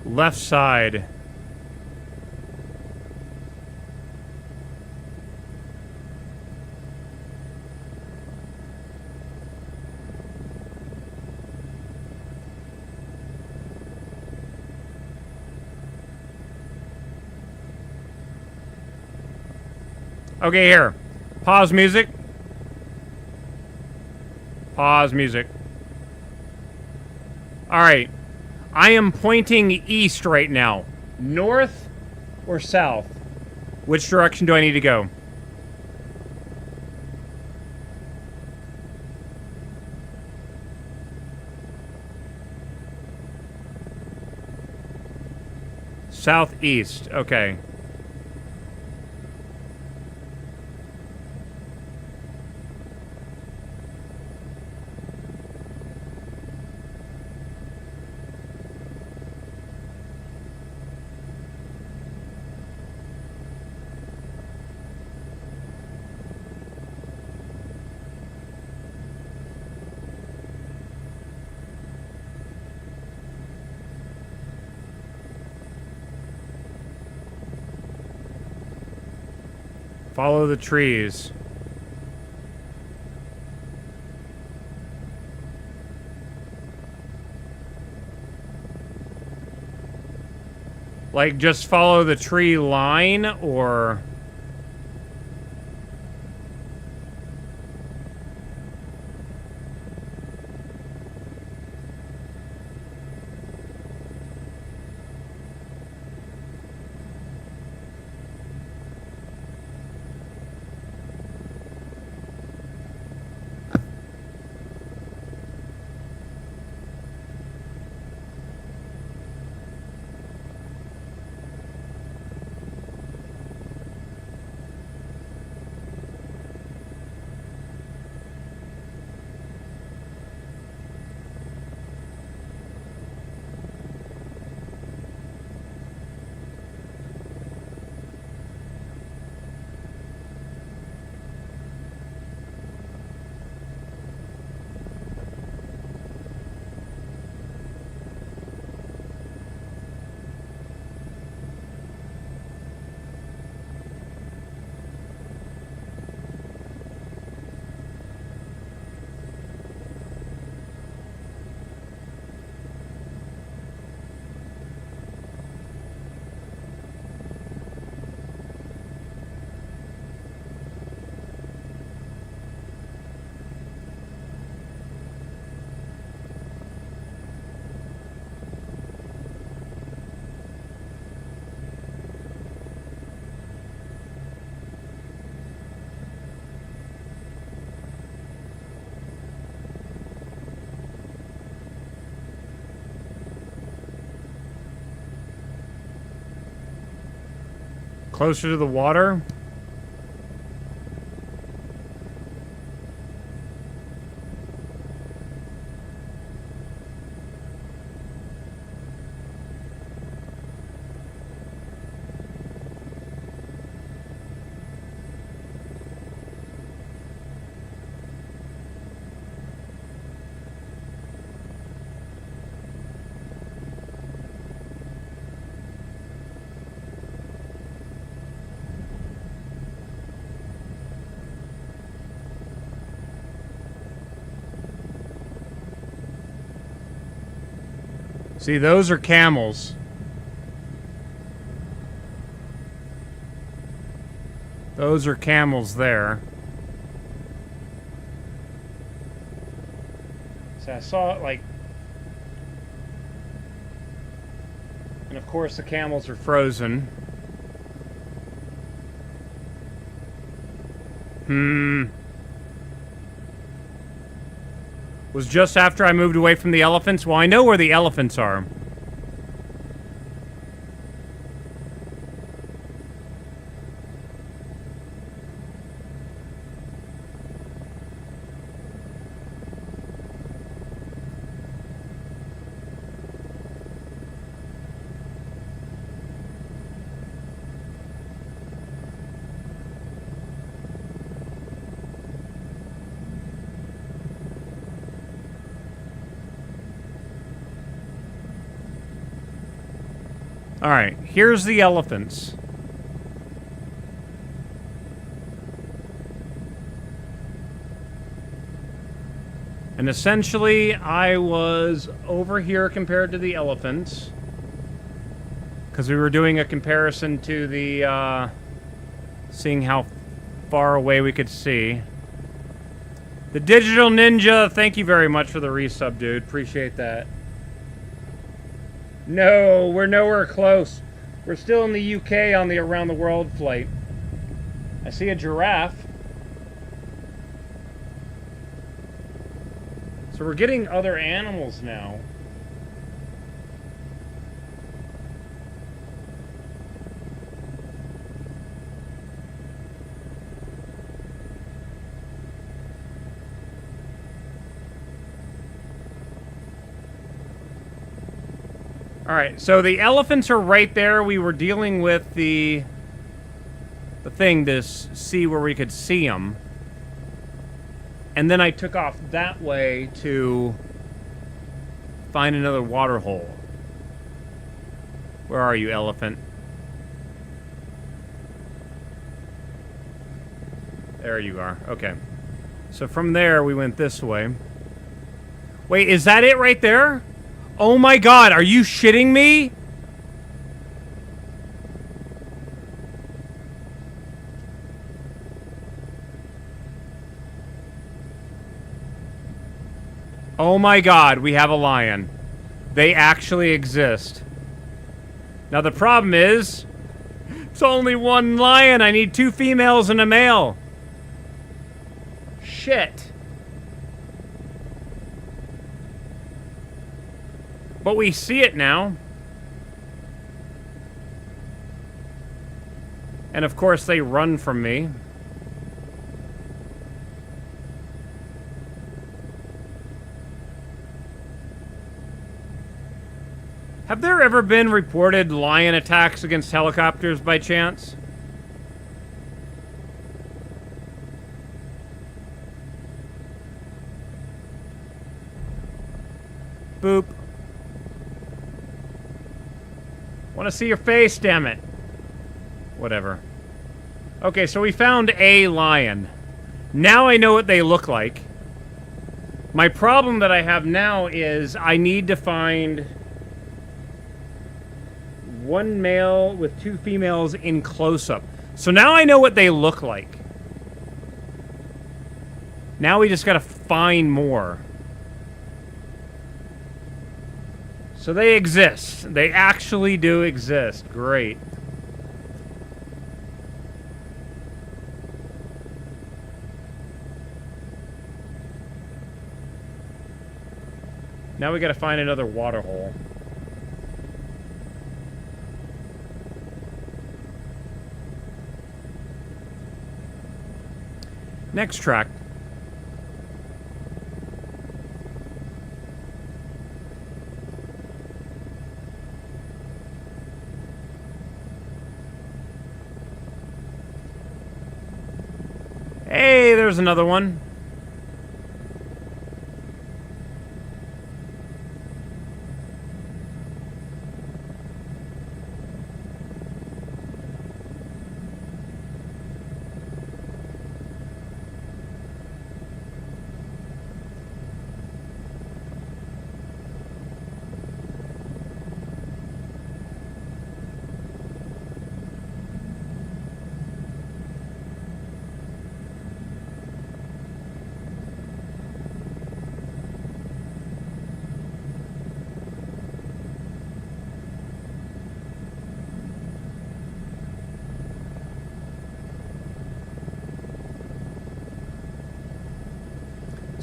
Left side. Okay, here. Pause music. Pause music. All right. I am pointing east right now. North or south? Which direction do I need to go? Southeast. Okay. Follow the trees. Like, just follow the tree line, or... Closer to the water. See, those are camels. Those are camels there. So I saw it like... And of course the camels are frozen. Was just after I moved away from the elephants? Well, I know where the elephants are. Alright, here's the elephants. And essentially, I was over here compared to the elephants. Because we were doing a comparison to the, seeing how far away we could see. The Digital Ninja, thank you very much for the resub, dude. Appreciate that. No, we're nowhere close. We're still in the UK on the around the world flight. I see a giraffe. So we're getting other animals now. Alright, so the elephants are right there. We were dealing with the thing to see where we could see them. And then I took off that way to find another water hole. Where are you, elephant? There you are. Okay. So from there, we went this way. Wait, is that it right there? Oh my god, are you shitting me? Oh my god, we have a lion. They actually exist. Now the problem is, it's only one lion. I need 2 females and a male. Shit. But we see it now. And of course they run from me. Have there ever been reported lion attacks against helicopters by chance? Boop. Want to see your face, damn it. Whatever. Okay, so we found a lion. Now I know what they look like. My problem that I have now is I need to find 1 male with 2 females in close-up. So now I know what they look like. Now we just gotta find more. So they exist. They actually do exist. Great. Now we gotta find another water hole. Next track. Hey, there's another one.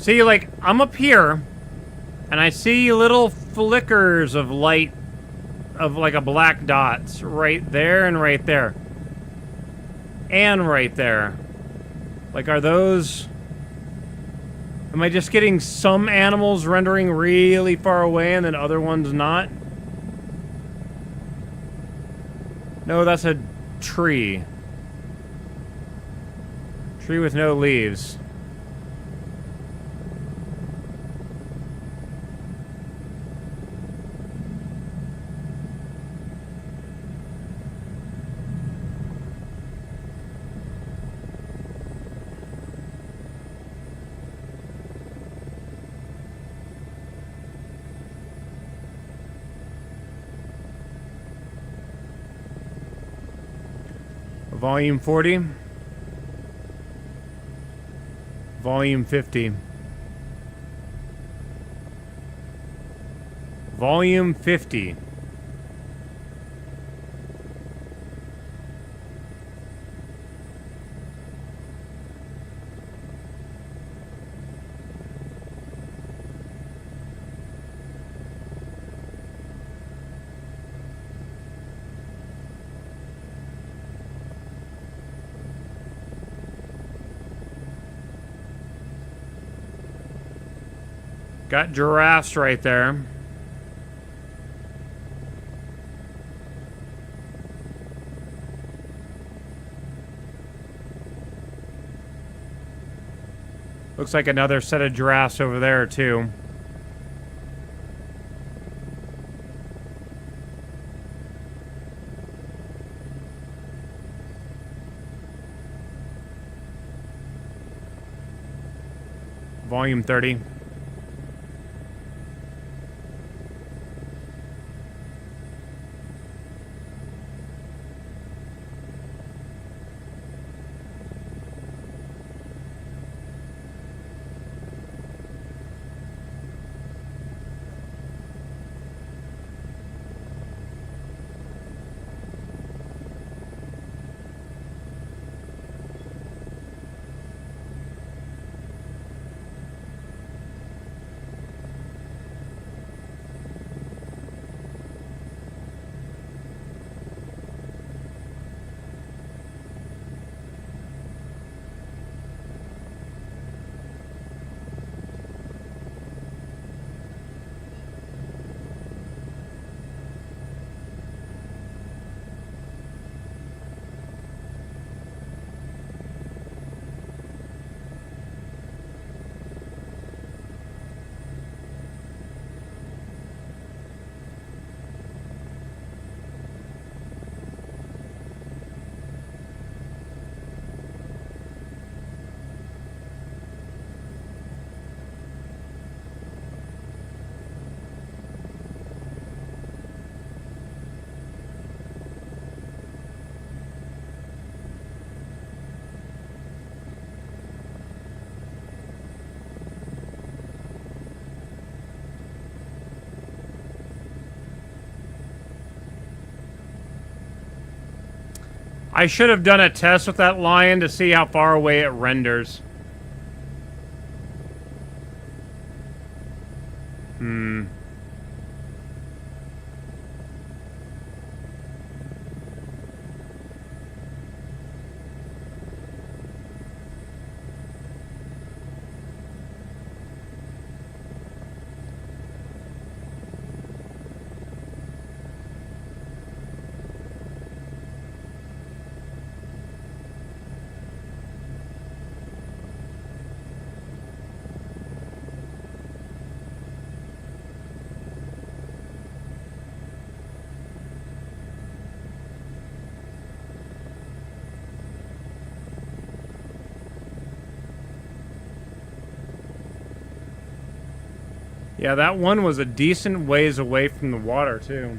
See, like, I'm up here, and I see little flickers of light, of like a black dots, right there and right there. And right there. Like, are those... Am I just getting some animals rendering really far away and then other ones not? No, that's a tree. Tree with no leaves. Volume 40. Volume 50. Volume 50. Got giraffes right there. Looks like another set of giraffes over there, too. Volume 30. I should have done a test with that lion to see how far away it renders. Yeah, that one was a decent ways away from the water, too.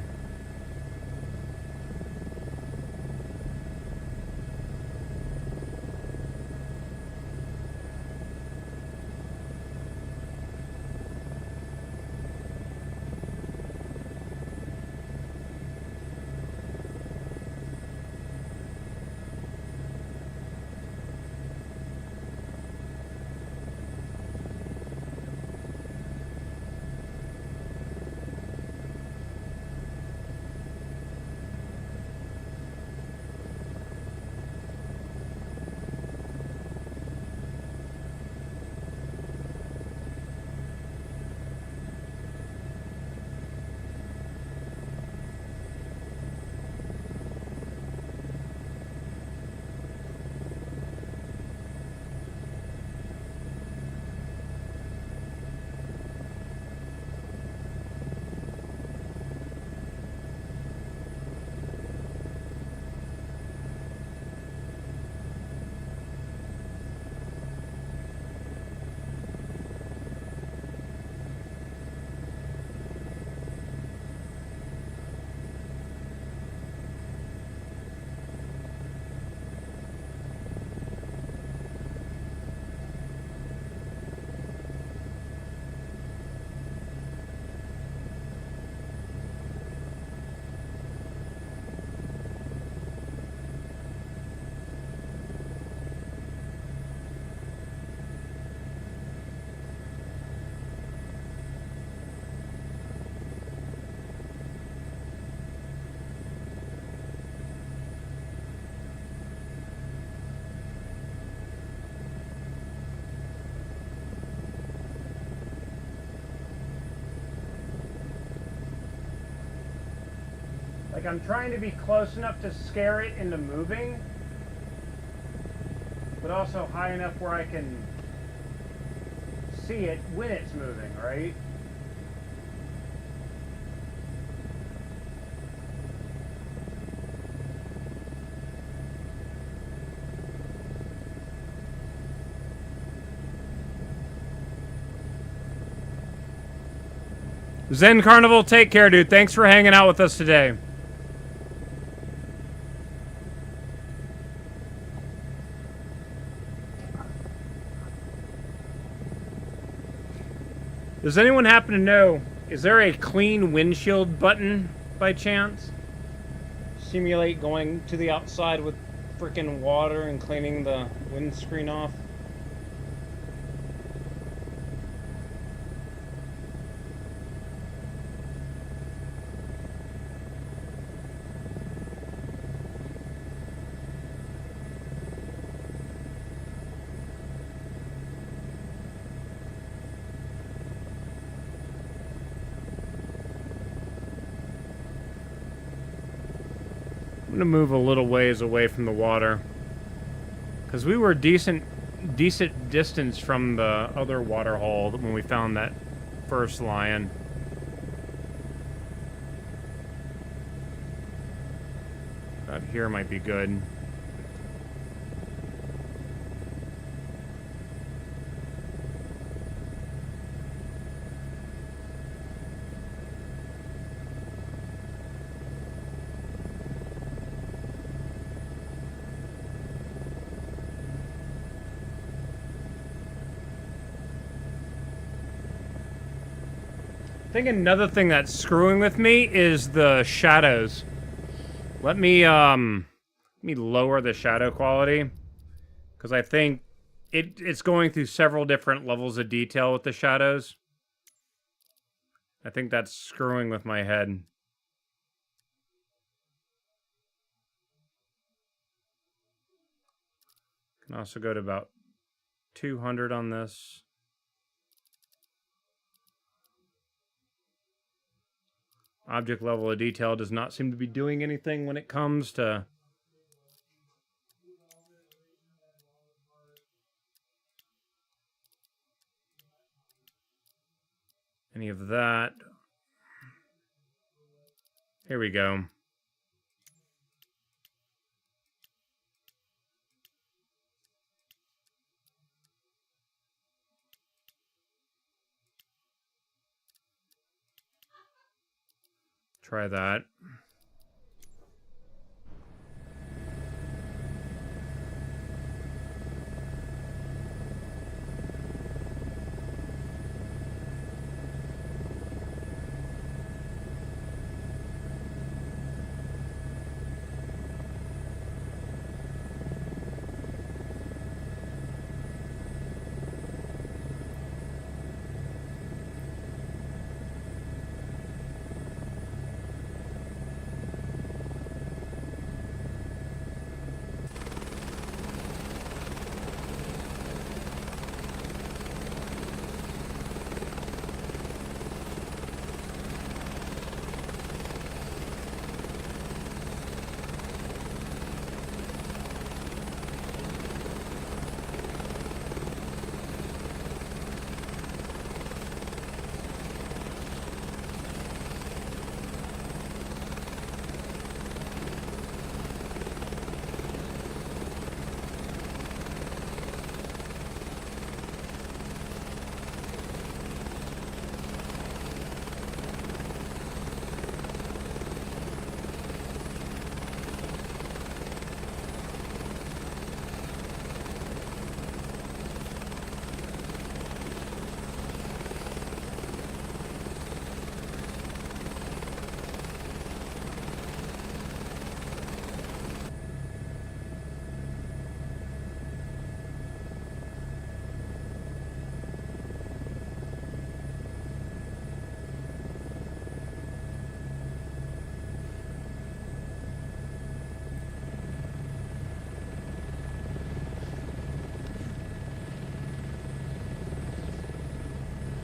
Like, I'm trying to be close enough to scare it into moving, but also high enough where I can see it when it's moving, right? Zen Carnival, take care, dude. Thanks for hanging out with us today. Does anyone happen to know, is there a clean windshield button by chance? Simulate going to the outside with freaking water and cleaning the windscreen off. I'm gonna move a little ways away from the water, because we were decent distance from the other water hole when we found that first lion. About here might be good. I think another thing that's screwing with me is the shadows. Let me lower the shadow quality, because I think it's going through several different levels of detail with the shadows. I think that's screwing with my head. Can also go to about 200 on this. Object level of detail does not seem to be doing anything when it comes to any of that. Here we go. Try that.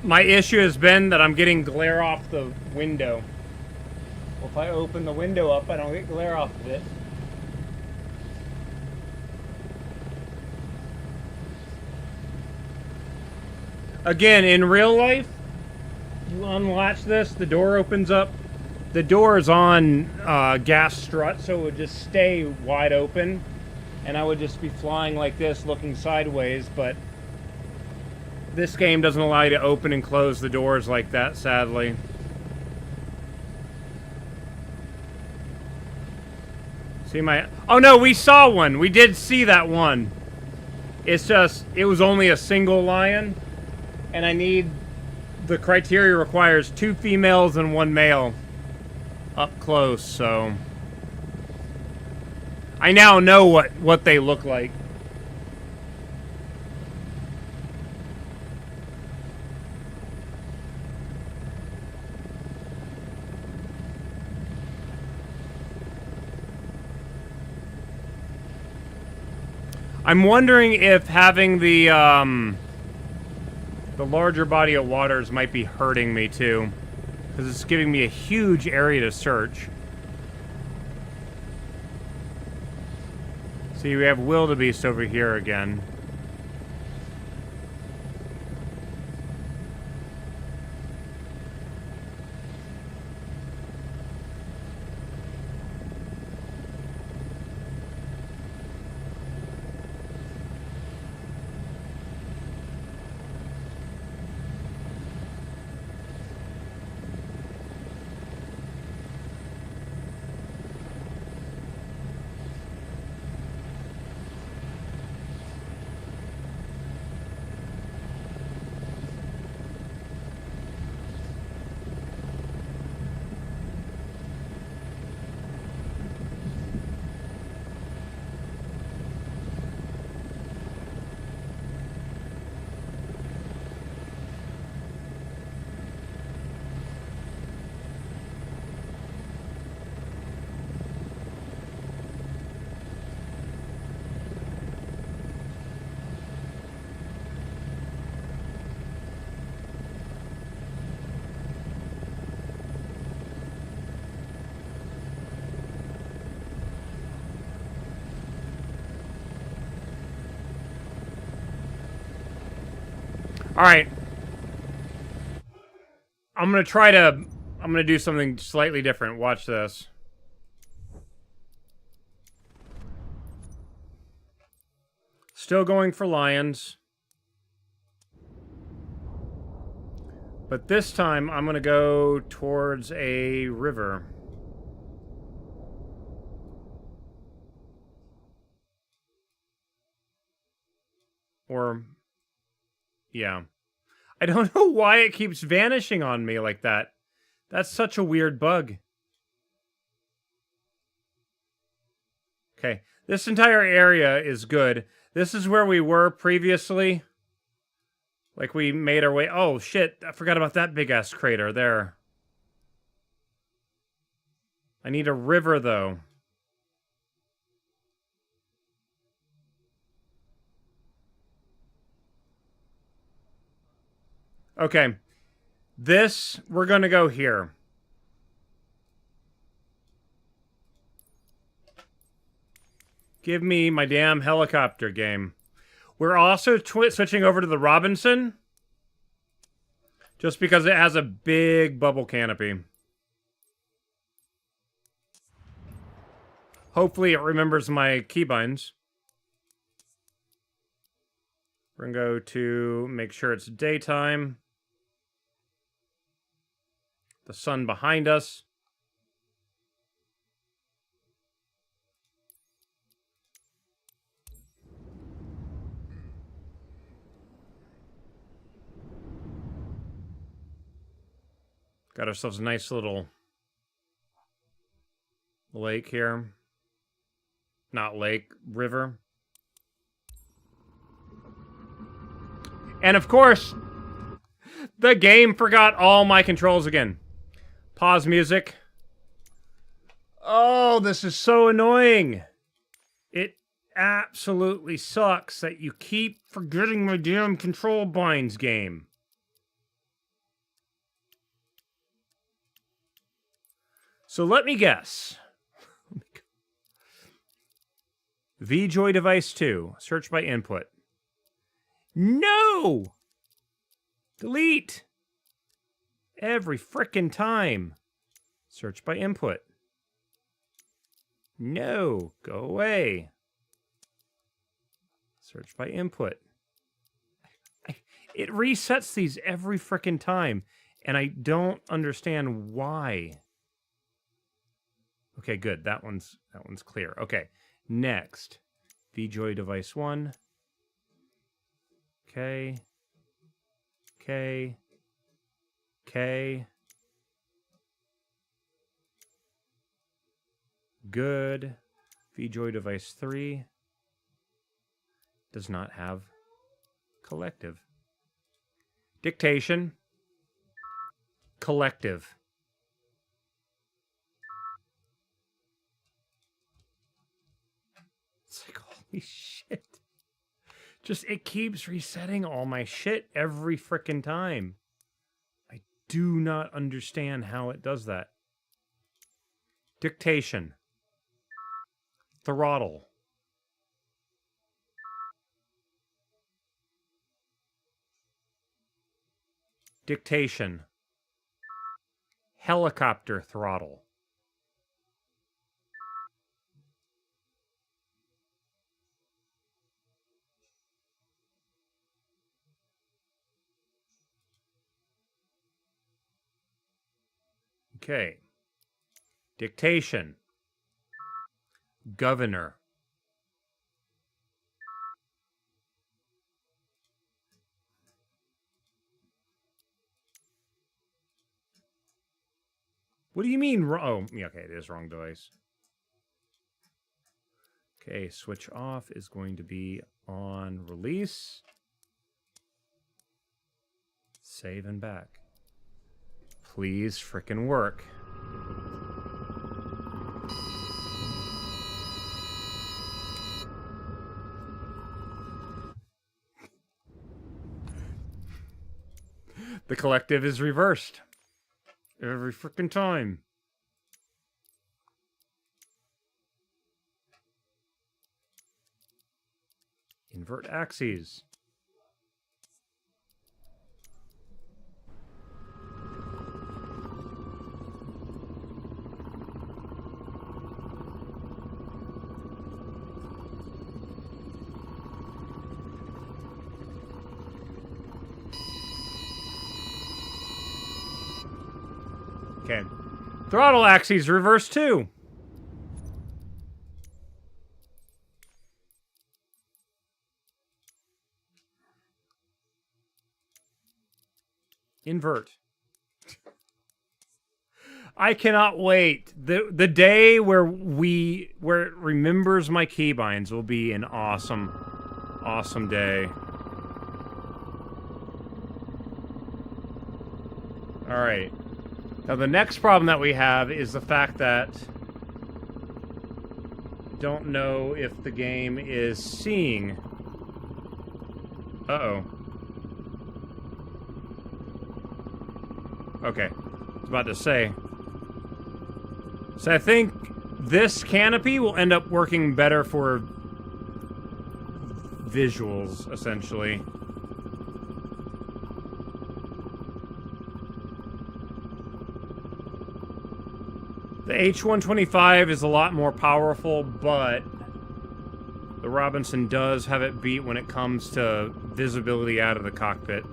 My issue has been that I'm getting glare off the window. Well, if I open the window up, I don't get glare off of it. Again, in real life, you unlatch this, the door opens up. The door is on gas strut, so it would just stay wide open. And I would just be flying like this, looking sideways, but this game doesn't allow you to open and close the doors like that, sadly. See my... Oh no, we saw one! We did see that one! It's just, it was only a single lion, and I need... The criteria requires 2 females and 1 male up close, so... I now know what they look like. I'm wondering if having the larger body of waters might be hurting me too, because it's giving me a huge area to search. See, we have wildebeest over here again. Alright. I'm gonna do something slightly different. Watch this. Still going for lions. But this time, I'm gonna go towards a river. Or, yeah. I don't know why it keeps vanishing on me like that. That's such a weird bug. Okay, this entire area is good. This is where we were previously. Like, we made our way... Oh, shit, I forgot about that big-ass crater there. I need a river, though. Okay. This, we're gonna go here. Give me my damn helicopter game. We're also switching over to the Robinson. Just because it has a big bubble canopy. Hopefully it remembers my keybinds. We're gonna go to make sure it's daytime. The sun behind us. Got ourselves a nice little lake here. Not lake, river. And of course, the game forgot all my controls again. Pause music. Oh, this is so annoying. It absolutely sucks that you keep forgetting my damn control binds game. So let me guess. VJoy device 2. Search by input. No! Delete. Every frickin' time. Search by input. No. Go away. Search by input. It resets these every frickin' time, and I don't understand why. Okay, good. That one's clear. Okay, next. VJoy device 1. Okay. Okay. Okay. Good. VJoy device 3 does not have collective. Dictation. Collective. It's like, holy shit. Just, it keeps resetting all my shit every frickin' time. I do not understand how it does that. Dictation. Throttle. Dictation. Helicopter throttle. Okay. Dictation. Governor. What do you mean? Oh, yeah, okay, it is wrong device. Okay, switch off is going to be on release. Save and back. Please frickin' work. The collective is reversed. Every frickin' time. Invert axes. Okay. Throttle axes reverse too. Invert. I cannot wait. The day where it remembers my keybinds will be an awesome, awesome day. All right. Now the next problem that we have is the fact that don't know if the game is seeing. Uh-oh. Okay. I was about to say. So I think this canopy will end up working better for visuals, essentially. The H125 is a lot more powerful, but the Robinson does have it beat when it comes to visibility out of the cockpit.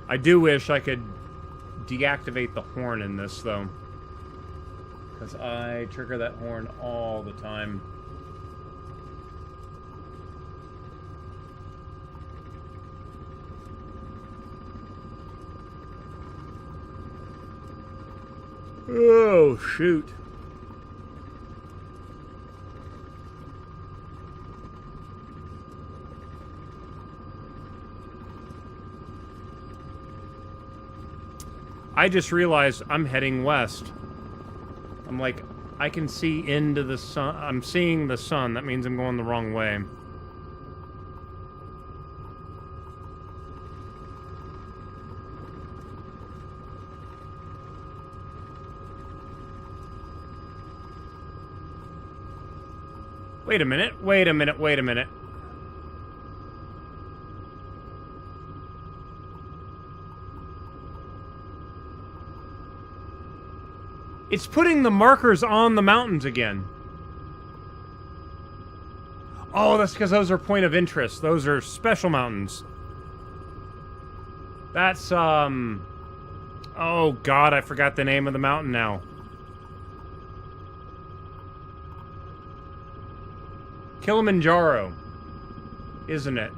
I do wish I could deactivate the horn in this, though. Because I trigger that horn all the time. Oh, shoot. I just realized I'm heading west. I'm like, I can see into the sun. I'm seeing the sun. That means I'm going the wrong way. Wait a minute, wait a minute, wait a minute. It's putting the markers on the mountains again. Oh, that's because those are point of interest. Those are special mountains. That's, oh god, I forgot the name of the mountain now. Kilimanjaro, isn't it?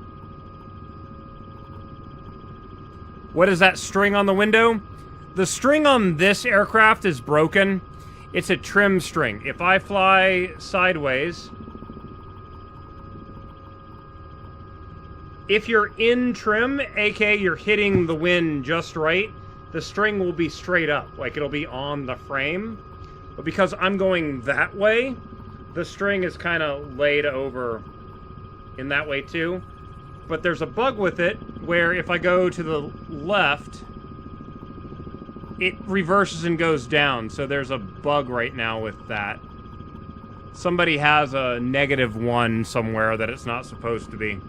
What is that string on the window? The string on this aircraft is broken. It's a trim string. If I fly sideways, if you're in trim, aka you're hitting the wind just right, the string will be straight up, like it'll be on the frame. But because I'm going that way, the string is kind of laid over in that way too. But there's a bug with it where if I go to the left, it reverses and goes down, so there's a bug right now with that. Somebody has a -1 somewhere that it's not supposed to be.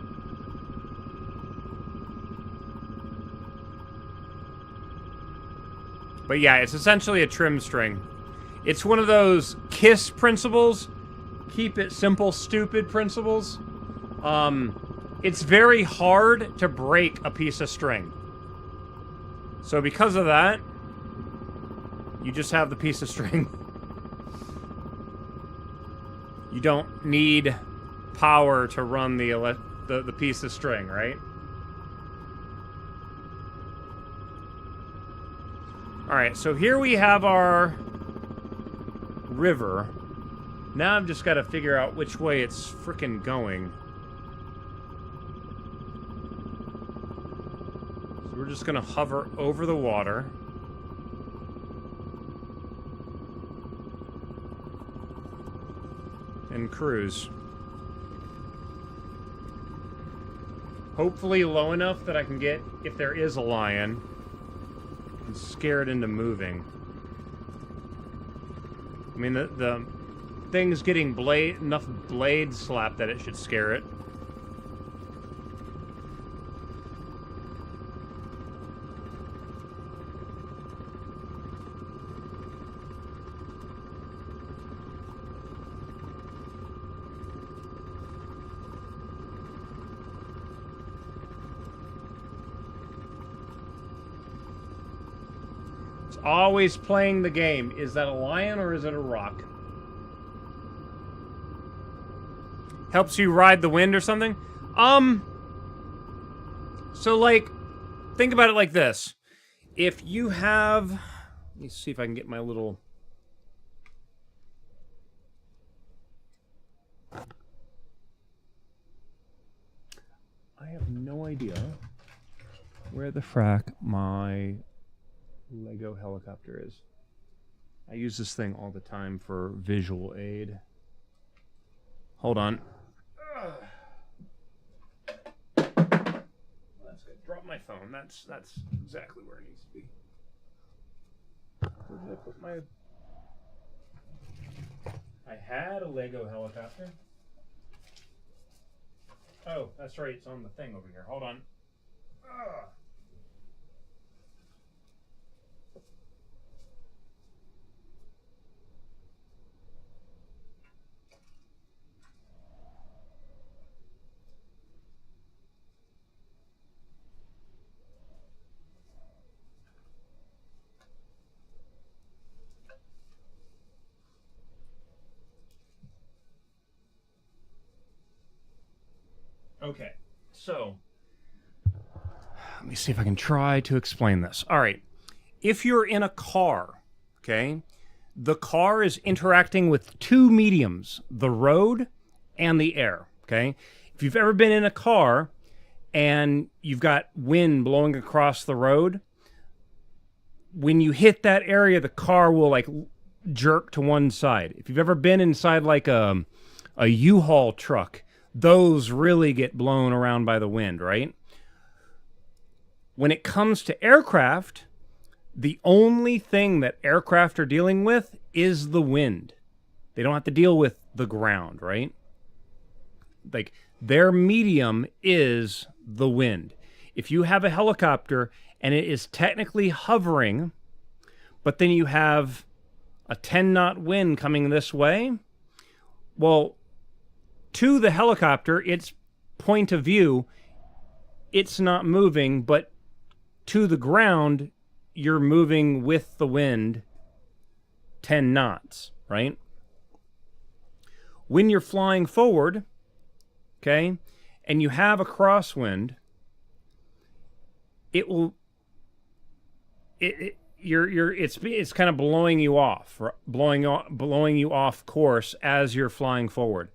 But yeah, it's essentially a trim string. It's one of those KISS principles, keep it simple, stupid principles. It's very hard to break a piece of string. So because of that, you just have the piece of string. You don't need power to run the piece of string, right? Alright, so here we have our river. Now I've just got to figure out which way it's frickin' going. So we're just going to hover over the water. And cruise. Hopefully low enough that I can get, if there is a lion, and scare it into moving. I mean, the thing's getting enough blade slap that it should scare it. Always playing the game. Is that a lion or is it a rock? Helps you ride the wind or something? So, like, think about it like this. If you have... Let me see if I can get my little... I have no idea where the frack my Lego helicopter is. I use this thing all the time for visual aid. Hold on. That's good. Drop my phone. That's exactly where it needs to be. Where did I put my... I had a Lego helicopter. Oh, that's right. It's on the thing over here. Hold on. Okay, so let me see if I can try to explain this. All right, if you're in a car, okay, the car is interacting with two mediums, the road and the air, okay? If you've ever been in a car and you've got wind blowing across the road, when you hit that area, the car will like jerk to one side. If you've ever been inside like a U-Haul truck, those really get blown around by the wind, right? When it comes to aircraft, the only thing that aircraft are dealing with is the wind. They don't have to deal with the ground, right? Like, their medium is the wind. If you have a helicopter and it is technically hovering, but then you have a 10-knot wind coming this way, well, to the helicopter, its point of view, it's not moving, but to the ground, you're moving with the wind 10 knots, right? When you're flying forward, okay, and you have a crosswind, it will... It's kind of blowing you off, blowing you off course as you're flying forward.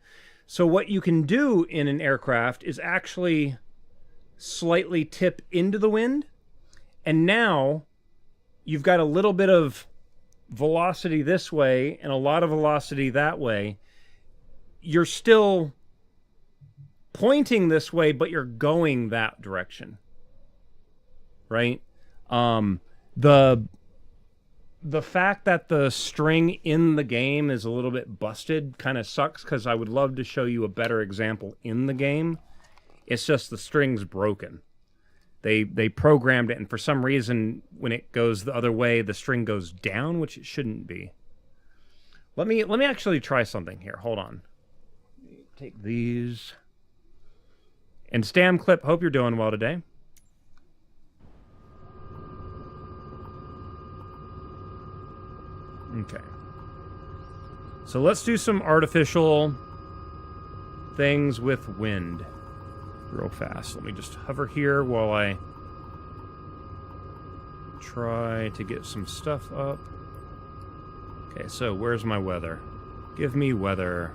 So what you can do in an aircraft is actually slightly tip into the wind, and now you've got a little bit of velocity this way and a lot of velocity that way. You're still pointing this way, but you're going that direction, right? The fact that the string in the game is a little bit busted kind of sucks, because I would love to show you a better example in the game. It's just the string's broken. They programmed it, and for some reason, when it goes the other way, the string goes down, which it shouldn't be. Let me actually try something here. Hold on. Take these. And Stam Clip, hope you're doing well today. Okay. So let's do some artificial things with wind real fast. Let me just hover here while I try to get some stuff up. Okay, so where's my weather? Give me weather.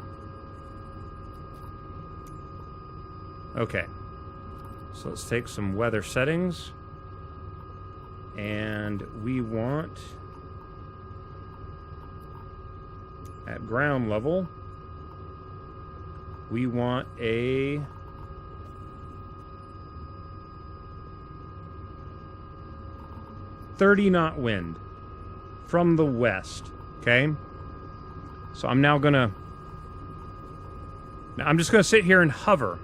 Okay. So let's take some weather settings. And we want... at ground level, we want a 30-knot wind from the west, okay? So I'm just gonna sit here and hover,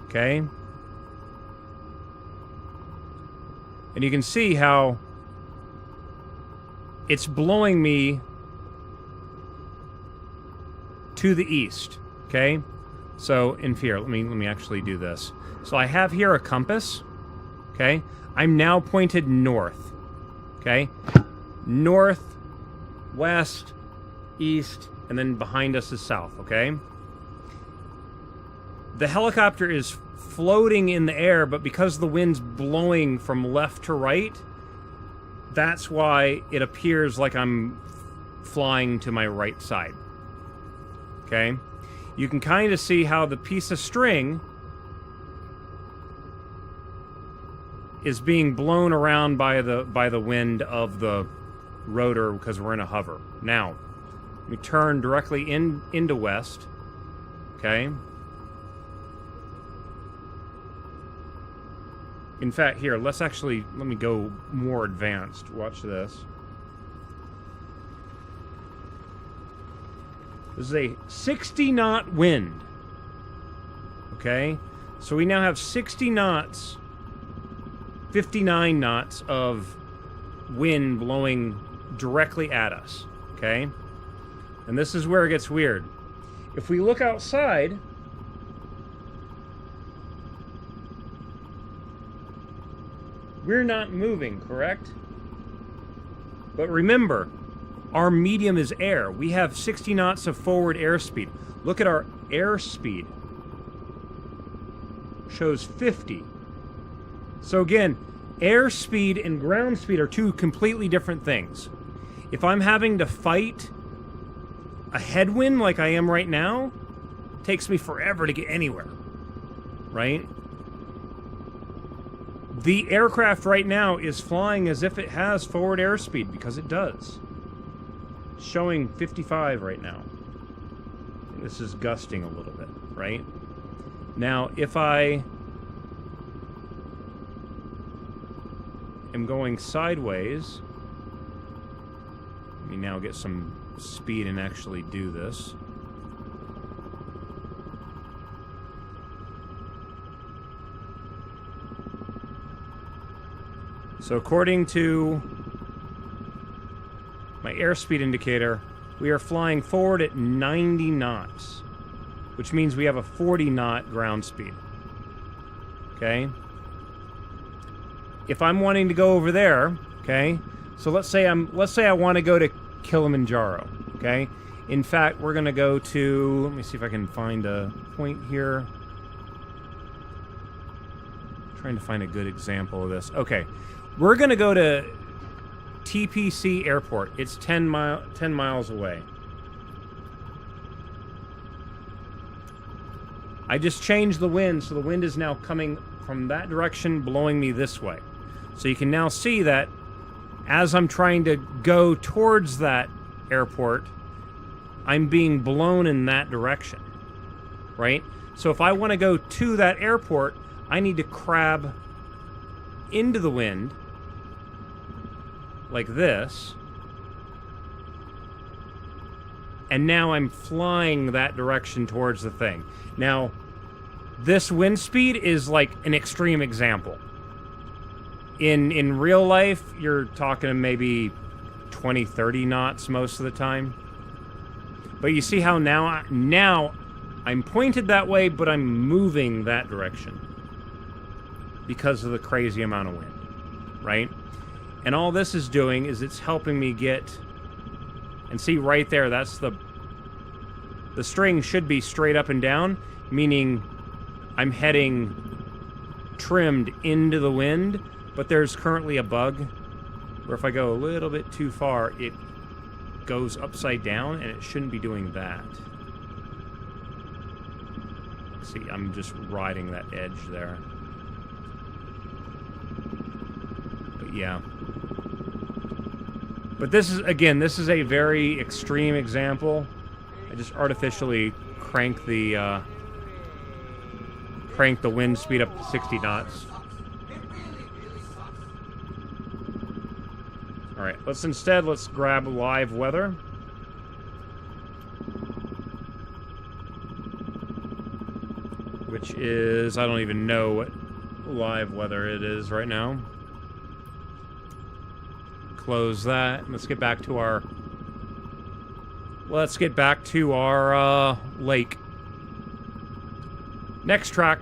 okay? And you can see how it's blowing me to the east, okay? So in here, let me actually do this. So I have here a compass, okay? I'm now pointed north, okay? north, west, east, and then behind us is south, okay? The helicopter is floating in the air, but because the wind's blowing from left to right, that's why it appears like I'm flying to my right side. Okay? You can kind of see how the piece of string is being blown around by the wind of the rotor because we're in a hover. Now, we turn directly into west. Okay? In fact, here, let me go more advanced. Watch this. This is a 60 knot wind. Okay? So we now have 60 knots, 59 knots of wind blowing directly at us. Okay? And this is where it gets weird. If we look outside, we're not moving, correct? But remember, our medium is air. We have 60 knots of forward airspeed. Look at our airspeed. Shows 50. So again, airspeed and ground speed are two completely different things. If I'm having to fight a headwind like I am right now, it takes me forever to get anywhere, right? The aircraft right now is flying as if it has forward airspeed, because it does. It's showing 55 right now. This is gusting a little bit, right? Now, if I am going sideways, let me now get some speed and actually do this. So according to my airspeed indicator, we are flying forward at 90 knots, which means we have a 40 knot ground speed. Okay? If I'm wanting to go over there, okay? So let's say I want to go to Kilimanjaro, okay? In fact, we're going to go to, let me see if I can find a point here. I'm trying to find a good example of this. Okay. We're going to go to TPC Airport. It's 10 miles away. I just changed the wind, so the wind is now coming from that direction, blowing me this way. So you can now see that as I'm trying to go towards that airport, I'm being blown in that direction, right? So if I want to go to that airport, I need to crab into the wind like this, and now I'm flying that direction towards the thing. Now, this wind speed is like an extreme example. In real life, you're talking maybe 20, 30 knots most of the time. But you see how now I'm pointed that way, but I'm moving that direction because of the crazy amount of wind, right? And all this is doing is it's helping me get, and see right there, that's the string should be straight up and down, meaning I'm heading trimmed into the wind, but there's currently a bug where if I go a little bit too far, it goes upside down, and it shouldn't be doing that. See, I'm just riding that edge there. But yeah. But this is a very extreme example. I just artificially crank the wind speed up to 60 knots. All right, let's grab live weather. Which is, I don't even know what live weather it is right now. Close that. Let's get back to our lake. Next track.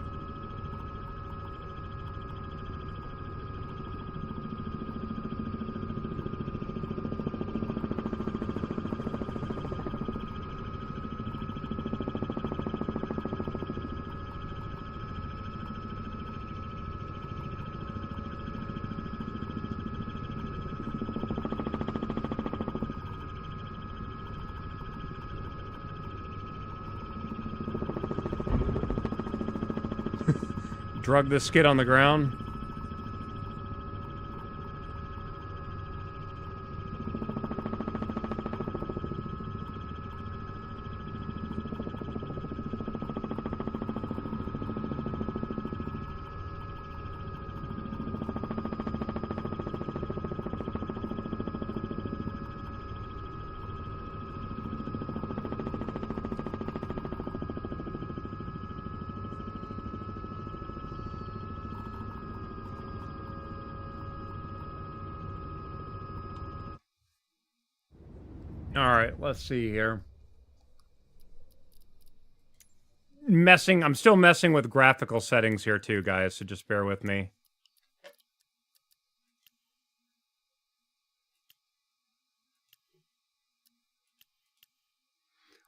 drug this skid on the ground. Alright, let's see here. I'm still messing with graphical settings here too, guys, so just bear with me.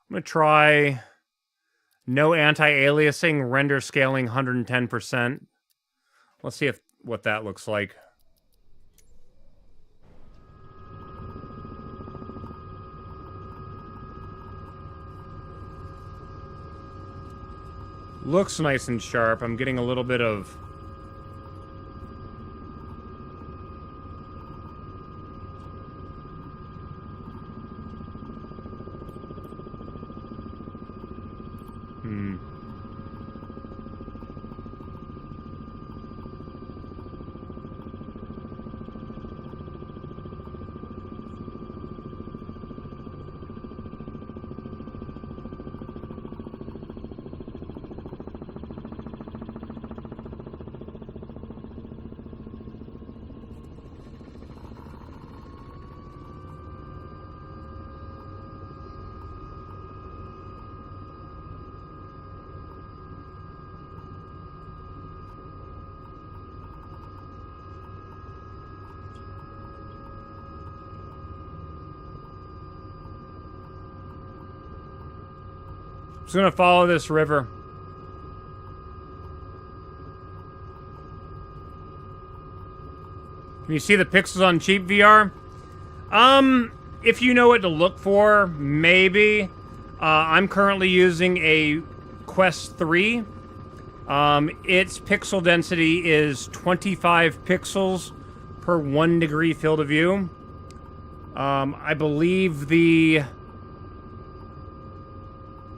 I'm going to try no anti-aliasing, render scaling 110%. Let's see what that looks like. Looks nice and sharp. I'm getting a little bit of... Just gonna follow this river. Can you see the pixels on cheap VR? If you know what to look for, maybe. I'm currently using a Quest 3. Its pixel density is 25 pixels per 1 degree field of view. I believe the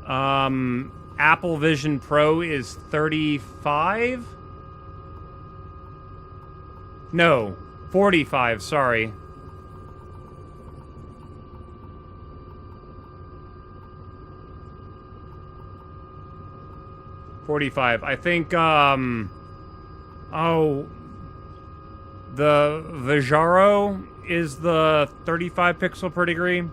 Apple Vision Pro is 35? No, 45, sorry. $45. I think, oh, the Vijaro is the 35 pixel per degree.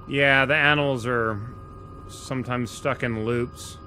Yeah, the animals are sometimes stuck in loops.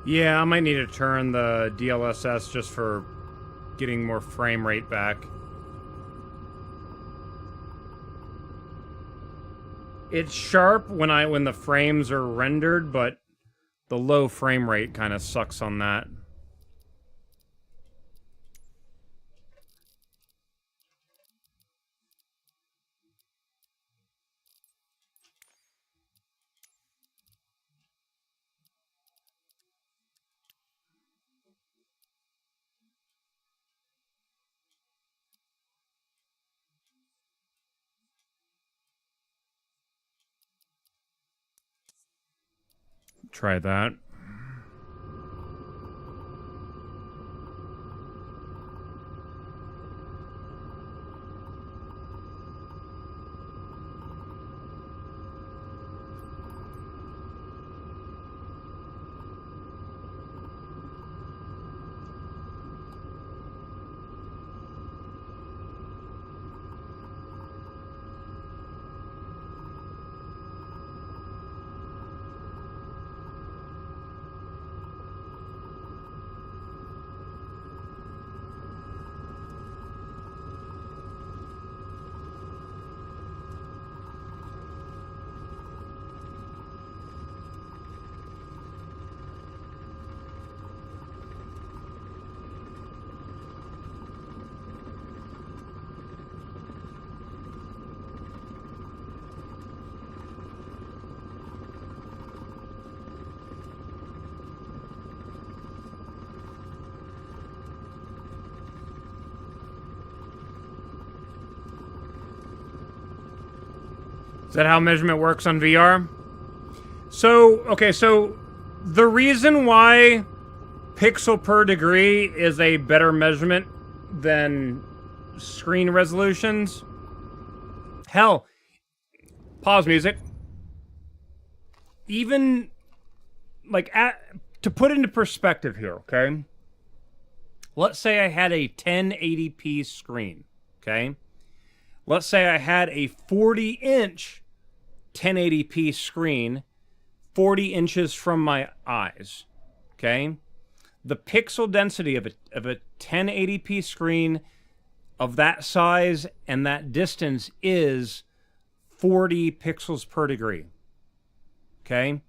Yeah, I might need to turn the DLSS just for getting more frame rate back. It's sharp when the frames are rendered, but the low frame rate kind of sucks on that. Try that. Is that how measurement works on VR? So, okay, so the reason why pixel per degree is a better measurement than screen resolutions, hell, pause music. Even, like, to put into perspective here, okay? Let's say I had a 1080p screen, okay? Let's say I had a 40-inch 1080p screen 40 inches from my eyes, okay? The pixel density of a 1080p screen of that size and that distance is 40 pixels per degree, okay?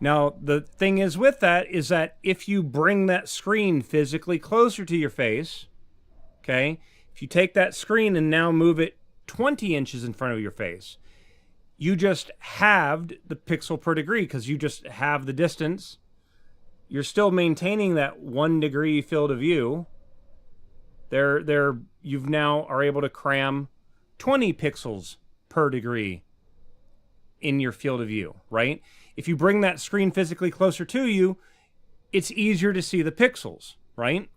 Now, the thing is with that is that if you bring that screen physically closer to your face, okay? If you take that screen and now move it 20 inches in front of your face, you just halved the pixel per degree because you just have the distance. You're still maintaining that 1 degree field of view. You've now are able to cram 20 pixels per degree in your field of view, right? If you bring that screen physically closer to you, it's easier to see the pixels, right?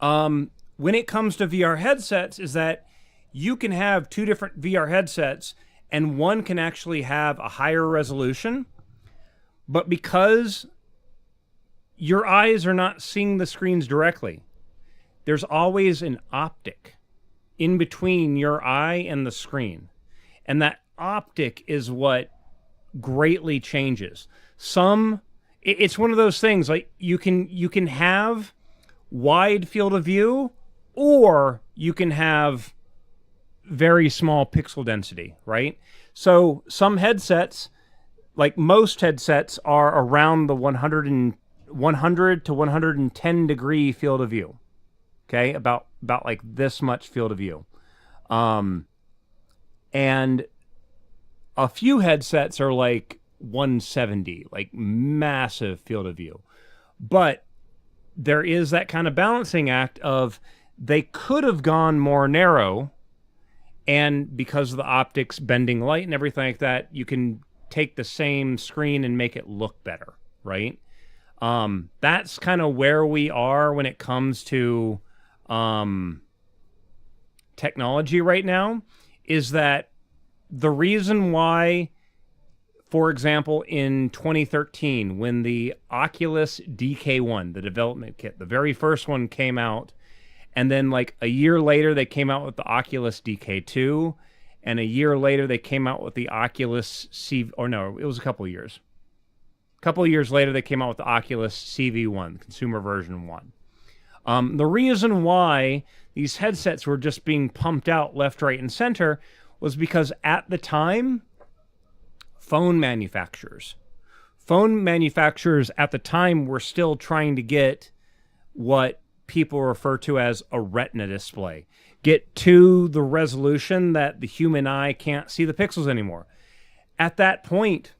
When it comes to VR headsets, is that you can have two different VR headsets and one can actually have a higher resolution, but because your eyes are not seeing the screens directly, there's always an optic in between your eye and the screen. And that optic is what greatly changes. It's one of those things, like you can have wide field of view, or you can have very small pixel density, right? So some headsets, like most headsets, are around the 100 to 110 degree field of view. Okay, about like this much field of view. And a few headsets are like 170, like massive field of view. But there is that kind of balancing act of they could have gone more narrow, and because of the optics bending light and everything like that, you can take the same screen and make it look better, right? That's kind of where we are when it comes to technology right now, is that the reason why, for example, in 2013, when the Oculus DK1, the development kit, the very first one came out, and then like a year later they came out with the Oculus DK2, and a year later they came out with the Oculus C, or no, it was a couple of years. couple of years later, they came out with the Oculus CV1, consumer version 1. The reason why these headsets were just being pumped out left, right, and center was because at the time, phone manufacturers at the time were still trying to get what people refer to as a retina display. Get to the resolution that the human eye can't see the pixels anymore. At that point,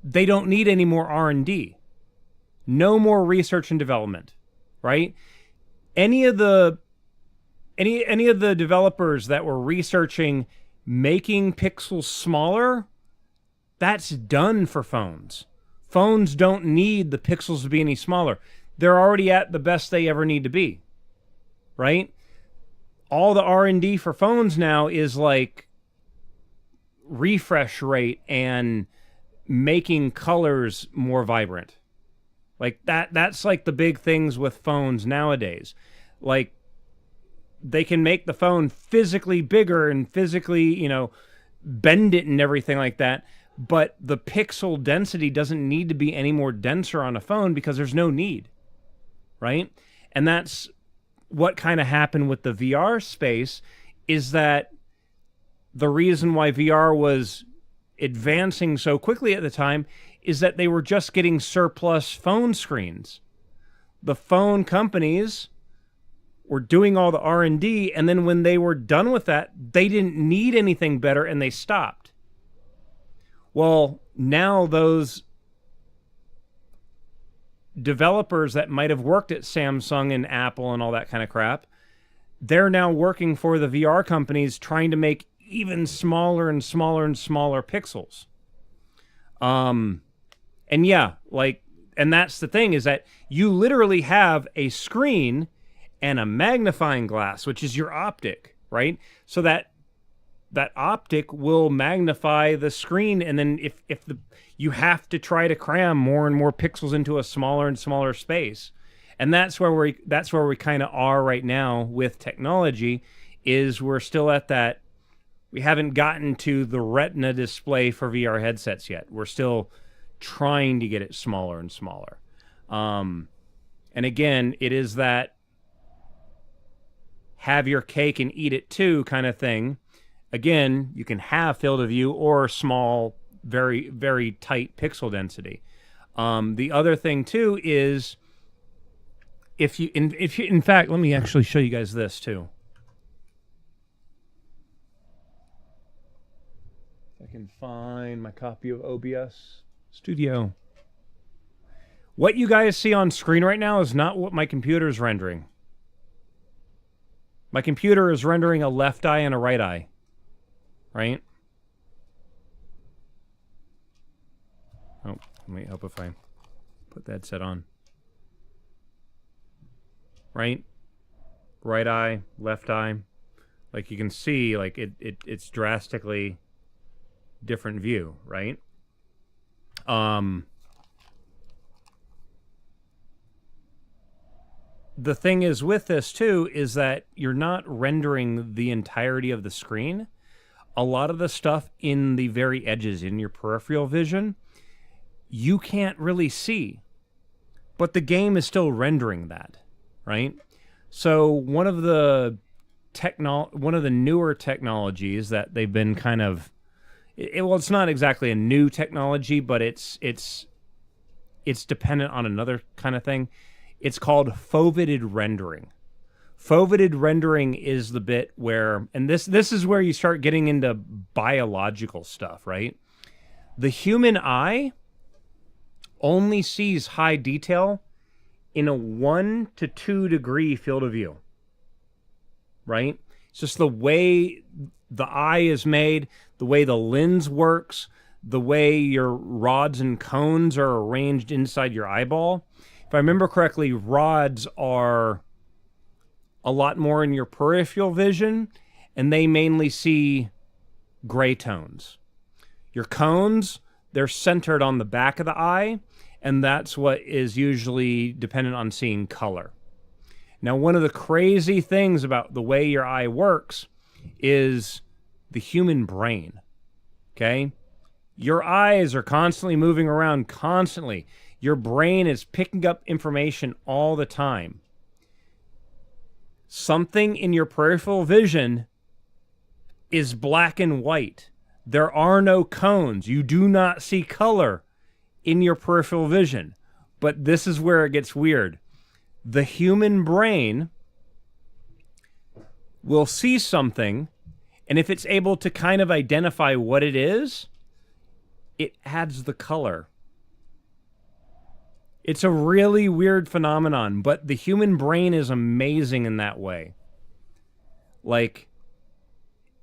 they don't need any more R&D. No more research and development, right? Any of the developers that were researching making pixels smaller, that's done for phones. Phones don't need the pixels to be any smaller. They're already at the best they ever need to be, right? All the R&D for phones now is like refresh rate and making colors more vibrant. Like that's like the big things with phones nowadays. Like they can make the phone physically bigger and physically, bend it and everything like that. But the pixel density doesn't need to be any more denser on a phone because there's no need, right? And that's what kind of happened with the VR space, is that the reason why VR was advancing so quickly at the time is that they were just getting surplus phone screens. The phone companies were doing all the R&D, and then when they were done with that, they didn't need anything better and they stopped. Well, now those developers that might have worked at Samsung and Apple and all that kind of crap, they're now working for the VR companies trying to make even smaller and smaller and smaller pixels. And yeah, and that's the thing, is that you literally have a screen and a magnifying glass, which is your optic, right? So that optic will magnify the screen, and then if you have to try to cram more and more pixels into a smaller and smaller space. And that's where we kind of are right now with technology, is we're still at that. We haven't gotten to the retina display for VR headsets yet. We're still trying to get it smaller and smaller. And again, it is that have your cake and eat it too kind of thing. Again, you can have field of view or small, very, very tight pixel density. The other thing too is if you, in fact, let me actually show you guys this too. If I can find my copy of OBS Studio. What you guys see on screen right now is not what my computer is rendering. My computer is rendering a left eye and a right eye. Right? Oh, let me hope if I put that set on. Right? Right eye, left eye. Like you can see, like it's drastically different view, right? The thing is with this too is that you're not rendering the entirety of the screen. A lot of the stuff in the very edges, in your peripheral vision, you can't really see. But the game is still rendering that, right? So one of the newer technologies that they've been kind of... well, it's not exactly a new technology, but it's dependent on another kind of thing. It's called foveated rendering. Foveated rendering is the bit where, and this is where you start getting into biological stuff, right? The human eye only sees high detail in a 1 to 2 degree field of view, right? It's just the way the eye is made, the way the lens works, the way your rods and cones are arranged inside your eyeball. If I remember correctly, rods are a lot more in your peripheral vision, and they mainly see gray tones. Your cones, they're centered on the back of the eye, and that's what is usually dependent on seeing color. Now, one of the crazy things about the way your eye works is the human brain, okay? Your eyes are constantly moving around, constantly. Your brain is picking up information all the time. Something in your peripheral vision is black and white. There are no cones. You do not see color in your peripheral vision. But this is where it gets weird. The human brain will see something, and if it's able to kind of identify what it is, it adds the color. It's a really weird phenomenon, but the human brain is amazing in that way. Like,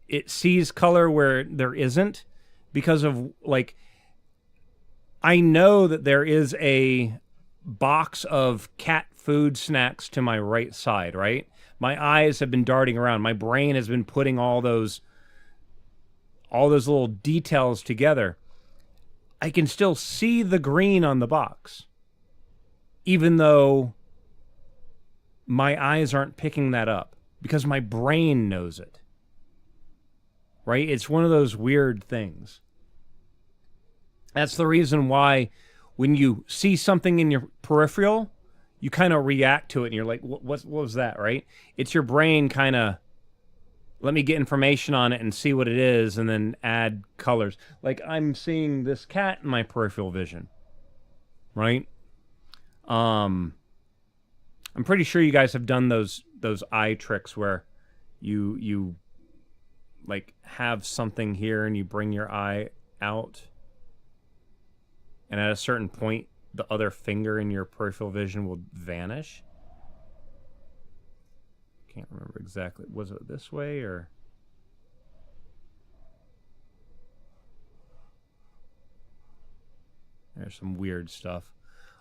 it sees color where there isn't because of, like, I know that there is a box of cat food snacks to my right side, right? My eyes have been darting around. My brain has been putting all those little details together. I can still see the green on the box, even though my eyes aren't picking that up because my brain knows it. Right? It's one of those weird things. That's the reason why when you see something in your peripheral, you kind of react to it and you're like, what was that, right? It's your brain kind of, let me get information on it and see what it is and then add colors. Like I'm seeing this cat in my peripheral vision, right? I'm pretty sure you guys have done those eye tricks where you like have something here and you bring your eye out, and at a certain point the other finger in your peripheral vision will vanish. Can't remember exactly. Was it this way or? There's some weird stuff.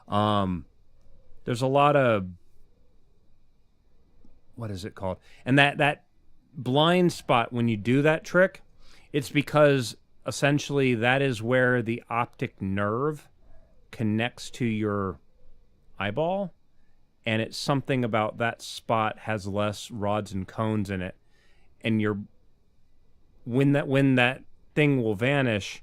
There's a lot of, what is it called? And that blind spot, when you do that trick, it's because essentially that is where the optic nerve connects to your eyeball, and it's something about that spot has less rods and cones in it, and when that thing will vanish,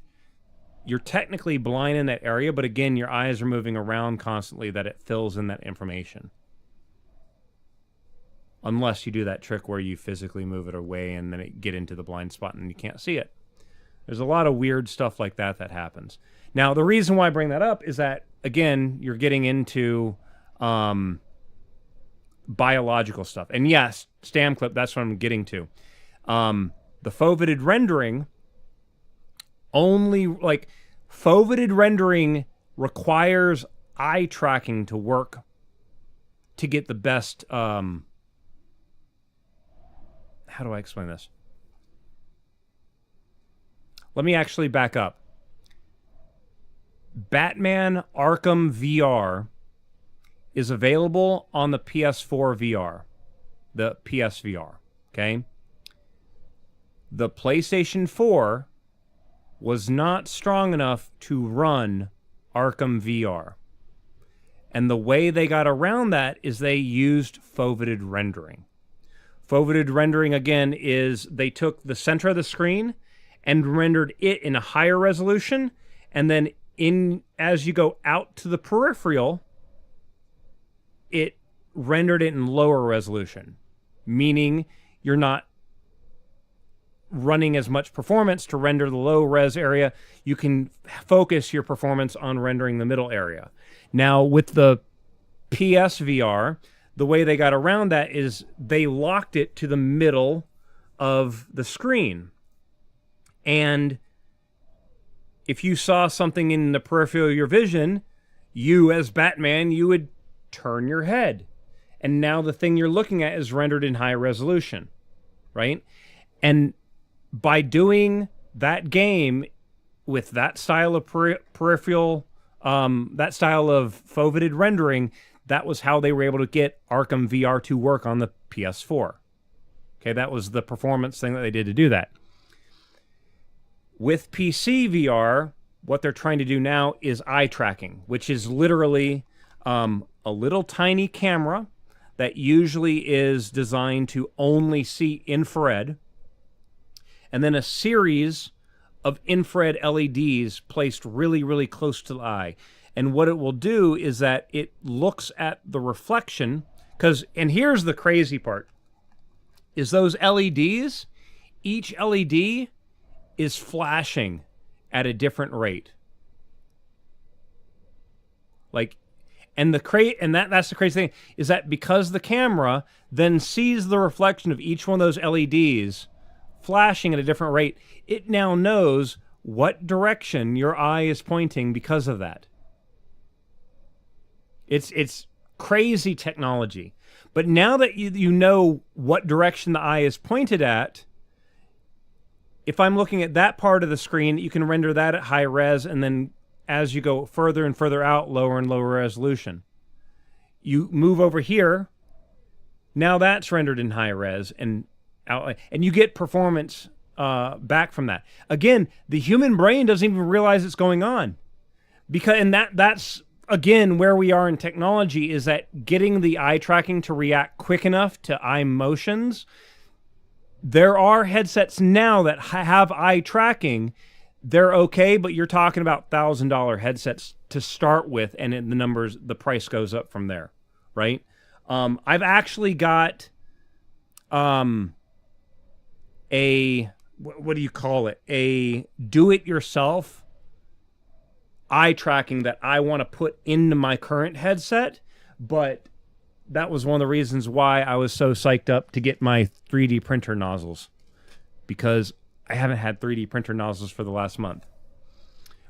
you're technically blind in that area, but again, your eyes are moving around constantly that it fills in that information. Unless you do that trick where you physically move it away and then it get into the blind spot and you can't see it. There's a lot of weird stuff like that happens. Now, the reason why I bring that up is that, again, you're getting into biological stuff. And yes, stam clip, that's what I'm getting to. The foveated rendering foveated rendering requires eye tracking to work to get the best, how do I explain this? Let me actually back up. Batman Arkham VR is available on the PS4 VR, the PSVR, okay? The PlayStation 4 was not strong enough to run Arkham VR. And the way they got around that is they used foveated rendering. Foveated rendering, again, is they took the center of the screen and rendered it in a higher resolution, and then as you go out to the peripheral, it rendered it in lower resolution, meaning you're not running as much performance to render the low res area. You can focus your performance on rendering the middle area. Now, with the PSVR, the way they got around that is they locked it to the middle of the screen. And if you saw something in the peripheral of your vision, you as Batman, you would turn your head. And now the thing you're looking at is rendered in high resolution, right? And by doing that game with that style of peripheral, that style of foveated rendering, that was how they were able to get Arkham VR to work on the PS4. Okay, that was the performance thing that they did to do that. With PC VR, what they're trying to do now is eye tracking, which is literally a little tiny camera that usually is designed to only see infrared, and then a series of infrared LEDs placed really, really close to the eye. And what it will do is that it looks at the reflection, and here's the crazy part, is those LEDs, each LED is flashing at a different rate. Like, and that's the crazy thing, is that because the camera then sees the reflection of each one of those LEDs flashing at a different rate, it now knows what direction your eye is pointing because of that. It's crazy technology. But now that you know what direction the eye is pointed at, if I'm looking at that part of the screen, you can render that at high res, and then as you go further and further out, lower and lower resolution. You move over here, now that's rendered in high res, and you get performance back from that. Again, the human brain doesn't even realize it's going on. That's again where we are in technology, is that getting the eye tracking to react quick enough to eye motions. There are headsets now that have eye tracking. They're okay, but you're talking about $1,000 headsets to start with, and the price goes up from there, right? I've actually got a, what do you call it? A do-it-yourself eye tracking that I want to put into my current headset, but that was one of the reasons why I was so psyched up to get my 3D printer nozzles, because I haven't had 3D printer nozzles for the last month.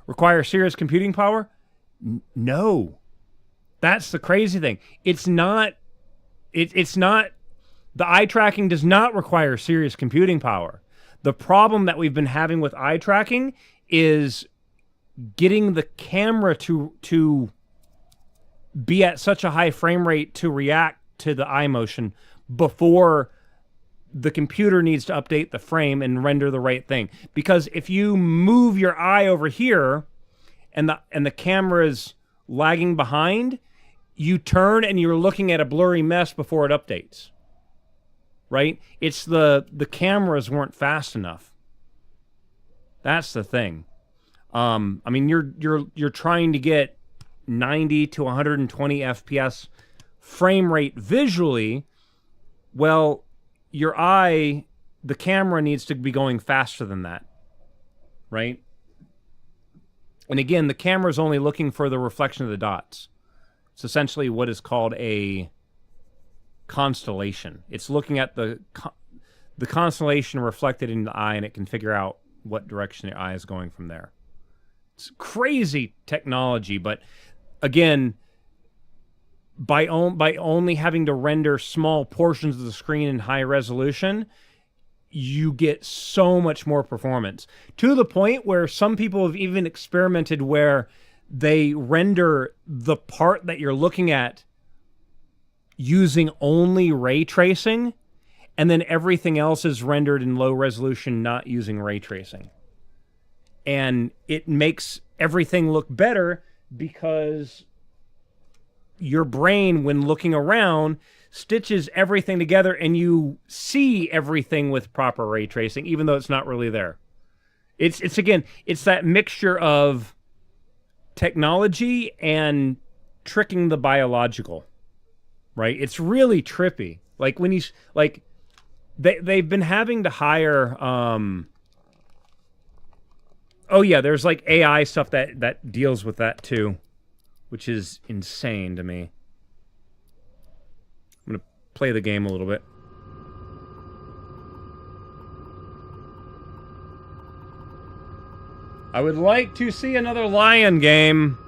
Require serious computing power? No. That's the crazy thing. It's not, the eye tracking does not require serious computing power. The problem that we've been having with eye tracking is getting the camera to be at such a high frame rate to react to the eye motion before the computer needs to update the frame and render the right thing. Because if you move your eye over here and the camera is lagging behind, you turn and you're looking at a blurry mess before it updates. Right? It's the cameras weren't fast enough. That's the thing. I mean, you're trying to get 90 to 120 FPS frame rate visually. Well, your eye, the camera needs to be going faster than that, right? And again, the camera is only looking for the reflection of the dots. It's essentially what is called a constellation. It's looking at the constellation reflected in the eye, and it can figure out what direction the eye is going from there. It's crazy technology, but again, by only having to render small portions of the screen in high resolution, you get so much more performance. To the point where some people have even experimented where they render the part that you're looking at using only ray tracing, and then everything else is rendered in low resolution, not using ray tracing. And it makes everything look better because your brain, when looking around, stitches everything together and you see everything with proper ray tracing, even though it's not really there. It's that mixture of technology and tricking the biological, right? It's really trippy. Like when they've been having to hire, oh yeah, there's like AI stuff that deals with that too, which is insane to me. I'm gonna play the game a little bit. I would like to see another lion game.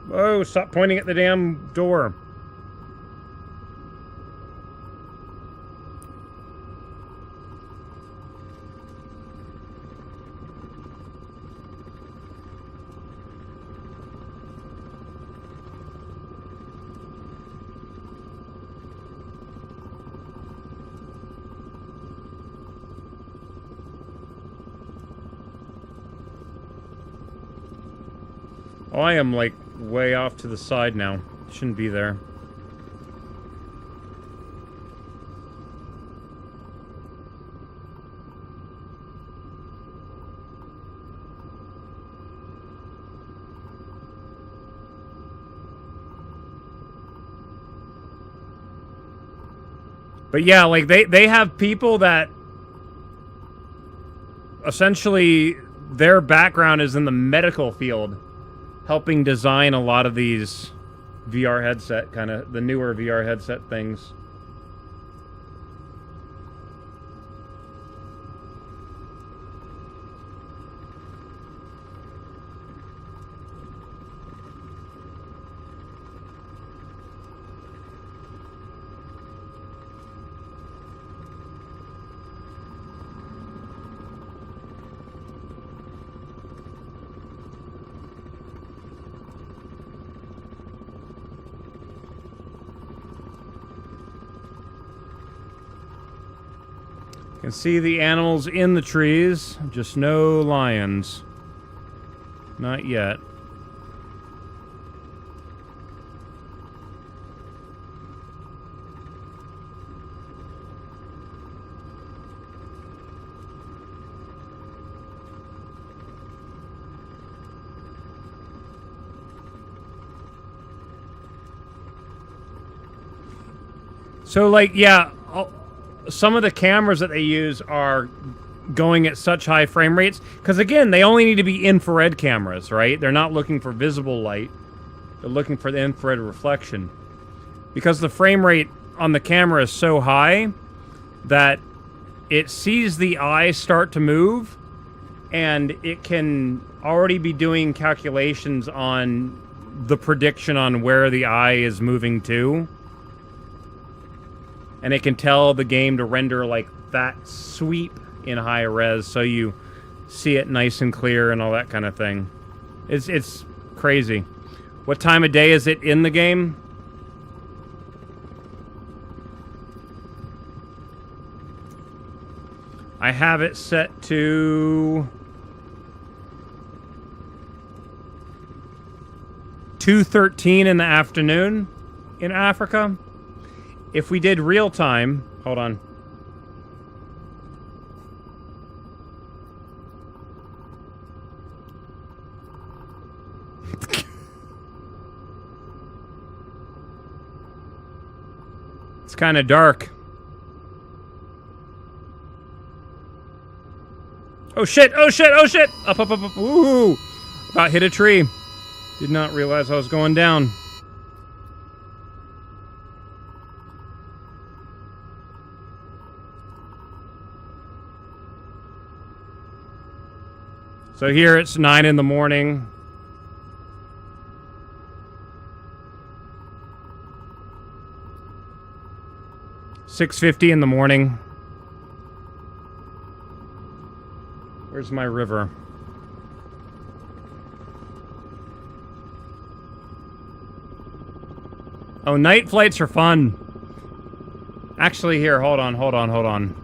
Whoa, stop pointing at the damn door. Oh, I am, like, way off to the side now. Shouldn't be there. But yeah, like they have people that essentially their background is in the medical field, helping design a lot of these VR headset, kind of the newer VR headset things. Can see the animals in the trees, just no lions. Not yet. So, like, yeah, some of the cameras that they use are going at such high frame rates because, again, they only need to be infrared cameras, right? They're not looking for visible light. They're looking for the infrared reflection. Because the frame rate on the camera is so high that it sees the eye start to move, and it can already be doing calculations on the prediction on where the eye is moving to. And it can tell the game to render like that sweep in high res so you see it nice and clear and all that kind of thing. It's crazy. What time of day is it in the game? I have it set to 2:13 in the afternoon in Africa. If we did real time, hold on. It's kind of dark. Oh shit, oh shit, oh shit! Up, up, up, up, woohoo! About hit a tree. Did not realize I was going down. So here it's 9 in the morning. $6:50 in the morning. Where's my river? Oh, night flights are fun. Actually, here, hold on.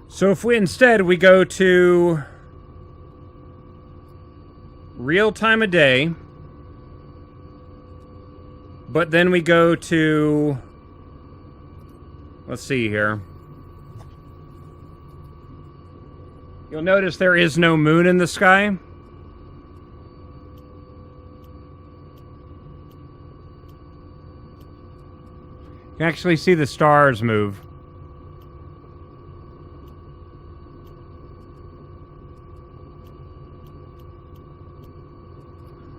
So if we instead we go to real time of day, but then we go to, let's see here. You'll notice there is no moon in the sky. You can actually see the stars move.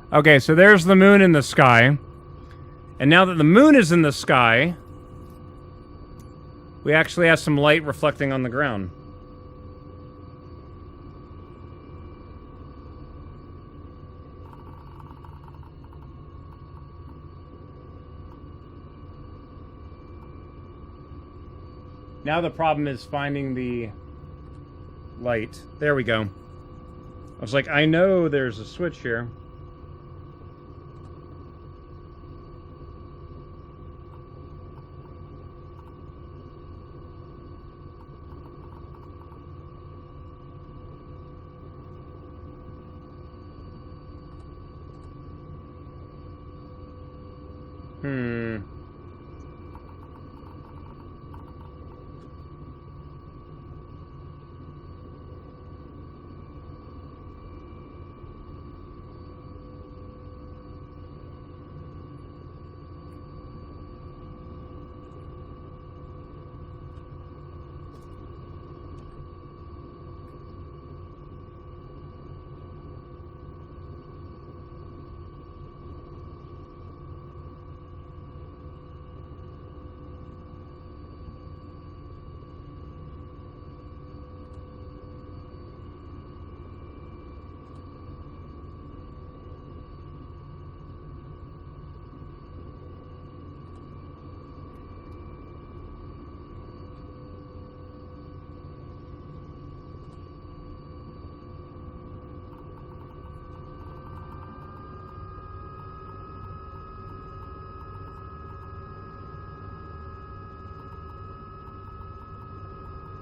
Okay, so there's the moon in the sky. And now that the moon is in the sky, we actually have some light reflecting on the ground. Now the problem is finding the light. There we go. I was like, I know there's a switch here.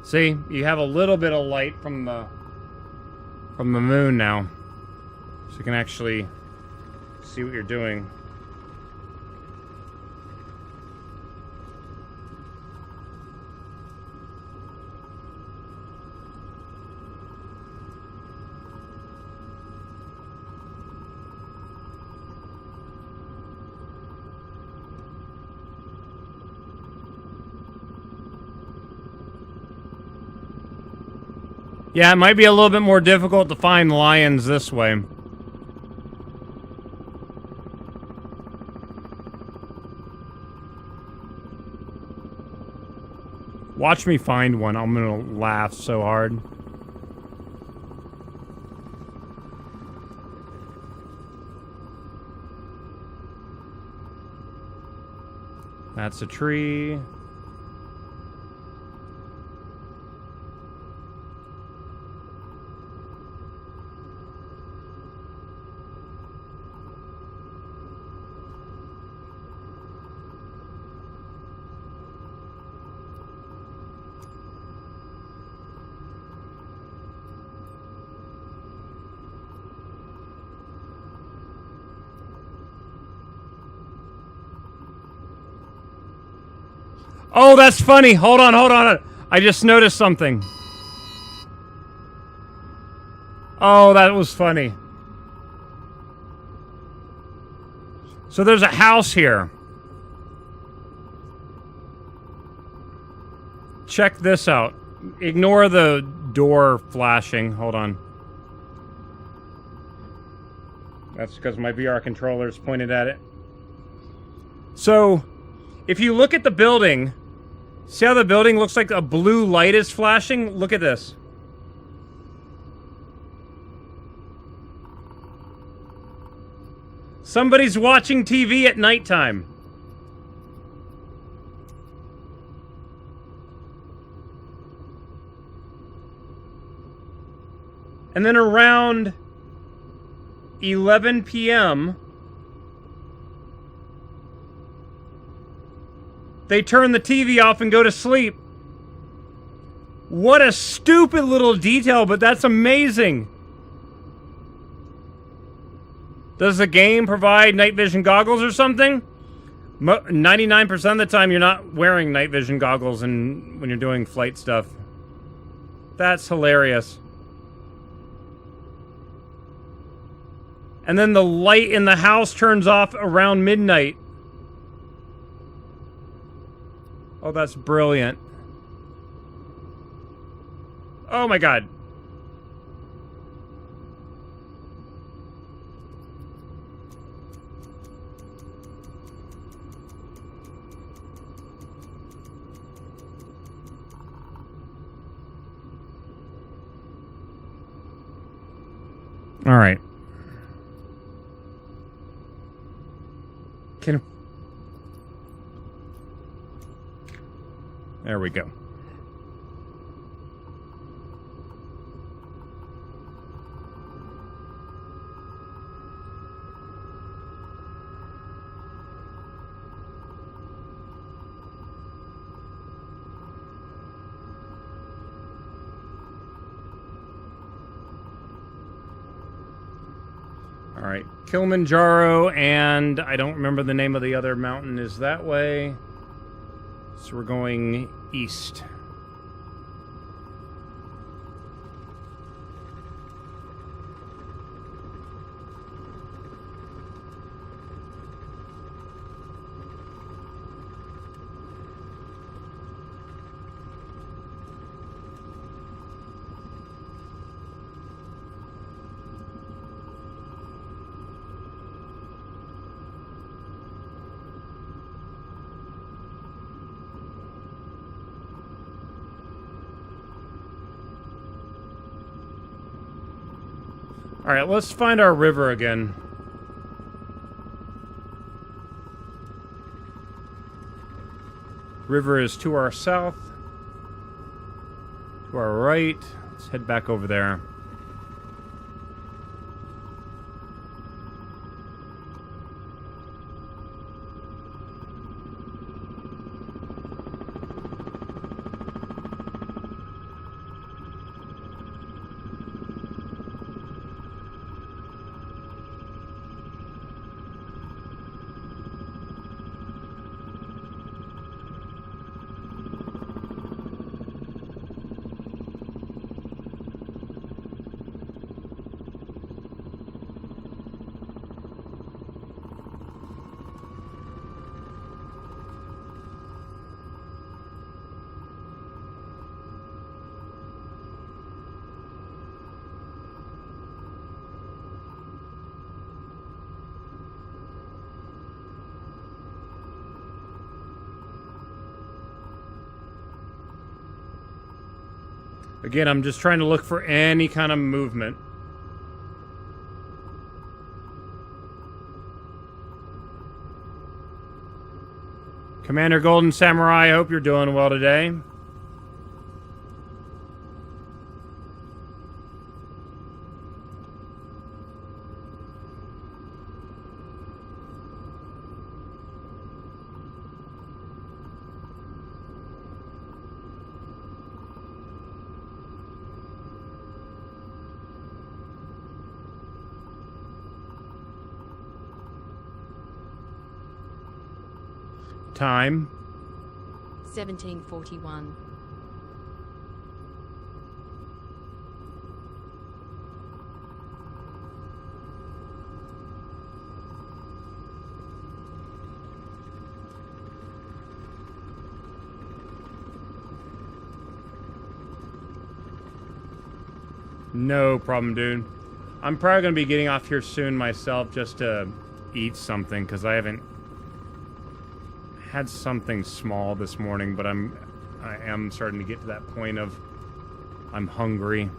See, you have a little bit of light from the moon now. So you can actually see what you're doing. Yeah, it might be a little bit more difficult to find lions this way. Watch me find one. I'm gonna laugh so hard. That's a tree. Oh, that's funny. Hold on, hold on. I just noticed something. Oh, that was funny. So there's a house here. Check this out. Ignore the door flashing. Hold on. That's because my VR controller's pointed at it. So, if you look at the building, see how the building looks like a blue light is flashing? Look at this. Somebody's watching TV at nighttime. And then around 11 p.m., they turn the TV off and go to sleep. What a stupid little detail, but that's amazing. Does the game provide night vision goggles or something? 99% of the time you're not wearing night vision goggles when you're doing flight stuff. That's hilarious. And then the light in the house turns off around midnight. Oh, that's brilliant. Oh my god. All right. There we go. All right, Kilimanjaro, and I don't remember the name of the other mountain is that way. So we're going east. All right, let's find our river again. River is to our south, to our right. Let's head back over there. Again, I'm just trying to look for any kind of movement. Commander Golden Samurai, I hope you're doing well today. Time. 1741. No problem, dude. I'm probably going to be getting off here soon myself just to eat something, because I haven't had something small this morning, but I am starting to get to that point of I'm hungry.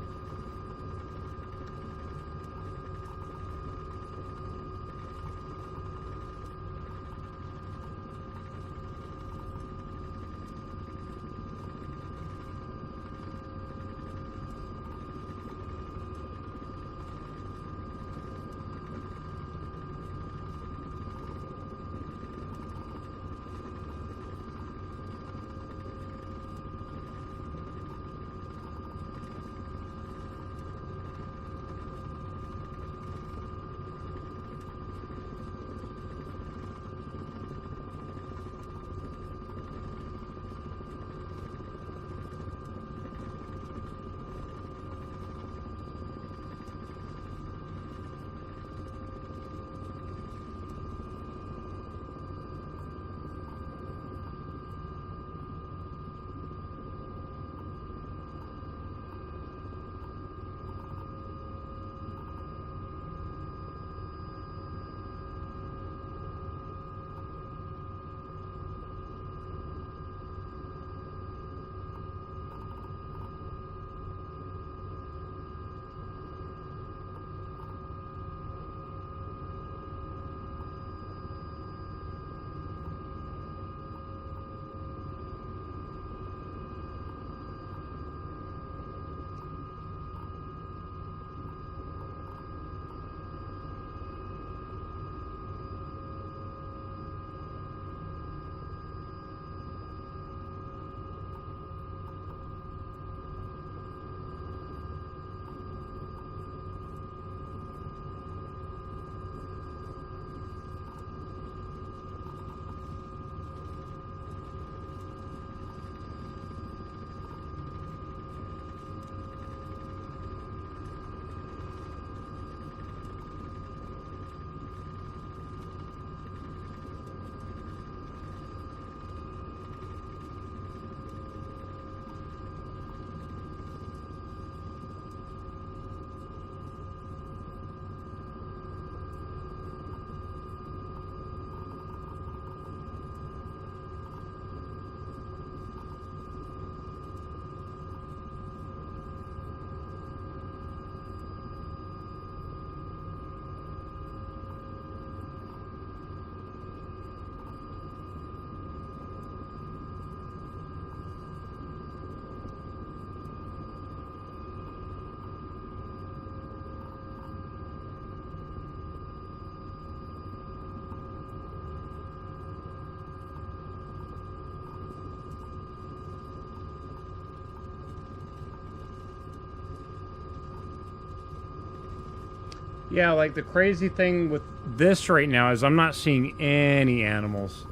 Yeah, like the crazy thing with this right now is I'm not seeing any animals.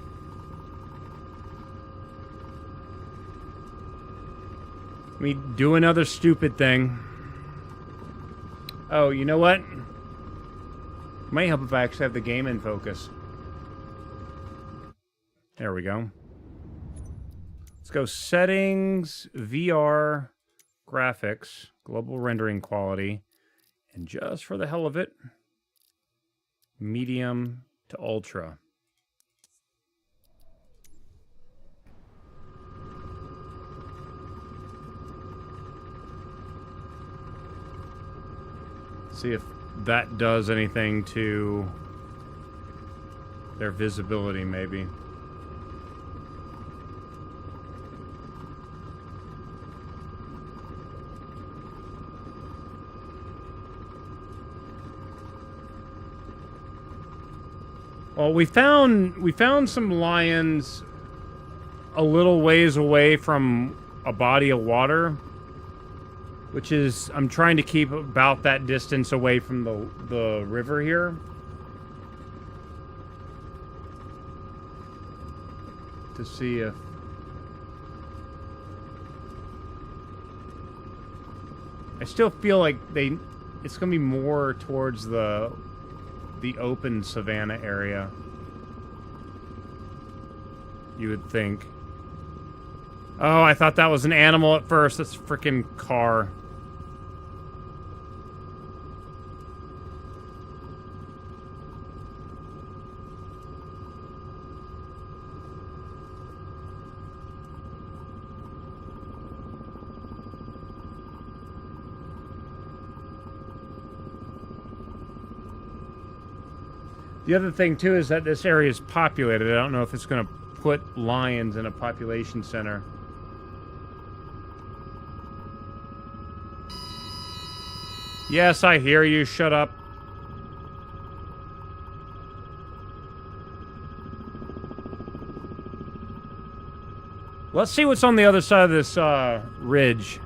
Let me do another stupid thing. Oh, you know what? Might help if I actually have the game in focus. There we go. Let's go settings, VR, graphics, global rendering quality. And just for the hell of it, medium to ultra. See if that does anything to their visibility, maybe. Well, we found some lions a little ways away from a body of water, which is, I'm trying to keep about that distance away from the river here. To see if... I still feel like it's gonna be more towards the open savanna area, you would think. Oh, I thought that was an animal at first. That's a freaking car. The other thing, too, is that this area is populated. I don't know if it's going to put lions in a population center. Yes, I hear you. Shut up. Let's see what's on the other side of this ridge.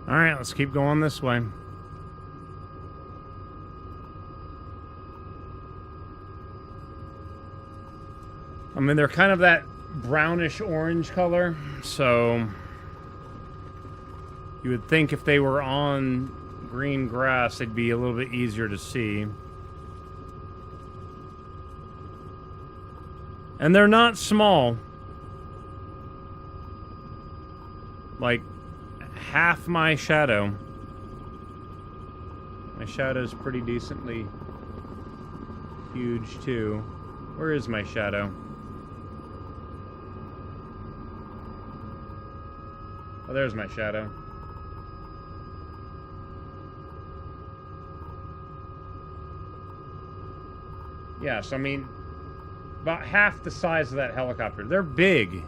Alright, let's keep going this way. I mean, they're kind of that brownish orange color, so you would think if they were on green grass, they'd be a little bit easier to see. And they're not small. Like, half my shadow. My shadow's pretty decently huge, too. Where is my shadow? Oh, there's my shadow. Yeah, so I mean, about half the size of that helicopter. They're big.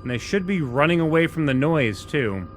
And they should be running away from the noise, too.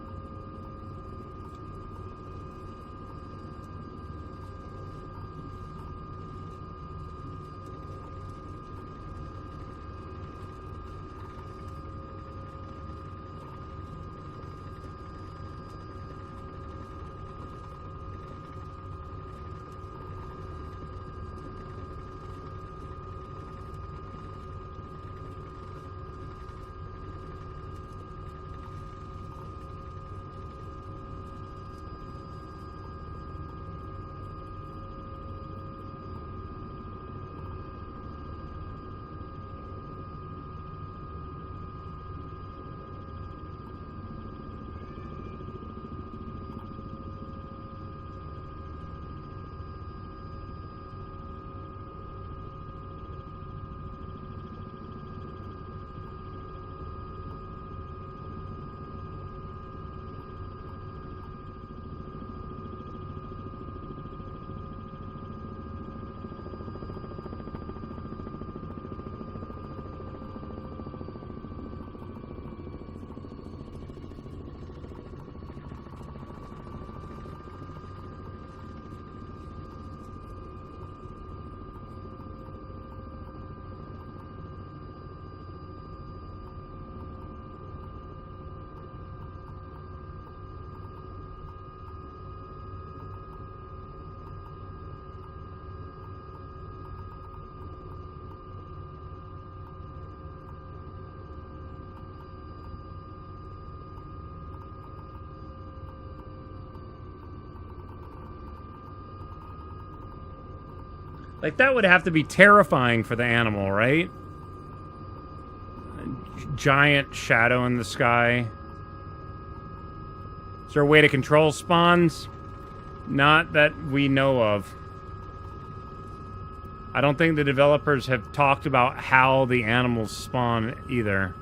Like, that would have to be terrifying for the animal, right? A giant shadow in the sky. Is there a way to control spawns? Not that we know of. I don't think the developers have talked about how the animals spawn either.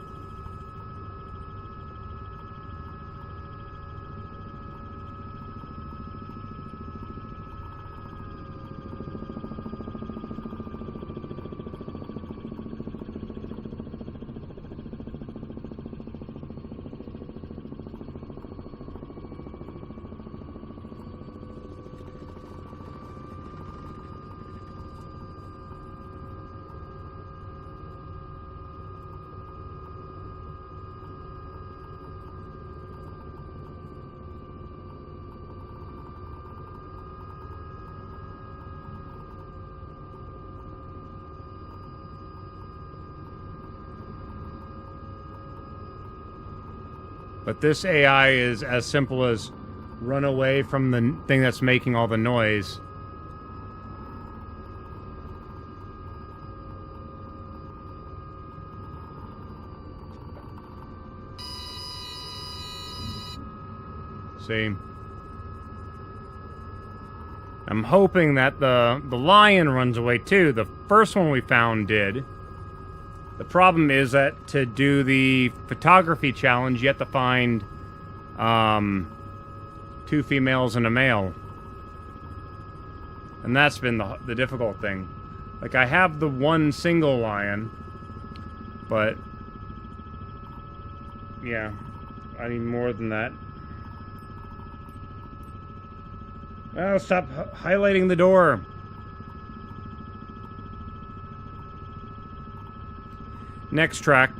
But this AI is as simple as run away from the thing that's making all the noise. See? I'm hoping that the lion runs away too. The first one we found did. The problem is that to do the photography challenge, you have to find 2 females and a male. And that's been the difficult thing. Like, I have the one single lion, but yeah, I need more than that. Oh, stop highlighting the door. Next track.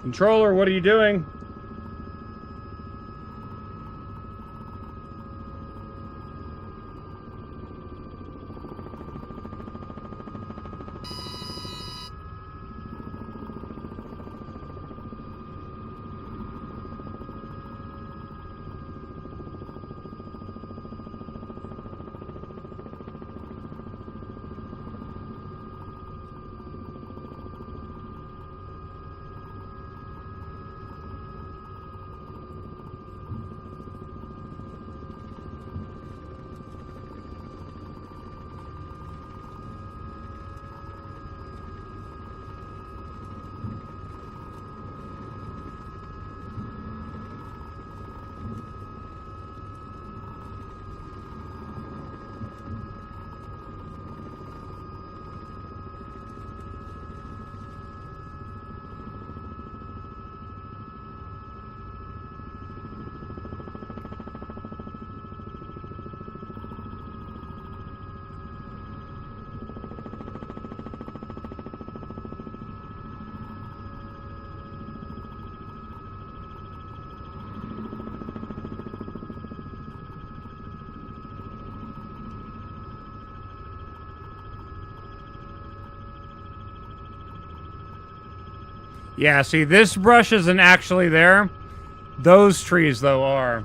Controller, what are you doing? Yeah, see, this brush isn't actually there. Those trees, though, are.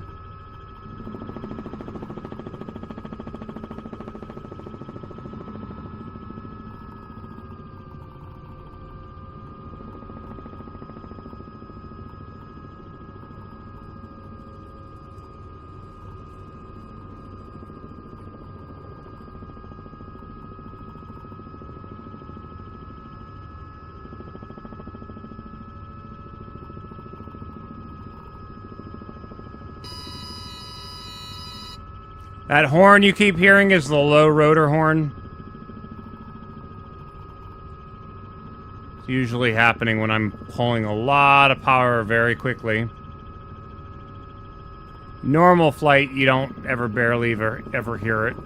That horn you keep hearing is the low rotor horn. It's usually happening when I'm pulling a lot of power very quickly. Normal flight, you don't ever barely ever hear it.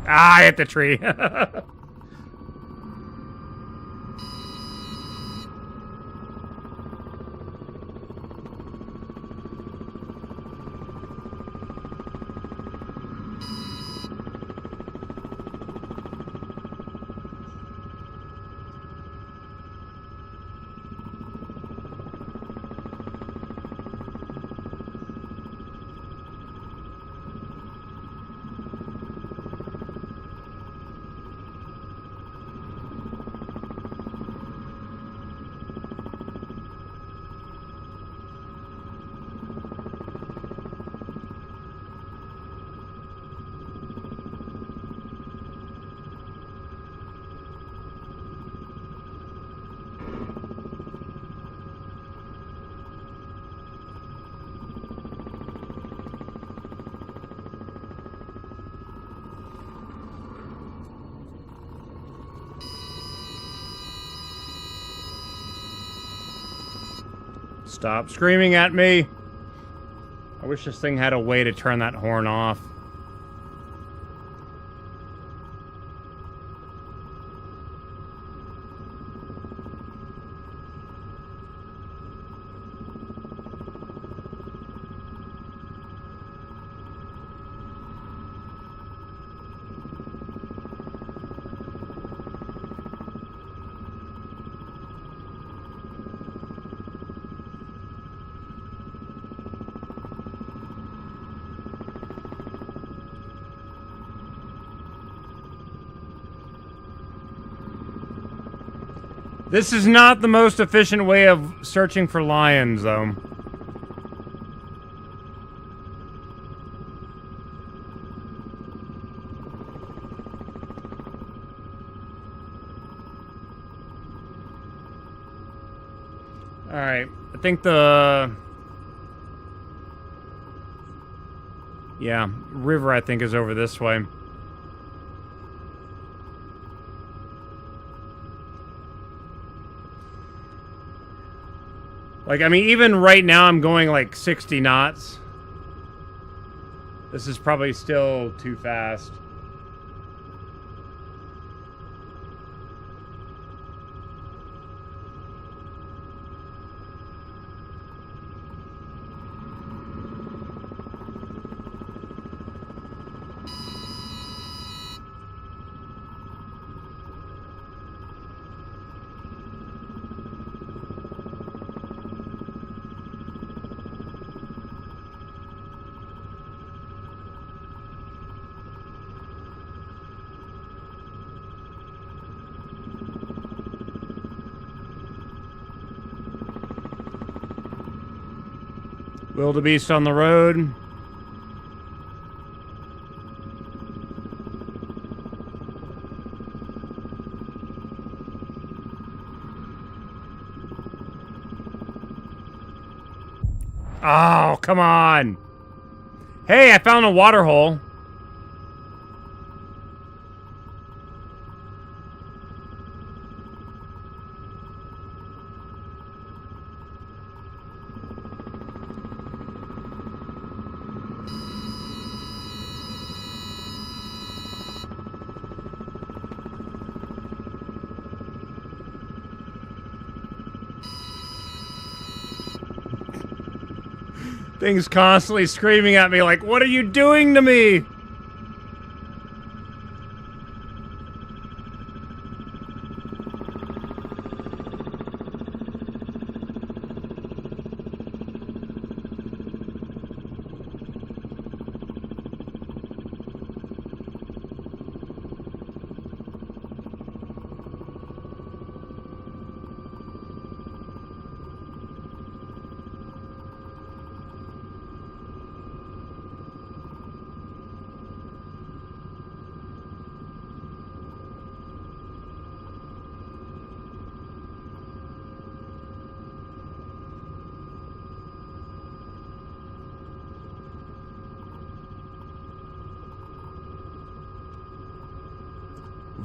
Ah, I hit the tree. Stop screaming at me. I wish this thing had a way to turn that horn off. This is not the most efficient way of searching for lions, though. Alright, I think the... Yeah, river I think is over this way. Like, I mean, even right now I'm going like 60 knots. This is probably still too fast. Wildebeest on the road. Oh, come on. Hey, I found a water hole. Thing's constantly screaming at me like, what are you doing to me?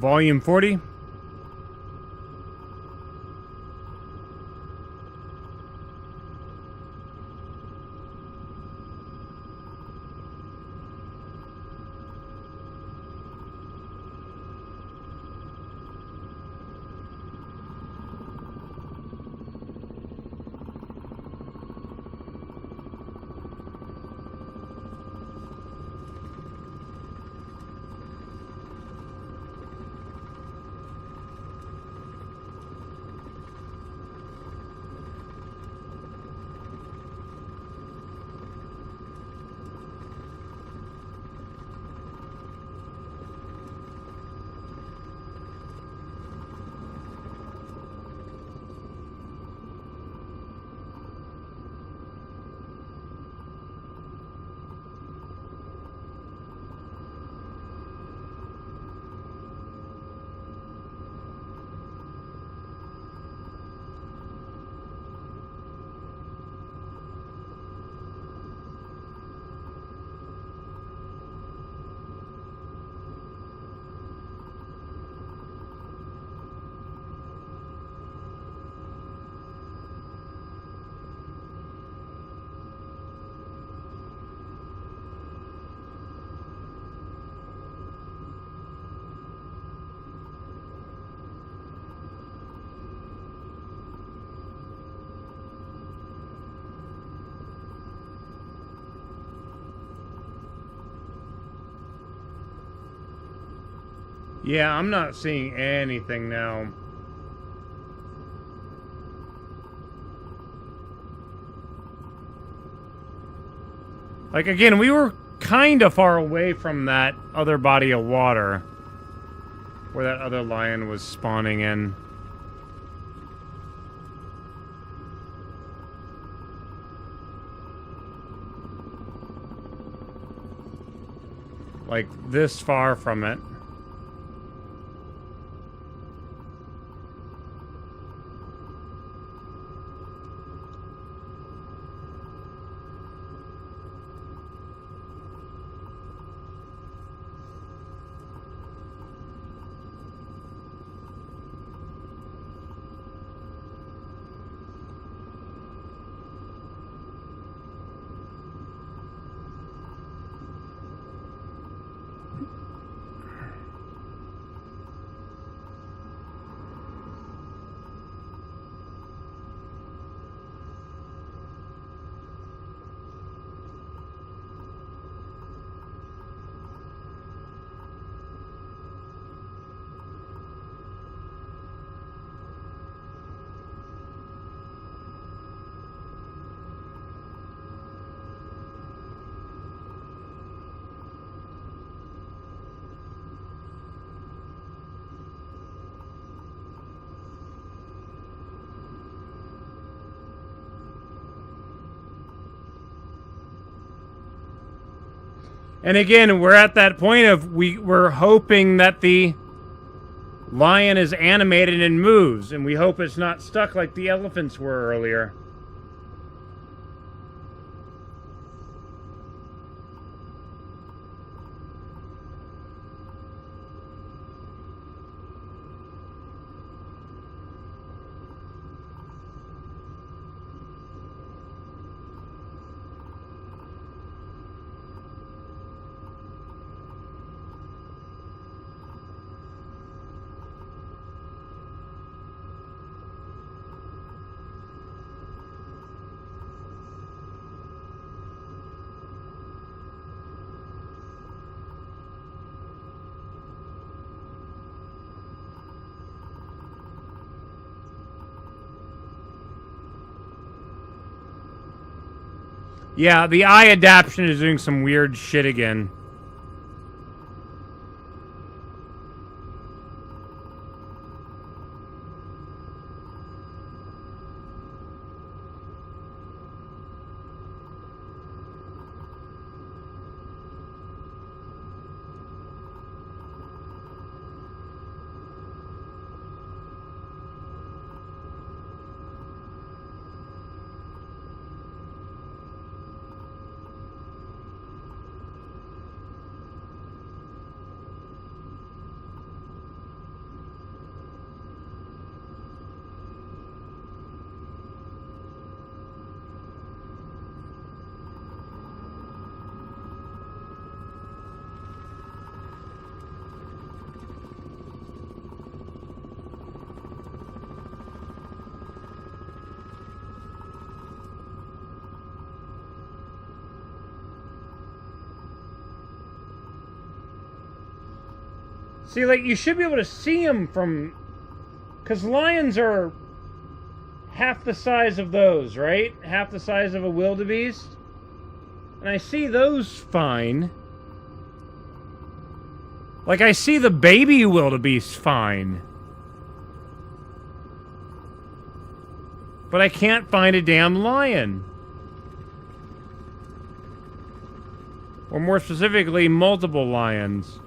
volume 40. Yeah, I'm not seeing anything now. Like, again, we were kind of far away from that other body of water where that other lion was spawning in. Like, this far from it. And again, we're at that point of we're hoping that the lion is animated and moves, and we hope it's not stuck like the elephants were earlier. Yeah, the eye adaptation is doing some weird shit again. See, like, you should be able to see them from... Because lions are half the size of those, right? Half the size of a wildebeest. And I see those fine. Like, I see the baby wildebeest fine. But I can't find a damn lion. Or more specifically, multiple lions.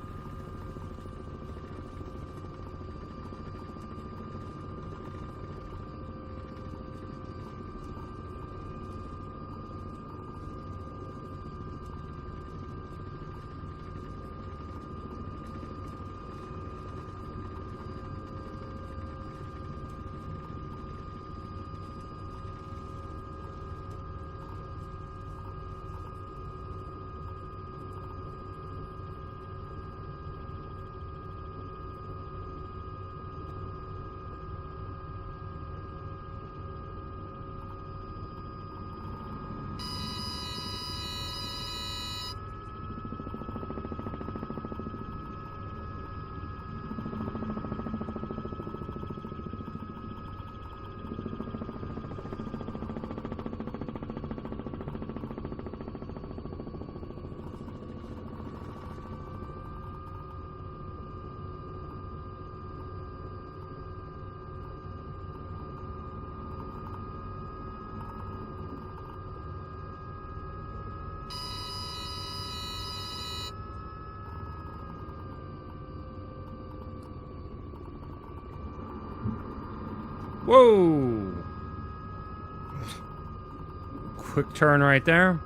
Whoa! Quick turn right there.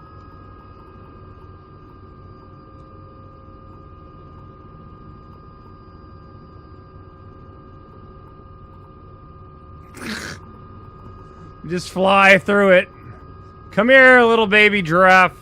Just fly through it. Come here, little baby giraffe.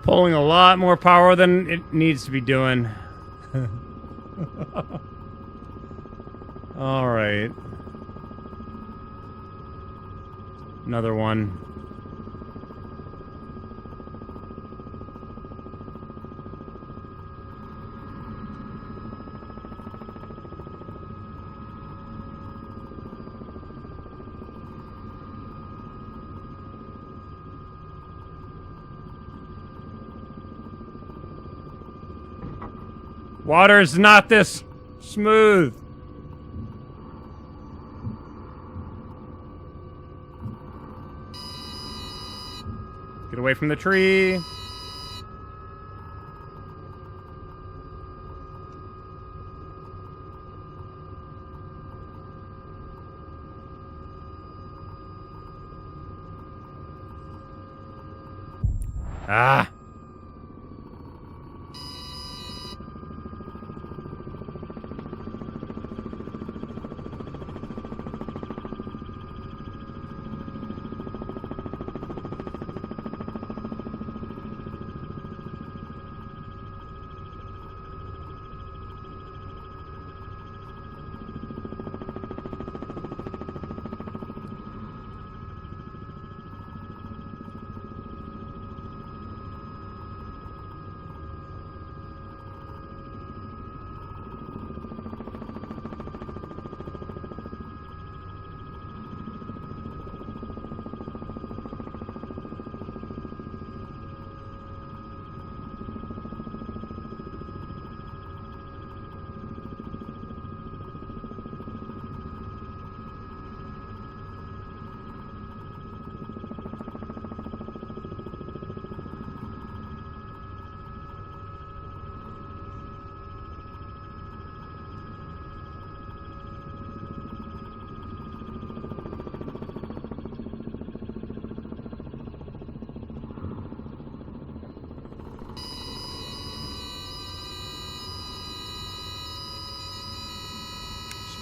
Pulling a lot more power than it needs to be doing. All right. Another one. Water's not this smooth. Get away from the tree. Ah.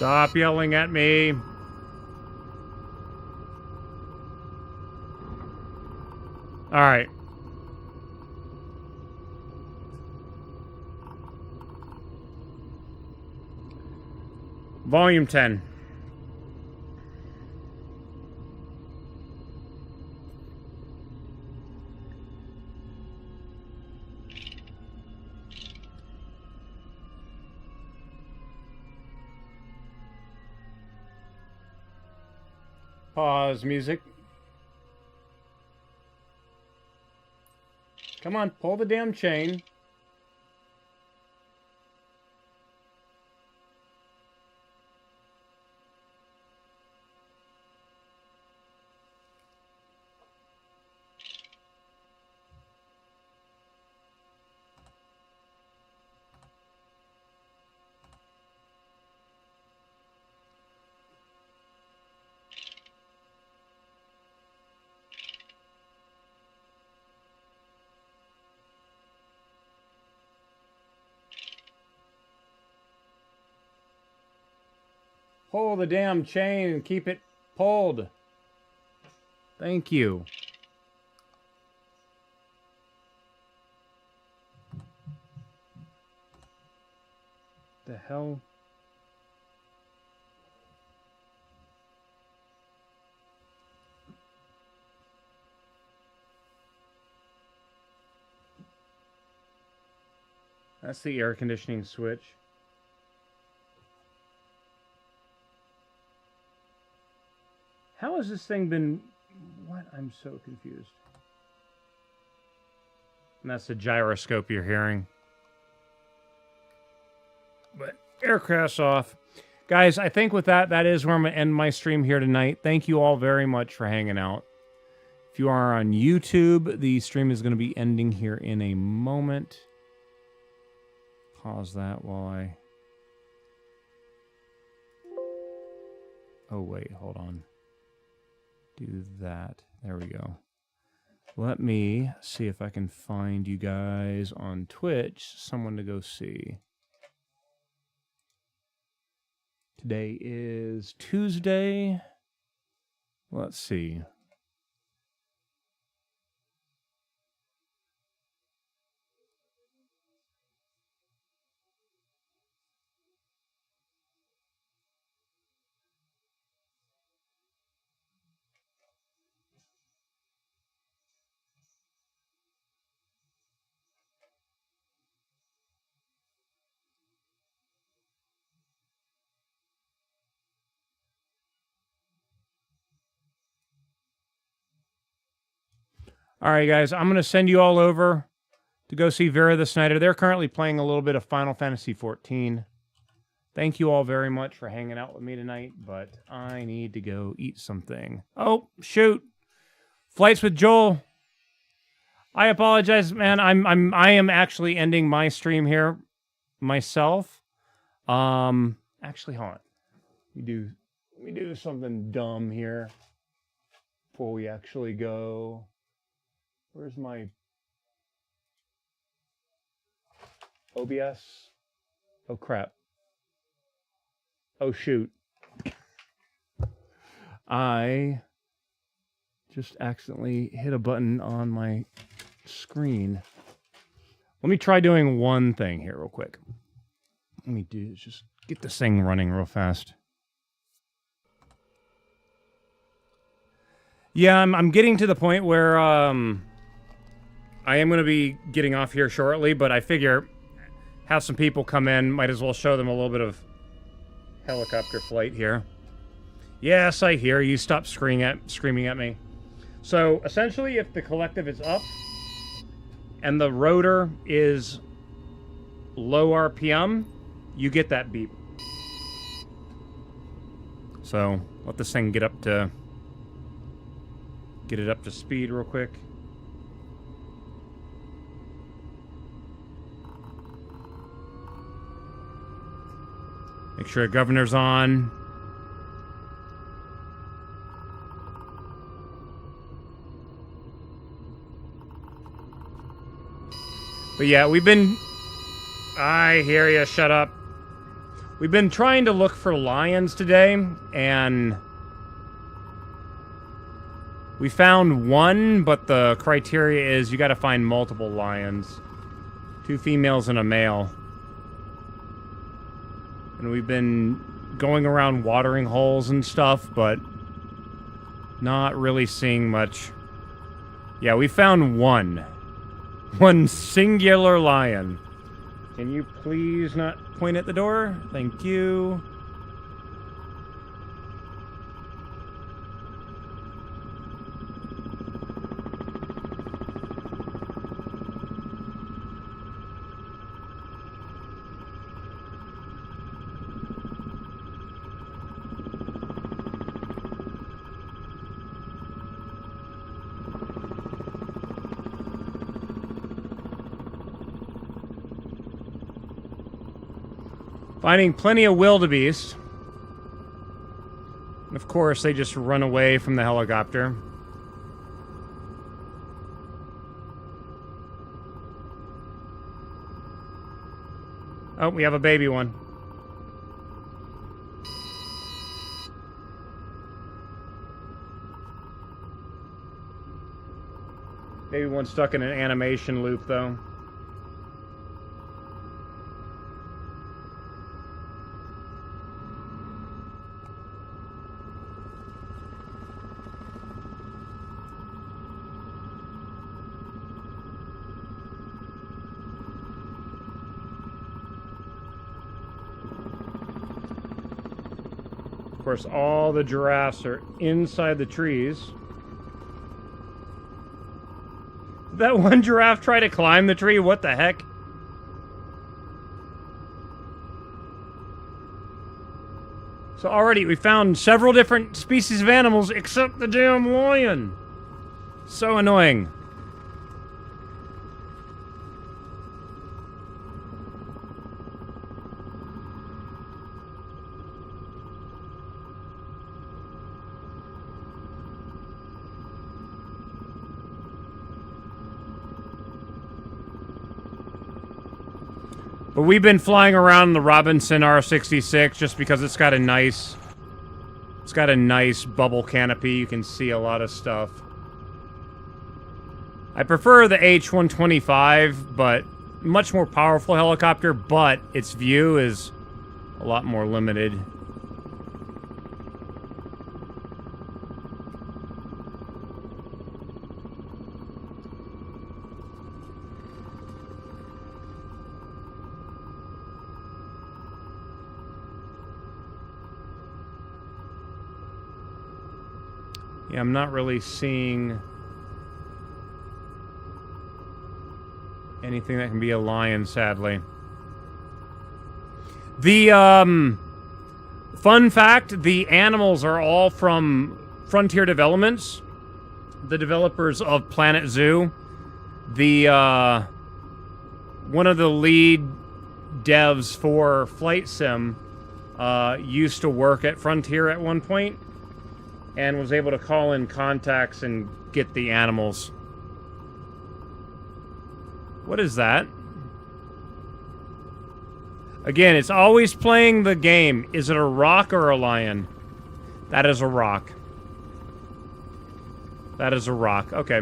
Stop yelling at me. All right. Volume 10. Pause music. Come on, pull the damn chain. Pull the damn chain and keep it pulled. Thank you. The hell? That's the air conditioning switch. How has this thing been... What? I'm so confused. And that's the gyroscope you're hearing. But aircraft's off. Guys, I think with that, that is where I'm going to end my stream here tonight. Thank you all very much for hanging out. If you are on YouTube, the stream is going to be ending here in a moment. Pause that while I... Oh, wait, hold on. Do that. There we go. Let me see if I can find you guys on Twitch, someone to go see. Today is Tuesday. Let's see. All right, guys, I'm going to send you all over to go see Vera the Snyder. They're currently playing a little bit of Final Fantasy XIV. Thank you all very much for hanging out with me tonight, but I need to go eat something. Oh, shoot. Flights with Joel. I apologize, man. I am actually ending my stream here myself. Actually, hold on. Let me do something dumb here before we actually go. Where's my OBS? Oh, crap. Oh, shoot. I just accidentally hit a button on my screen. Let me try doing one thing here real quick. Let me just get this thing running real fast. Yeah, I'm getting to the point where I am going to be getting off here shortly, but I figure have some people come in, might as well show them a little bit of helicopter flight here. Yes, I hear you. Stop screaming at me. So, essentially, if the collective is up and the rotor is low RPM, you get that beep. So, let this thing get it up to speed real quick. Make sure the governor's on. But yeah, we've been... I hear you, shut up. We've been trying to look for lions today, and we found one, but the criteria is you gotta find multiple lions. 2 females and a male. And we've been going around watering holes and stuff, but not really seeing much. Yeah, we found one. One singular lion. Can you please not point at the door? Thank you. Finding plenty of wildebeest. And of course, they just run away from the helicopter. Oh, we have a baby one. Baby one stuck in an animation loop, though. Of course, all the giraffes are inside the trees. Did that one giraffe try to climb the tree? What the heck? So already we found several different species of animals except the damn lion. So annoying. But we've been flying around the Robinson R66 just because it's got a nice bubble canopy. You can see a lot of stuff. I prefer the H125, but much more powerful helicopter, but its view is a lot more limited. Yeah, I'm not really seeing anything that can be a lion, sadly. The, fun fact, the animals are all from Frontier Developments, the developers of Planet Zoo. The, one of the lead devs for Flight Sim, used to work at Frontier at one point, and was able to call in contacts and get the animals. What is that? Again, it's always playing the game. Is it a rock or a lion? That is a rock. That is a rock. Okay.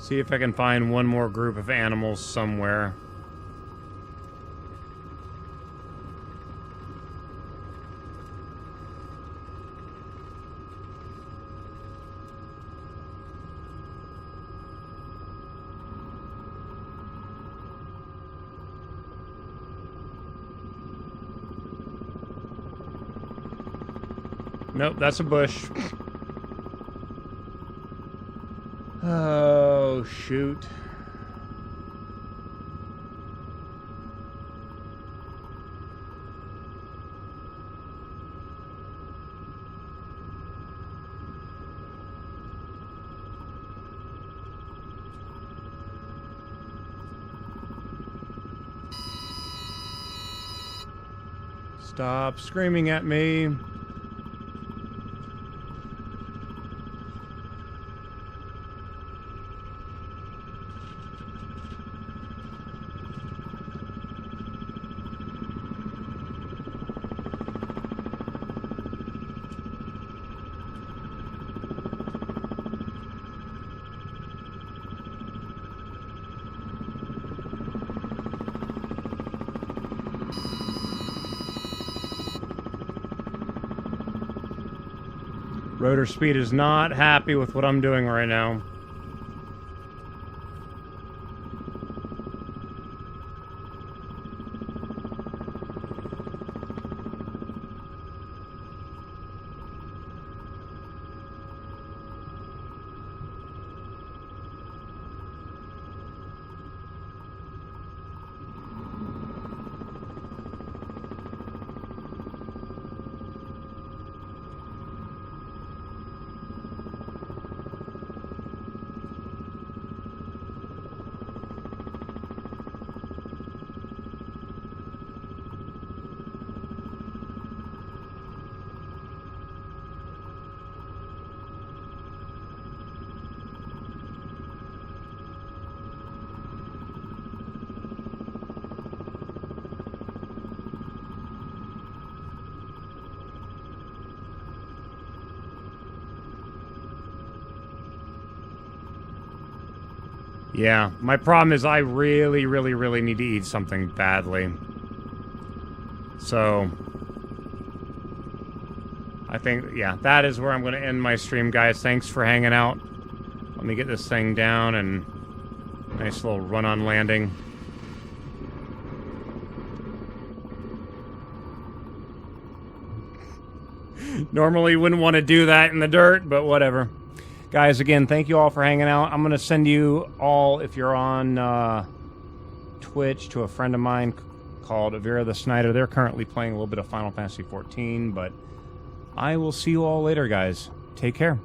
See if I can find one more group of animals somewhere. Nope, that's a bush. Oh, shoot. Stop screaming at me. Rotor Speed is not happy with what I'm doing right now. Yeah, my problem is I really, really, really need to eat something badly. So, I think, yeah, that is where I'm going to end my stream, guys. Thanks for hanging out. Let me get this thing down and nice little run-on landing. Normally wouldn't want to do that in the dirt, but whatever. Guys, again, thank you all for hanging out. I'm going to send you all, if you're on Twitch, to a friend of mine called Avira the Snyder. They're currently playing a little bit of Final Fantasy XIV, but I will see you all later, guys. Take care.